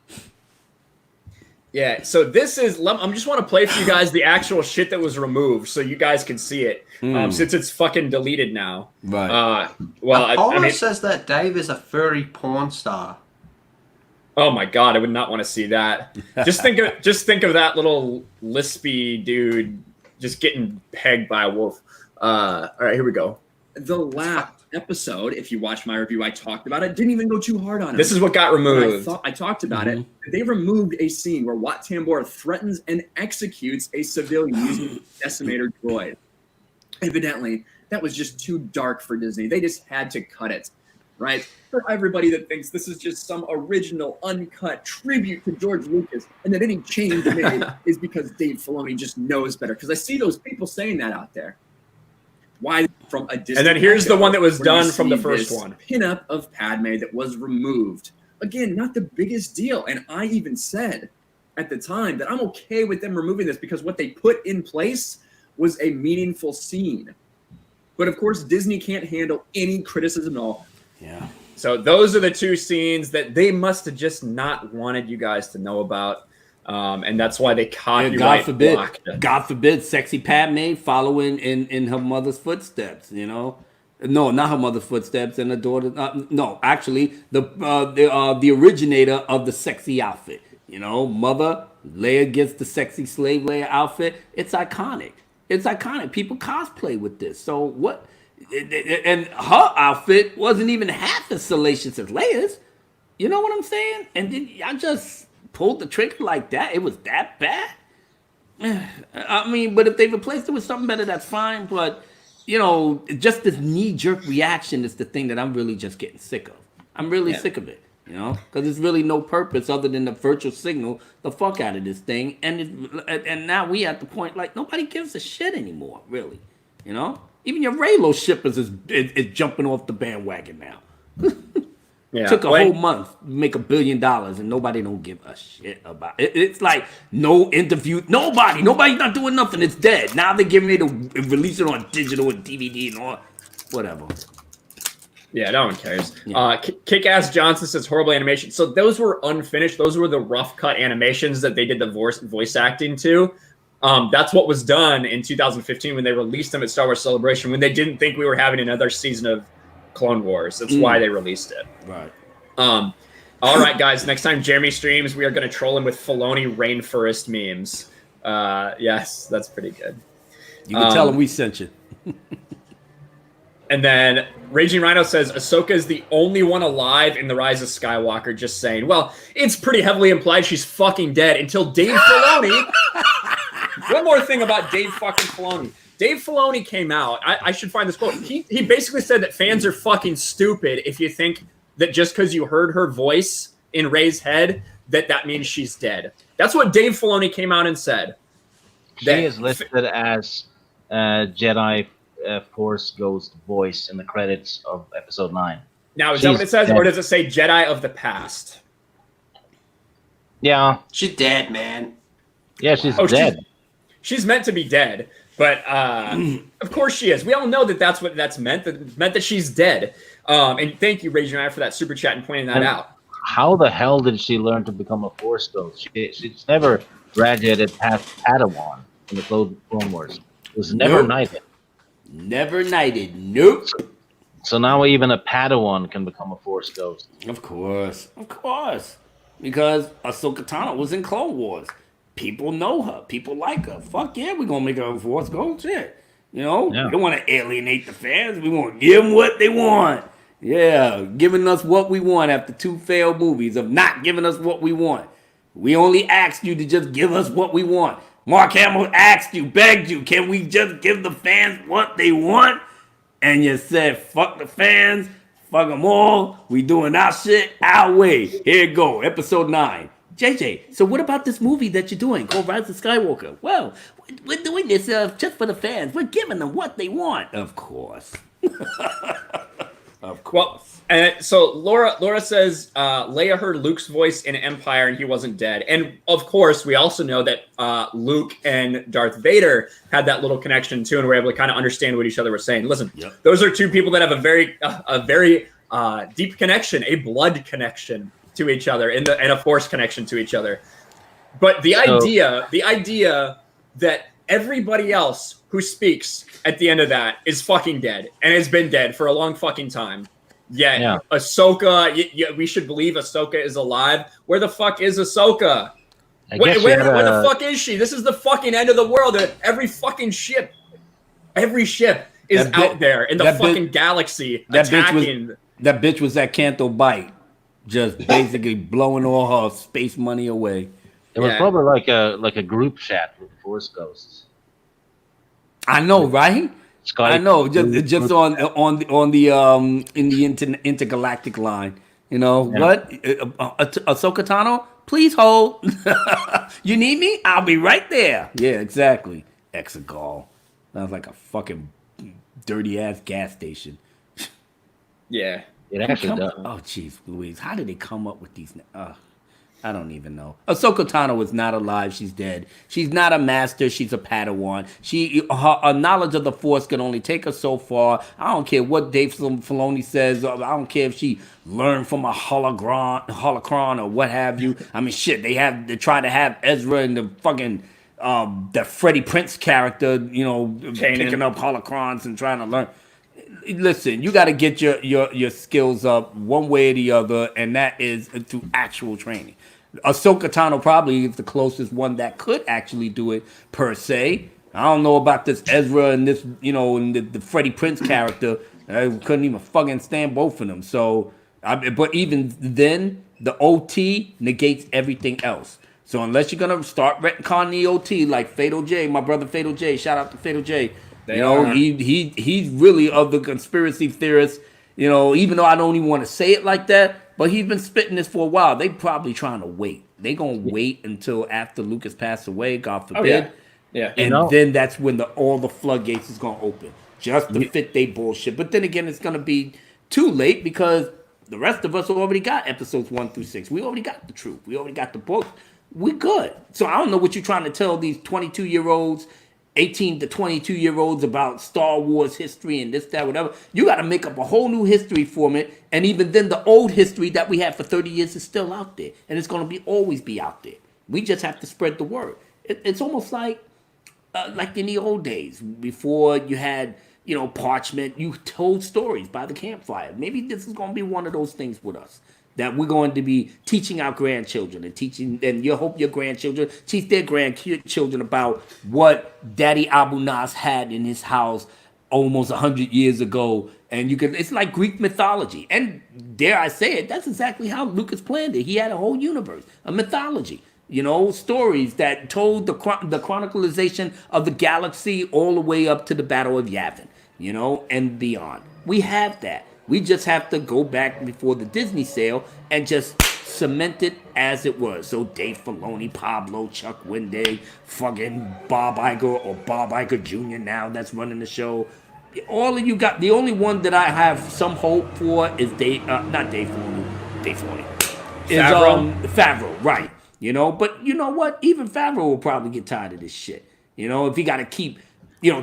Yeah, so this is, I just want to play for you guys the actual shit that was removed so you guys can see it, since it's fucking deleted now. Right. Paula says that Dave is a furry porn star. Oh my god, I would not want to see that. Just think of that little lispy dude just getting pegged by a wolf. All right, here we go. The last episode, if you watch my review, I talked about it. Didn't even go too hard on it. This is what got removed. I talked about it. They removed a scene where Wat Tambor threatens and executes a civilian using a decimator droid. Evidently, that was just too dark for Disney. They just had to cut it, right? For everybody that thinks this is just some original, uncut tribute to George Lucas, and that any change made is because Dave Filoni just knows better. Because I see those people saying that out there. Why from a Disney? And then here's the one that was when done you from the see first this one. Pinup of Padme that was removed. Again, not the biggest deal. And I even said at the time that I'm okay with them removing this because what they put in place was a meaningful scene. But of course, Disney can't handle any criticism at all. Yeah. So those are the two scenes that they must have just not wanted you guys to know about. And that's why they copyright blocked it. God forbid, sexy Padme following in her mother's footsteps. You know, no, not her mother's footsteps, and the daughter. No, actually, the originator of the sexy outfit. You know, mother Leia gets the sexy slave Leia outfit. It's iconic. It's iconic. People cosplay with this. So what? And her outfit wasn't even half as salacious as Leia's. You know what I'm saying? And then I just pulled the trigger like that. It was that bad. I mean, but if they replaced it with something better, that's fine. But you know, just this knee-jerk reaction is the thing that I'm really just getting sick of. I'm really sick of it. You know, because there's really no purpose other than the virtual signal the fuck out of this thing. And now we at the point like nobody gives a shit anymore, really. You know, even your Raylo shippers is jumping off the bandwagon now. Yeah. Took a whole month to make $1 billion and nobody don't give a shit about it. It's like no interview. Nobody's not doing nothing. It's dead. Now they're giving me to release it on digital and DVD and all whatever. Yeah, no one cares. Yeah. Kick-Ass Johnson says horrible animation. So those were unfinished. Those were the rough cut animations that they did the voice acting to. That's what was done in 2015 when they released them at Star Wars Celebration when they didn't think we were having another season of Clone Wars. That's why they released it. Right. All right, guys. Next time Jeremy streams, we are going to troll him with Filoni rainforest memes. Yes, that's pretty good. You can tell him we sent you. And then Raging Rhino says Ahsoka is the only one alive in The Rise of Skywalker. Just saying. Well, it's pretty heavily implied she's fucking dead until Dave Filoni. One more thing about Dave fucking Filoni. Dave Filoni came out. I should find this quote. He basically said that fans are fucking stupid if you think that just because you heard her voice in Rey's head that means she's dead. That's what Dave Filoni came out and said. She is listed as Jedi Force Ghost voice in the credits of Episode 9. Now, is that what it says, or does it say Jedi of the past? Yeah. She's dead, man. Yeah, she's dead. She's meant to be dead, but of course she is. We all know that that's what that's meant. That meant that she's dead. And thank you, Raging Rhino, for that super chat and pointing that out. How the hell did she learn to become a Force Ghost? She's never graduated past Padawan in the Clone Wars. It was never knighted. Never knighted. Nope. So now even a Padawan can become a Force Ghost. Of course. Because Ahsoka Tano was in Clone Wars. People know her. People like her. Fuck yeah, we're going to make her a Force Ghost. Shit. You know, we don't want to alienate the fans. We want to give them what they want. Yeah, giving us what we want after 2 failed movies of not giving us what we want. We only asked you to just give us what we want. Mark Hamill asked you, begged you, can we just give the fans what they want? And you said, fuck the fans, Fuck them all. We doing our shit our way. Here it go. Episode 9. JJ, so what about this movie that you're doing called Rise of Skywalker? Well, we're doing this just for the fans. We're giving them what they want. Of course. Of course. Well, so Laura says Leia heard Luke's voice in Empire and he wasn't dead. And of course, we also know that Luke and Darth Vader had that little connection too, and were able to kind of understand what each other were saying. Listen, those are two people that have a very deep connection, a blood connection to each other, and a force connection to each other. But the idea that everybody else who speaks at the end of that is fucking dead and has been dead for a long fucking time. Yeah. Ahsoka, we should believe Ahsoka is alive. Where the fuck is Ahsoka? Where the fuck is she? This is the fucking end of the world. Every ship is out there in the fucking galaxy attacking. That bitch was at Canto Bight, just basically blowing all her space money away. It was probably like a group chat with Force Ghosts. I know, right? Skype. I know, just on the in the intergalactic line. You know what? Ahsoka Tano, please hold. You need me? I'll be right there. Yeah, exactly. Exegol. Sounds like a fucking dirty ass gas station. Yeah. It actually does. Oh, jeez, Louise. How did they come up with these? I don't even know. Ahsoka Tano is not alive. She's dead. She's not a master. She's a Padawan. Her knowledge of the Force can only take her so far. I don't care what Dave Filoni says. I don't care if she learned from a holocron or what have you. I mean, shit. They try to have Ezra and the fucking the Freddie Prinze character, picking up holocrons and trying to learn. Listen, you got to get your skills up one way or the other, and that is through actual training. Ahsoka Tano probably is the closest one that could actually do it per se. I don't know about this Ezra and this, and the Freddie Prinze character. I couldn't even fucking stand both of them. So, but even then, the OT negates everything else. So unless you're gonna start retconning the OT like Fatal J, my brother Fatal J, shout out to Fatal J. He's really of the conspiracy theorists, even though I don't even want to say it like that, but he's been spitting this for a while. They probably trying to wait. They going to wait until after Lucas passed away, God forbid. Yeah. And then that's when all the floodgates is going to open just to fit their bullshit. But then again, it's going to be too late because the rest of us already got episodes 1 through 6. We already got the truth. We already got the book. We good. So I don't know what you're trying to tell these 22-year-olds, 18 to 22-year-olds about Star Wars history and this, that, whatever. You got to make up a whole new history for it. And even then, the old history that we had for 30 years is still out there. And it's going to always be out there. We just have to spread the word. It's almost like in the old days, before you had, parchment, you told stories by the campfire. Maybe this is going to be one of those things with us, that we're going to be teaching our grandchildren and you hope your grandchildren teach their grandchildren about what Daddy Abu Nas had in his house almost 100 years ago. And it's like Greek mythology. And dare I say it, that's exactly how Lucas planned it. He had a whole universe, a mythology, stories that told the chronicalization of the galaxy all the way up to the Battle of Yavin, and beyond. We have that. We just have to go back before the Disney sale and just cement it as it was. So Dave Filoni, Pablo, Chuck Wendig, fucking Bob Iger or Bob Iger Jr. now that's running the show. All of you got, the only one that I have some hope for is not Dave Filoni. Is Favreau, right. But you know what? Even Favreau will probably get tired of this shit. If he got to keep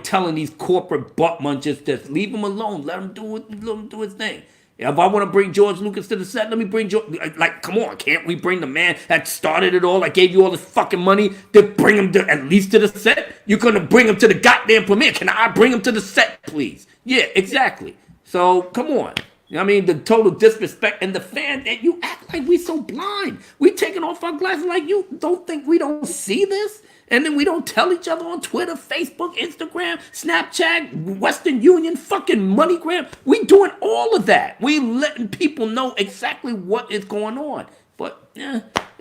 telling these corporate butt munchers, just leave him alone. Let him do his thing. If I want to bring George Lucas to the set, let me bring George. Like, come on, can't we bring the man that started it all, that gave you all this fucking money, to bring him at least to the set? You couldn't bring him to the goddamn premiere. Can I bring him to the set, please? Yeah, exactly. So, come on. The total disrespect, and the fan that you act like we so blind. We taking off our glasses like you don't think we don't see this? And then we don't tell each other on Twitter, Facebook, Instagram, Snapchat, Western Union, fucking MoneyGram. We doing all of that. We letting people know exactly what is going on. But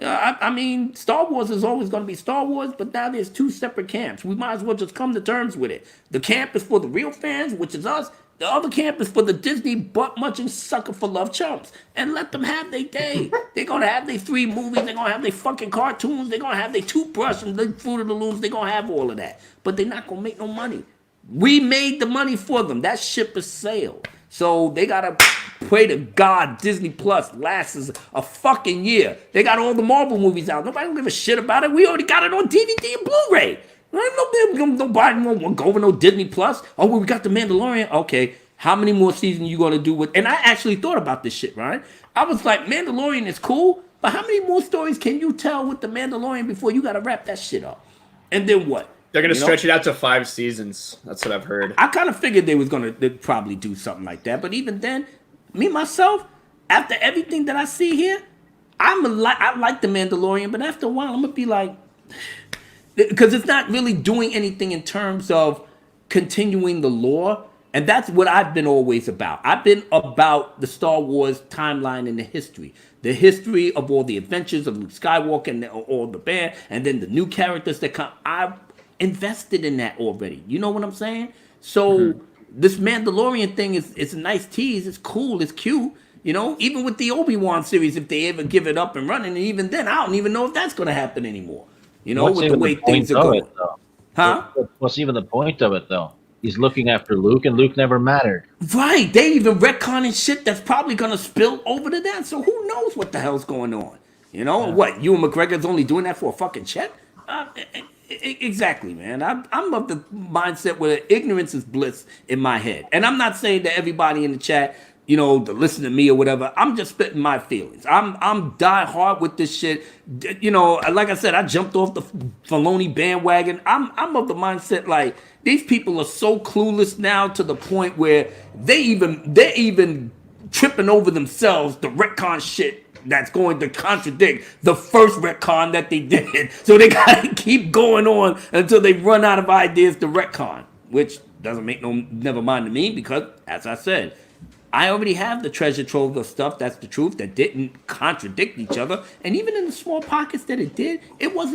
I mean, Star Wars is always going to be Star Wars, but now there's two separate camps. We might as well just come to terms with it. The camp is for the real fans, which is us. The other camp is for the Disney butt-munching sucker for love chumps. And let them have their day. They're going to have their 3 movies. They're going to have their fucking cartoons. They're going to have their toothbrush and the Fruit of the Looms. They're going to have all of that. But they're not going to make no money. We made the money for them. That ship has sailed. So they got to pray to God Disney Plus lasts a fucking year. They got all the Marvel movies out. Nobody don't give a shit about it. We already got it on DVD and Blu-ray. Nobody won't go over no Disney Plus. Oh, well, we got the Mandalorian. Okay, how many more seasons you gonna do with? And I actually thought about this shit, right? I was like, Mandalorian is cool, but how many more stories can you tell with the Mandalorian before you gotta wrap that shit up? And then what? They're gonna stretch it out to 5 seasons. That's what I've heard. I kind of figured they'd probably do something like that, but even then, me myself, after everything that I see here, I like the Mandalorian, but after a while, I'm gonna be like. Because it's not really doing anything in terms of continuing the lore. And that's what I've been always about. I've been about the Star Wars timeline and the history. The history of all the adventures of Luke Skywalker and all the band. And then the new characters that come. I've invested in that already. You know what I'm saying? So this Mandalorian thing is a nice tease. It's cool. It's cute. You know, even with the Obi-Wan series, if they ever give it up and running. And even then, I don't even know if that's going to happen anymore. You know, with the way things are going. Huh? What's even the point of it, though? He's looking after Luke, and Luke never mattered. Right. They even retconning shit that's probably going to spill over to that. So who knows what the hell's going on? You know, what? Ewan McGregor's only doing that for a fucking check? Exactly, man. I'm of the mindset where ignorance is bliss in my head. And I'm not saying that everybody in the chat, you know, to listen to me or whatever. I'm just spitting my feelings. I'm die hard with this shit. You know, like I said, I jumped off the Filoni bandwagon. I'm of the mindset like these people are so clueless now to the point where they're even tripping over themselves the retcon shit that's going to contradict the first retcon that they did. So they gotta keep going on until they run out of ideas to retcon, which doesn't make never mind to me because, as I said, I already have the treasure trove of stuff, that's the truth, that didn't contradict each other. And even in the small pockets that it did, it was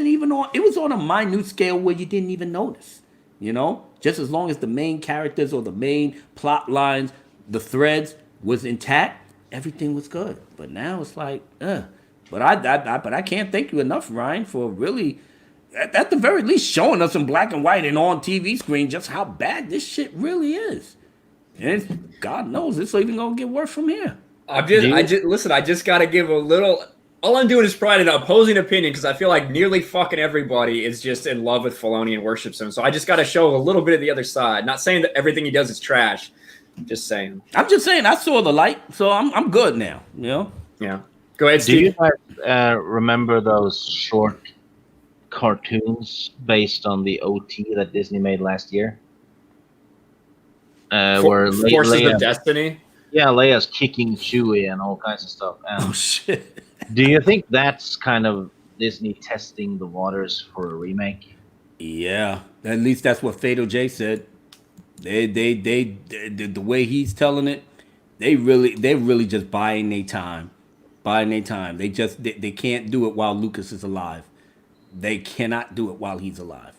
on a minute scale where you didn't even notice. You know? Just as long as the main characters or the main plot lines, the threads was intact, everything was good. But now it's like, But I can't thank you enough, Ryan, for really, at the very least, showing us in black and white and on TV screen just how bad this shit really is. And God knows it's even gonna get worse from here. I just gotta give a little. All I'm doing is providing an opposing opinion because I feel like nearly fucking everybody is just in love with Filoni and worships him. So I just gotta show a little bit of the other side. Not saying that everything he does is trash. Just saying. I'm just saying I saw the light, so I'm good now. You know. Yeah. Go ahead, Steve. Do you guys remember those short cartoons based on the OT that Disney made last year? Where Forces Leia, of Destiny. Yeah, Leia's kicking Chewie and all kinds of stuff. And oh shit! Do you think that's kind of Disney testing the waters for a remake? Yeah, at least that's what Fatal J said. They the way he's telling it, they're really just buying their time. They can't do it while Lucas is alive. They cannot do it while he's alive.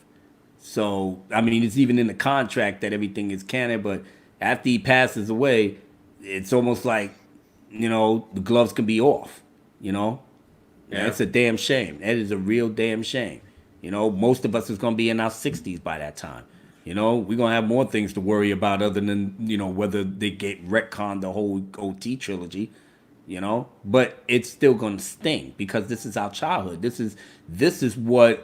So, I mean, it's even in the contract that everything is canon, but after he passes away, it's almost like, you know, the gloves can be off, you know? Yeah. It's a damn shame. That is a real damn shame. You know, most of us is going to be in our 60s by that time. You know, we're going to have more things to worry about other than, you know, whether they get retconned the whole OT trilogy. You know, but it's still gonna sting because this is our childhood. This is where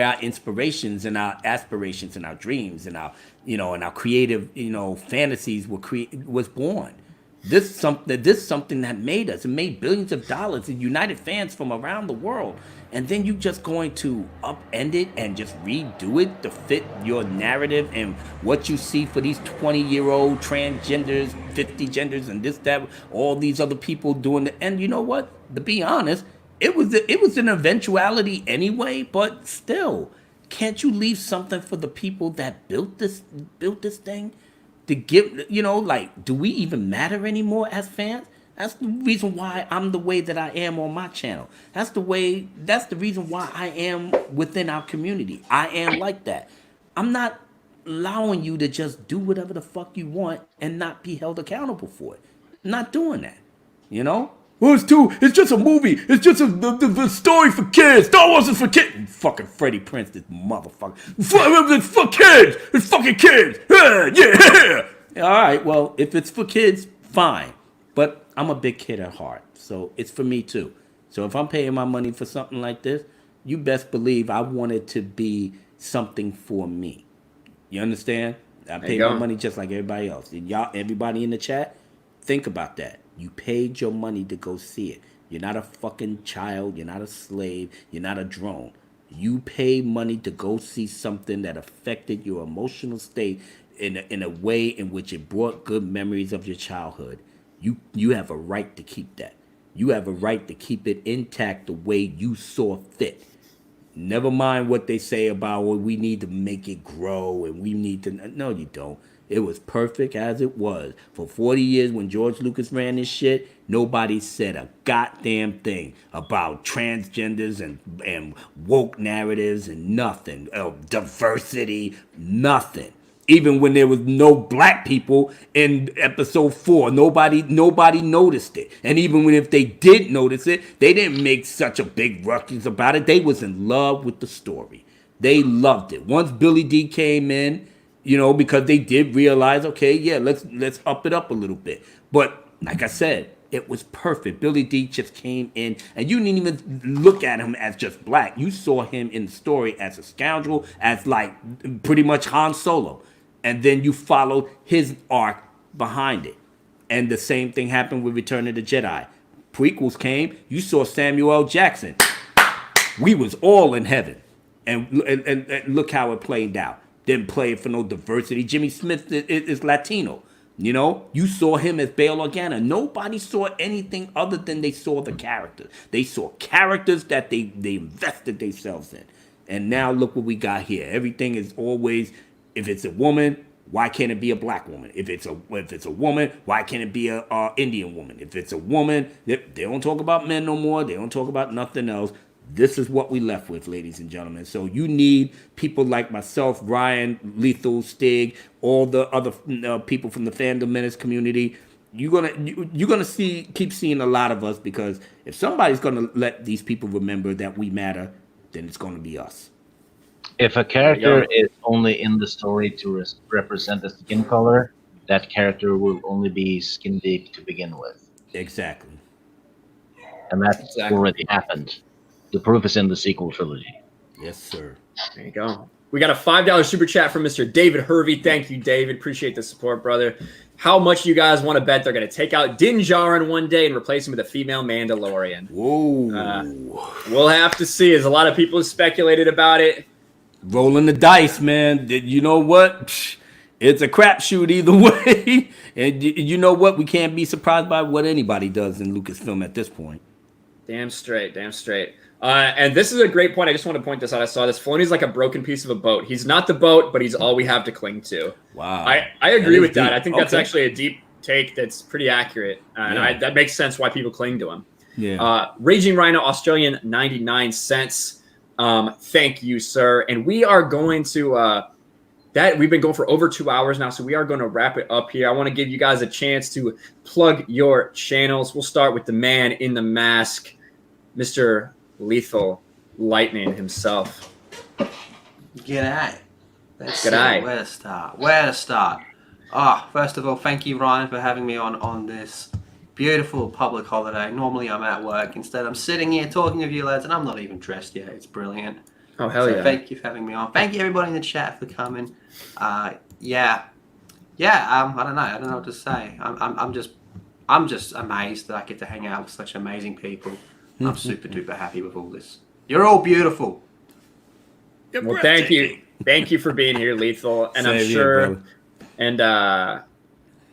our inspirations and our aspirations and our dreams and our, you know, and our creative, you know, fantasies was born. This something that made us. It made billions of dollars. It united fans from around the world. And then you just going to upend it and just redo it to fit your narrative and what you see for these 20-year-old transgenders, 50 genders, and this, that, all these other people doing it. And you know what? To be honest, it was an eventuality anyway, but still, can't you leave something for the people that built this thing? To give, you know, like, do we even matter anymore as fans? That's the reason why I'm the way that I am on my channel. That's the reason why I am within our community. I am like that. I'm not allowing you to just do whatever the fuck you want and not be held accountable for it. I'm not doing that. You know? Well, it's just a movie. It's just the story for kids. Star Wars is for kids. Fucking Freddie Prinze, this motherfucker. It's for kids. It's fucking kids. Yeah. All right, well, if it's for kids, fine. But I'm a big kid at heart, so it's for me too. So if I'm paying my money for something like this, you best believe I want it to be something for me. You understand? I pay my money just like everybody else. And y'all, everybody in the chat, think about that. You paid your money to go see it. You're not a fucking child. You're not a slave. You're not a drone. You pay money to go see something that affected your emotional state in a way in which it brought good memories of your childhood. You have a right to keep that. You have a right to keep it intact the way you saw fit. Never mind what they say about, well, we need to make it grow and we need to. No, you don't. It was perfect as it was. For 40 years when George Lucas ran this shit, nobody said a goddamn thing about transgenders and woke narratives and nothing. Diversity, nothing. Even when there was no black people in episode 4, nobody noticed it. And even when if they did notice it, they didn't make such a big ruckus about it. They was in love with the story. They loved it. Once Billy D came in, you know, because they did realize, okay, yeah, let's up it up a little bit. But like I said, it was perfect. Billy D just came in, and you didn't even look at him as just black. You saw him in the story as a scoundrel, as like pretty much Han Solo. And then you followed his arc behind it. And the same thing happened with Return of the Jedi. Prequels came, you saw Samuel L. Jackson. We was all in heaven. And look how it played out. Didn't play for no diversity. Jimmy Smith is Latino. You know, you saw him as Bail Organa. Nobody saw anything other than they saw the characters. They saw characters that they invested themselves in. And now look what we got here. Everything is always, if it's a woman, why can't it be a black woman? If it's a woman, why can't it be a Indian woman? If it's a woman, they don't talk about men no more. They don't talk about nothing else. This is what we left with, ladies and gentlemen. So you need people like myself, Ryan, Lethal, Stig, all the other people from the Fandom Menace community. You're gonna keep seeing a lot of us, because if somebody's gonna let these people remember that we matter, then it's gonna be us. If a character is only in the story to represent the skin color, that character will only be skin deep to begin with. Exactly. And that's already happened. The proof is in the sequel trilogy. Yes, sir. There you go. We got a $5 super chat from Mr. David Hervey. Thank you, David. Appreciate the support, brother. How much you guys want to bet they're going to take out Din Djarin one day and replace him with a female Mandalorian? Whoa. We'll have to see. As a lot of people have speculated about it. Rolling the dice, man. You know what? It's a crapshoot either way. And you know what? We can't be surprised by what anybody does in Lucasfilm at this point. Damn straight. Damn straight. And this is a great point. I just want to point this out. I saw this. Filoni's like a broken piece of a boat. He's not the boat, but he's all we have to cling to. Wow. I agree with that. Deep. I think that's actually a deep take that's pretty accurate. And that makes sense why people cling to him. Yeah. Raging Rhino, Australian 99 cents. Thank you, sir. And we are going to we've been going for over 2 hours now, so we are going to wrap it up here. I want to give you guys a chance to plug your channels. We'll start with the man in the mask, Mr. Lethal Lightning himself. G'day. Let's see G'day. where to start. First of all, thank you, Ryan, for having me on this beautiful public holiday. Normally I'm at work. Instead, I'm sitting here talking with you lads, and I'm not even dressed yet. It's brilliant. Oh, hell yeah. Thank you for having me on. Thank you, everybody in the chat, for coming. I don't know. I don't know what to say. I'm just amazed that I get to hang out with such amazing people. I'm super duper happy with all this. You're all beautiful. Well, thank you. Thank you for being here, Lethal. And I'm sure. And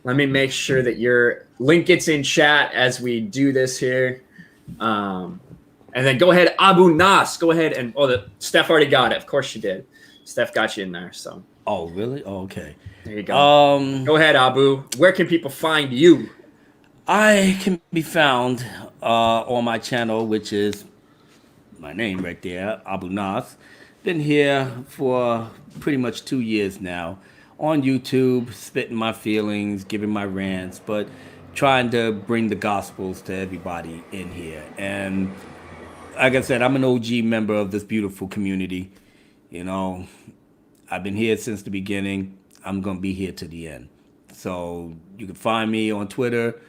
let me make sure that your link gets in chat as we do this here. And then go ahead, Abu Nas. Go ahead and Steph already got it. Of course she did. Steph got you in there. So. Oh, really? Oh, okay. There you go. Go ahead, Abu. Where can people find you? I can be found on my channel, which is my name right there, Abu Nas. Been here for pretty much 2 years now. On YouTube, spitting my feelings, giving my rants, but trying to bring the gospels to everybody in here. And like I said, I'm an OG member of this beautiful community. You know, I've been here since the beginning. I'm going to be here to the end. So you can find me on Twitter,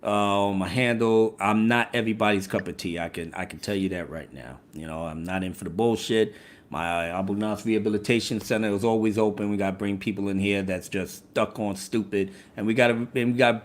on my handle. I'm not everybody's cup of tea. I can tell you that right now. You know, I'm not in for the bullshit. My Abu Nas Rehabilitation Center is always open. We got to bring people in here that's just stuck on stupid, and we got to let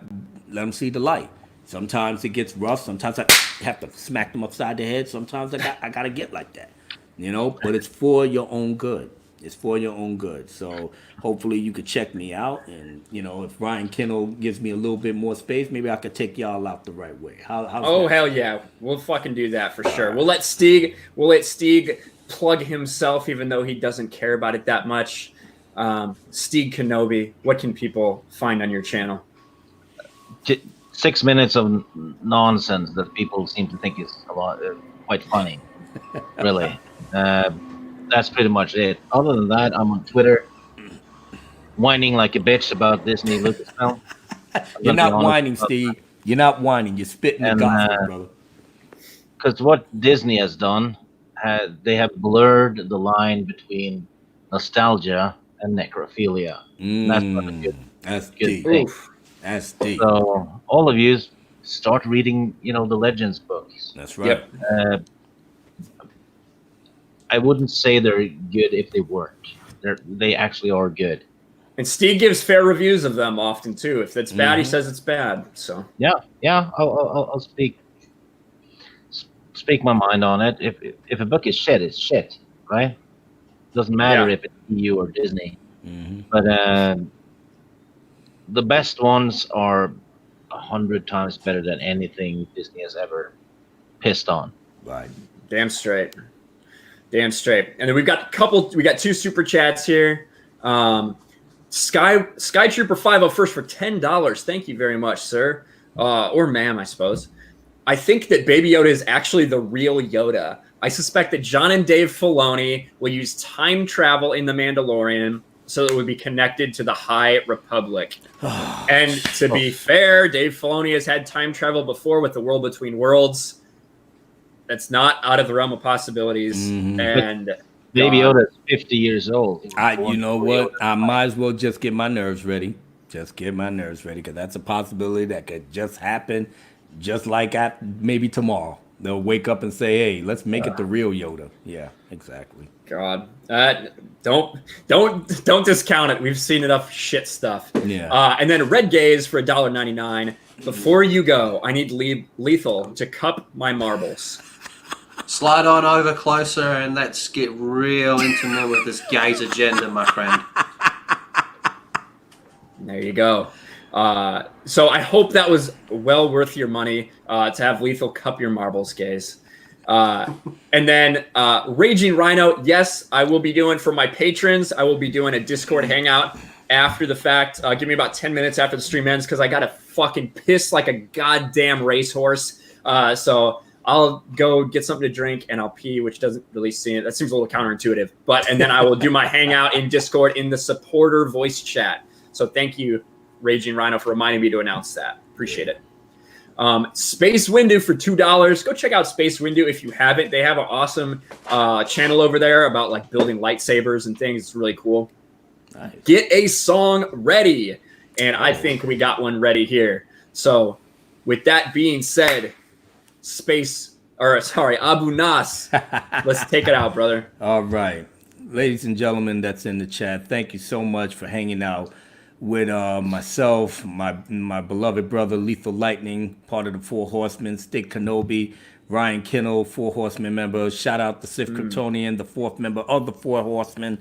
them see the light. Sometimes it gets rough. Sometimes I have to smack them upside the head. Sometimes I got to get like that, you know. But it's for your own good. It's for your own good. So hopefully you could check me out, and you know, if Ryan Kinel gives me a little bit more space, maybe I could take y'all out the right way. How's that? Hell yeah, we'll fucking do that for sure. We'll let Stieg plug himself, even though he doesn't care about it that much. Stieg Kenobi, what can people find on your channel? 6 minutes of nonsense that people seem to think is a lot quite funny. Really, that's pretty much it. Other than that, I'm on Twitter, whining like a bitch about Disney Lucasfilm. You're not whining, Steve. You're not whining. You're spitting the gospel, brother. Because what Disney has done, they have blurred the line between nostalgia and necrophilia. And that's not a good thing. That's deep. So all of you start reading, the Legends books. That's right. Yep. I wouldn't say they're good if they weren't. They actually are good. And Steve gives fair reviews of them often too. If it's bad, he says it's bad. So yeah, I'll speak my mind on it. If a book is shit, it's shit, right? Doesn't matter if it's EU or Disney. But the best ones are 100 times better than anything Disney has ever pissed on. Right. Damn straight. And then we got 2 super chats here. Sky Trooper 501st for $10. Thank you very much, sir. Or ma'am, I suppose. I think that Baby Yoda is actually the real Yoda. I suspect that John and Dave Filoni will use time travel in The Mandalorian so that it would be connected to the High Republic. And to be fair, Dave Filoni has had time travel before with The World Between Worlds. That's not out of the realm of possibilities. And Baby Yoda is 50 years old. You know what? I might as well just get my nerves ready. Because that's a possibility that could just happen, just like maybe tomorrow. They'll wake up and say, "Hey, let's make it the real Yoda." Yeah, exactly. God, don't discount it. We've seen enough shit stuff. Yeah. And then Red Gaze for $1.99. Before you go, I need Lethal to cup my marbles. Slide on over closer and let's get real intimate with this gaze agenda, my friend. There you go. So I hope that was well worth your money to have Lethal cup your marbles, Gaze. And then Raging Rhino, yes, I will be doing for my patrons. I will be doing a Discord hangout after the fact. Give me about 10 minutes after the stream ends because I got to fucking piss like a goddamn racehorse. So I'll go get something to drink and I'll pee, which doesn't really seem, that seems a little counterintuitive. And then I will do my hangout in Discord in the supporter voice chat. So thank you, Raging Rhino, for reminding me to announce that. Appreciate it. Space Windu for $2. Go check out Space Windu if you haven't. They have an awesome channel over there about like building lightsabers and things. It's really cool. Nice. Get a song ready. And I think we got one ready here. So with that being said, Abu Nas, let's take it out, brother. All right. Ladies and gentlemen that's in the chat, thank you so much for hanging out with myself, my beloved brother Lethal Lightning, part of the Four Horsemen, Stick Kenobi, Ryan Kinel, Four Horsemen member. Shout out to Sif Kryptonian, the 4th member of the Four Horsemen.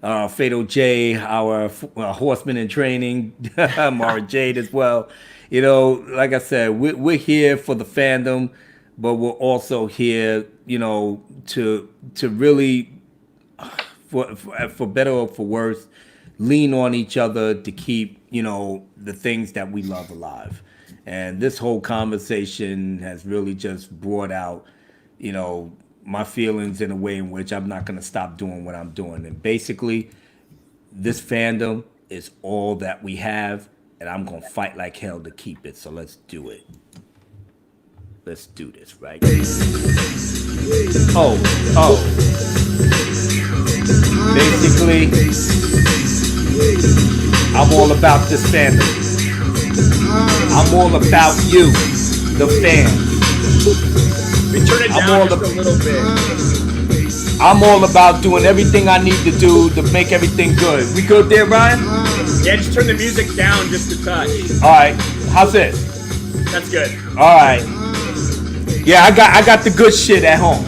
Fatal J, our horseman in training, Mara Jade as well. You know, like I said, we're here for the fandom, but we're also here, to really, for better or for worse, lean on each other to keep, the things that we love alive. And this whole conversation has really just brought out, you know, my feelings in a way in which I'm not going to stop doing what I'm doing. And basically, this fandom is all that we have, and I'm going to fight like hell to keep it. So let's do it. Let's do this, right? Oh. Basically, I'm all about this fandom. I'm all about you, the fans. We turn it down just a little bit. I'm all about doing everything I need to do to make everything good. We good there, Ryan? Yeah, just turn the music down just a touch. All right. How's this? That's good. All right. Yeah, I got the good shit at home.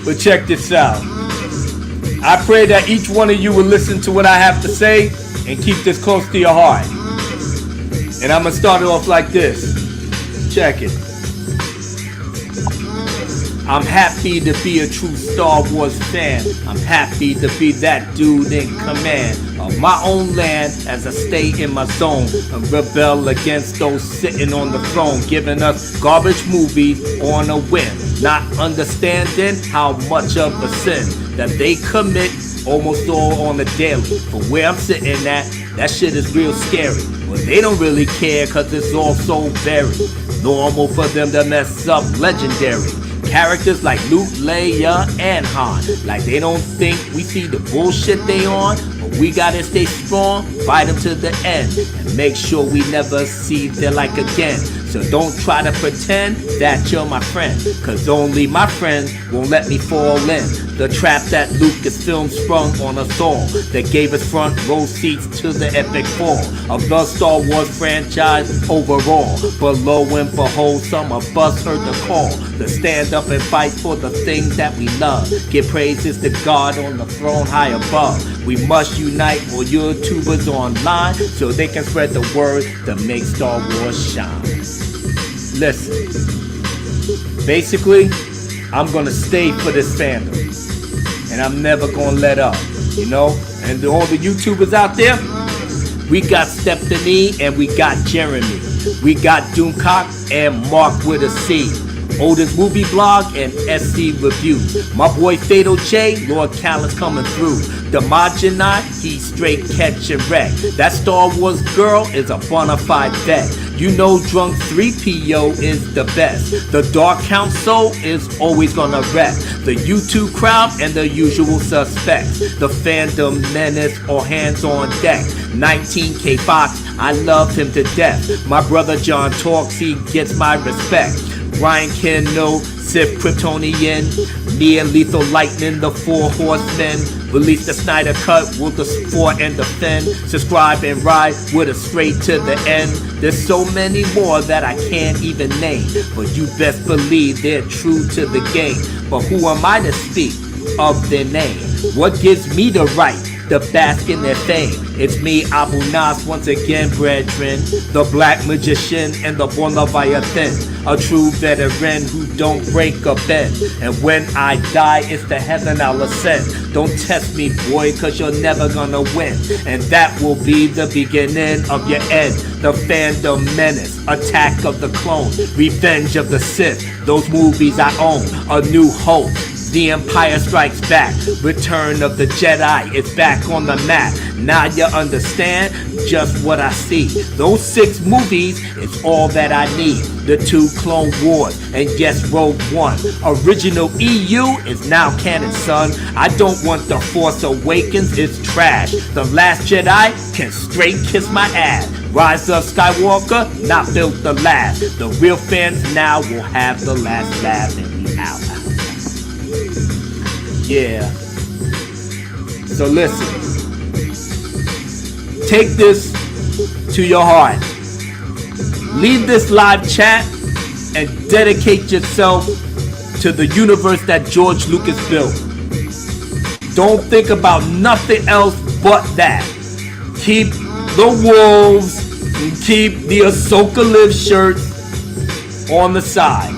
But check this out. I pray that each one of you will listen to what I have to say and keep this close to your heart. And I'm going to start it off like this. Check it. I'm happy to be a true Star Wars fan. I'm happy to be that dude in command of my own land as I stay in my zone and rebel against those sitting on the throne, giving us garbage movies on a whim, not understanding how much of a sin that they commit almost all on the daily. From where I'm sitting at, that shit is real scary. But they don't really care cause it's all so very normal for them to mess up legendary characters like Luke, Leia, and Han. Like they don't think we see the bullshit they on, but we gotta stay strong, fight them to the end, and make sure we never see their like again. So don't try to pretend that you're my friend, cause only my friends won't let me fall in the trap that Lucasfilm sprung on us all, that gave us front row seats to the epic fall of the Star Wars franchise overall. But lo and behold, some of us heard the call to stand up and fight for the things that we love. Give praises to God on the throne high above. We must unite all YouTubers online so they can spread the word to make Star Wars shine. Listen, basically, I'm gonna stay for this fandom, and I'm never gonna let up, you know? And all the YouTubers out there, we got Stephanie and we got Jeremy. We got Doomcock and Mark with a C. Oldest Movie Blog and SC Reviews. My boy Fatal J, Lord Callis coming through. The Majinai, he straight catch and wreck. That Star Wars girl is a bona fide vet. You know Drunk 3PO is the best. The Dark Council is always gonna rep the YouTube crowd and the usual suspects. The fandom menace all hands on deck. 19K Fox, I love him to death. My brother John talks, he gets my respect. Ryan Kinel, Sith Kryptonian, me and Lethal Lightning, the 4 horsemen. Release the Snyder Cut with the support and defend. Subscribe and ride with us straight to the end. There's so many more that I can't even name, but you best believe they're true to the game. But who am I to speak of their name? What gives me the right to bask in their fame? It's me, Abu Nas, once again, brethren, the black magician and the born Leviathan, a true veteran who don't break a bend. And when I die, it's to heaven I'll ascend. Don't test me, boy, cause you're never gonna win. And that will be the beginning of your end. The fandom menace, Attack of the Clones, Revenge of the Sith, those movies I own, A New Hope, The Empire Strikes Back, Return of the Jedi is back on the map. Now you understand just what I see. Those 6 movies is all that I need. The 2 Clone Wars and yes, Rogue One. Original EU is now canon, son. I don't want The Force Awakens, it's trash. The Last Jedi can straight kiss my ass. Rise of Skywalker, not built to last. The real fans now will have the last laugh and we out. Yeah. So listen. Take this to your heart. Leave this live chat and dedicate yourself to the universe that George Lucas built. Don't think about nothing else but that. Keep the wolves and keep the Ahsoka Live shirts on the side.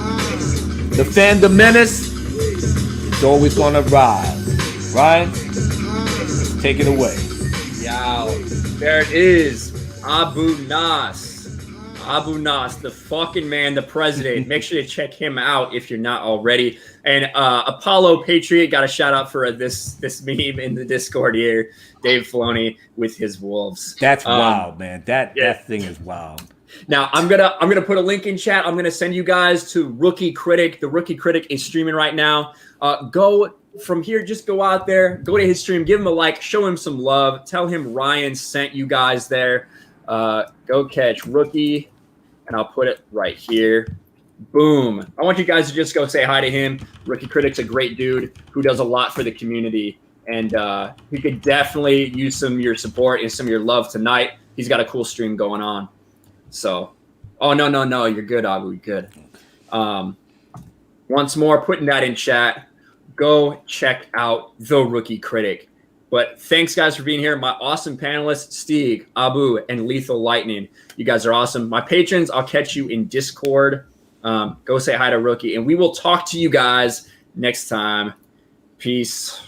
The fandom menace is always gonna ride. Ryan, let's take it away. Yow. There it is. Abu Nas. Abu Nas, the fucking man, the president. Make sure to check him out if you're not already. And Apollo Patriot got a shout out for this meme in the Discord here. Dave Filoni with his wolves. That's wild, man. That thing is wild. Now I'm gonna put a link in chat. I'm gonna send you guys to Rookie Critic. The Rookie Critic is streaming right now. Go from here. Just go out there, go to his stream, give him a like, show him some love, tell him Ryan sent you guys there. Go catch Rookie, and I'll put it right here. Boom. I want you guys to just go say hi to him. Rookie Critic's a great dude who does a lot for the community, and he could definitely use some of your support and some of your love tonight. He's got a cool stream going on. So, oh, no, you're good, Abu, you're good. Once more, putting that in chat, go check out The Rookie Critic. But thanks, guys, for being here. My awesome panelists, Stieg, Abu, and Lethal Lightning. You guys are awesome. My patrons, I'll catch you in Discord. Go say hi to Rookie, and we will talk to you guys next time. Peace.